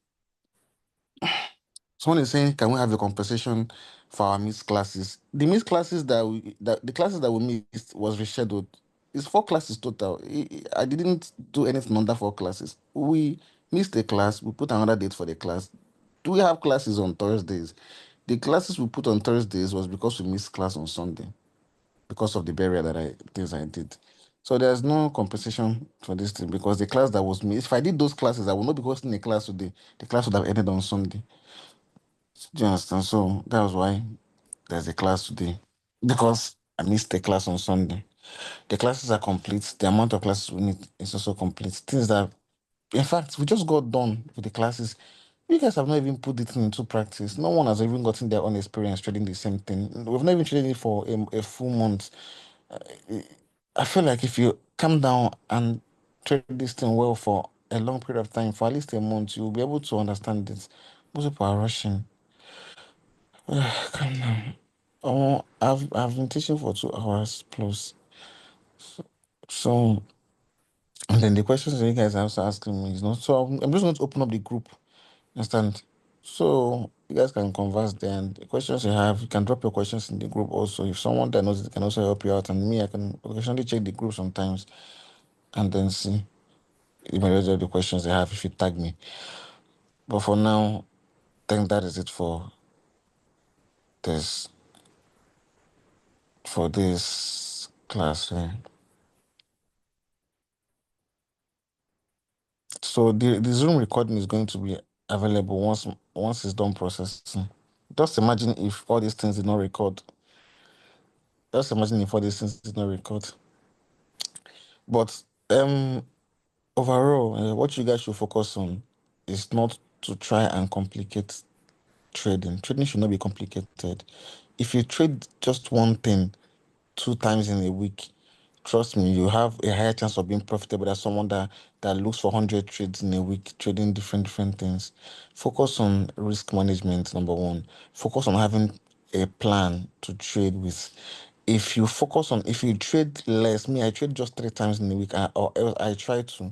Someone is saying, can we have a compensation for our missed classes? The missed classes the classes that we missed was rescheduled. It's 4 classes total. I didn't do anything under 4 classes. We missed a class. We put another date for the class. Do we have classes on Thursdays? The classes we put on Thursdays was because we missed class on Sunday because of the burial things I did. So there's no compensation for this thing because the class that was missed. If I did those classes, I would not be hosting a class today. The class would have ended on Sunday. Do you understand? So that was why there's a class today. Because I missed the class on Sunday. The classes are complete. The amount of classes we need is also complete. Things that, in fact, we just got done with the classes. You guys have not even put it into practice. No one has even gotten their own experience trading the same thing. We've not even traded it for a full month. I feel like if you come down and trade this thing well for a long period of time, for at least a month, you'll be able to understand it. Most people are rushing. Come down. Oh, I've been teaching for 2 hours plus. So, and then the questions that you guys are also asking me is not. So I'm just going to open up the group. Understand? So you guys can converse there, and the questions you have, you can drop your questions in the group also. If someone that knows it can also help you out, and me, I can occasionally check the group sometimes and then see if I the questions they have if you tag me. But for now, I think that is it this for this class. So the Zoom recording is going to be available once it's done processing. Just imagine if all these things did not record. Just imagine if all these things did not record. But overall, what you guys should focus on is not to try and complicate trading. Trading should not be complicated. If you trade just one thing 2 times in a week, trust me, you have a higher chance of being profitable than someone that looks for 100 trades in a week, trading different things. Focus on risk management, number one. Focus on having a plan to trade with. If you trade less, me, I trade just 3 times in a week, or else I try to.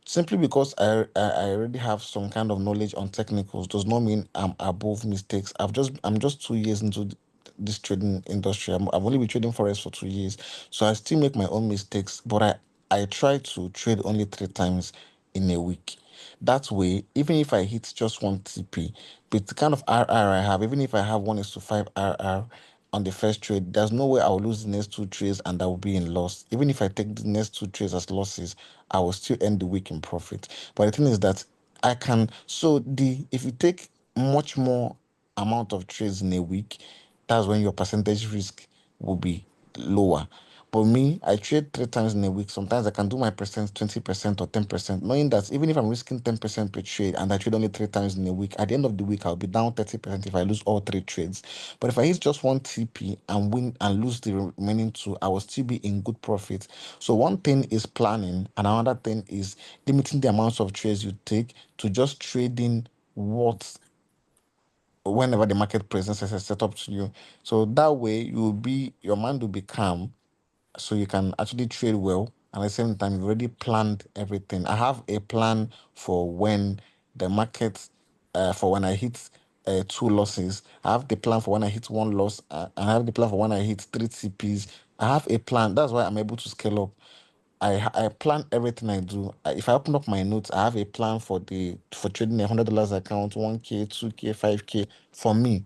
Simply because I already have some kind of knowledge on technicals does not mean I'm above mistakes. I'm just 2 years into this trading industry. I've only been trading forex for 2 years, so I still make my own mistakes. But I try to trade only 3 times in a week. That way, even if I hit just one TP, with the kind of RR I have, even if I have 1:5 RR on the first trade, there's no way I'll lose the next 2 trades and I will be in loss. Even if I take the next 2 trades as losses, I will still end the week in profit. But the thing is that I can if you take much more amount of trades in a week, that's when your percentage risk will be lower. But me, I trade 3 times in a week. Sometimes I can do my percent 20% or 10%, knowing that even if I'm risking 10% per trade and I trade only 3 times in a week, at the end of the week I'll be down 30% if I lose all 3 trades. But if I hit just one TP and win and lose the remaining 2, I will still be in good profit. So one thing is planning, and another thing is limiting the amounts of trades you take to just trading what whenever the market presents as a setup to you. So that way your mind will be calm, so you can actually trade well. And at the same time, you've already planned everything. I have a plan for when the market, for when I hit 2 losses. I have the plan for when I hit 1 loss. I have the plan for when I hit 3 TPs. I have a plan. That's why I'm able to scale up. I plan everything I do. If I open up my notes, I have a plan for trading $100 account, 1K, 2K, 5K for me.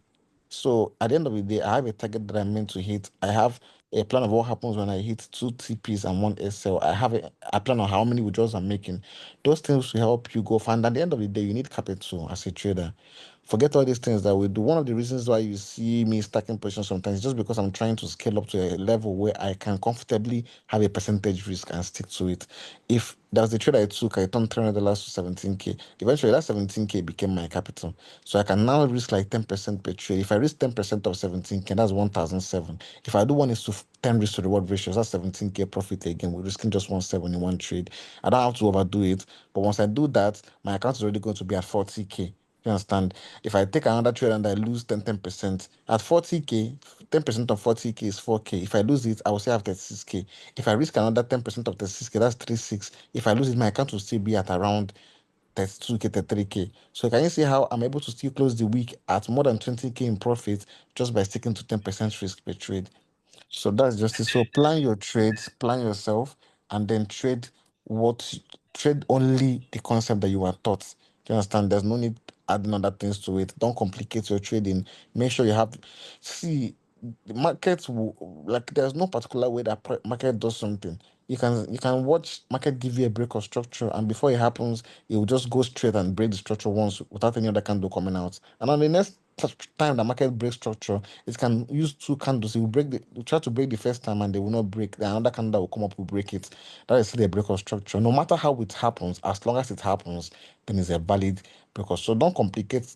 So at the end of the day, I have a target that I'm meant to hit. I have a plan of what happens when I hit 2 TPs and 1 SL. I have a plan on how many withdrawals I'm making. Those things will help you go fund. At the end of the day, you need capital as a trader. Forget all these things that we do. One of the reasons why you see me stacking positions sometimes is just because I'm trying to scale up to a level where I can comfortably have a percentage risk and stick to it. If that was the trade I took, I turned $300 to 17K. Eventually, that 17K became my capital. So I can now risk like 10% per trade. If I risk 10% of 17K, that's 1,007. If I do 1 is to 10 risk to reward ratios, that's 17K profit again. We're risking just 1.7 in one trade. I don't have to overdo it. But once I do that, my account is already going to be at 40K. You understand? If I take another trade and I lose 10%, at 40K, 10% of 40K is 4K. If I lose it, I will still have 36K. If I risk another 10% of 36K, that's 36. If I lose it, my account will still be at around 32K, 33K. So can you see how I'm able to still close the week at more than 20K in profit just by sticking to 10% risk per trade? So that's just it. So plan your trades, plan yourself, and then what trade only the concept that you are taught. Do you understand? There's no need adding other things to it. Don't complicate your trading. Make sure you have the market will, like, there's no particular way that market does something. You can watch market give you a break of structure, and before it happens, it will just go straight and break the structure once without any other candle coming out. And on the next time the market breaks structure, it can use two candles. It will try to break the first time and they will not break. Then another candle that will come up will break it. That is still a break of structure. No matter how it happens, as long as it happens, then it's a valid break. So don't complicate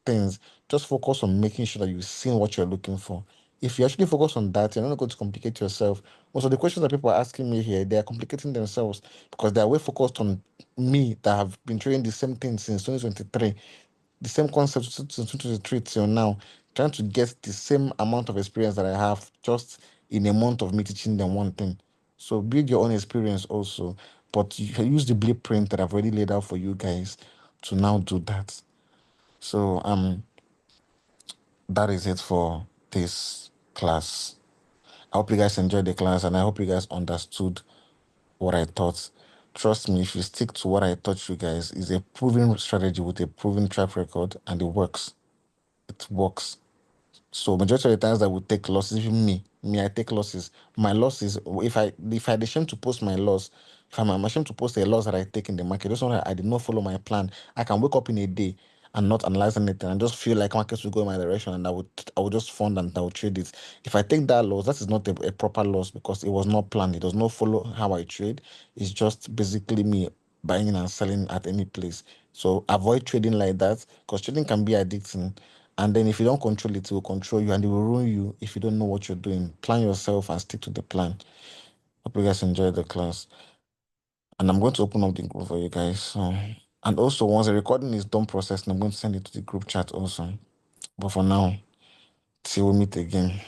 things. Just focus on making sure that you've seen what you're looking for. If you actually focus on that, you're not going to complicate yourself. Most of the questions that people are asking me here, they are complicating themselves because they are way focused on me that have been trading the same thing since 2023, the same concept since 2023 till now, trying to get the same amount of experience that I have just in a month of me teaching them one thing. So build your own experience also, but you can use the blueprint that I've already laid out for you guys to now do that. So that is it for this class. I hope you guys enjoyed the class and I hope you guys understood what I taught. Trust me, if you stick to what I taught you guys, it's a proven strategy with a proven track record and it works. It works. So majority of the times that would take losses, even me, I take losses. My losses, if I ashamed to post my loss, if I'm ashamed to post a loss that I take in the market, just one I did not follow my plan. I can wake up in a day and not analyze anything and just feel like markets will go in my direction and I would just fund and I would trade it. If I take that loss, that is not a proper loss because it was not planned. It does not follow how I trade. It's just basically me buying and selling at any place. So avoid trading like that because trading can be addicting. And then if you don't control it, it will control you and it will ruin you if you don't know what you're doing. Plan yourself and stick to the plan. Hope you guys enjoyed the class. And I'm going to open up the group for you guys. And also, once the recording is done processing, I'm going to send it to the group chat also. But for now, till we meet again.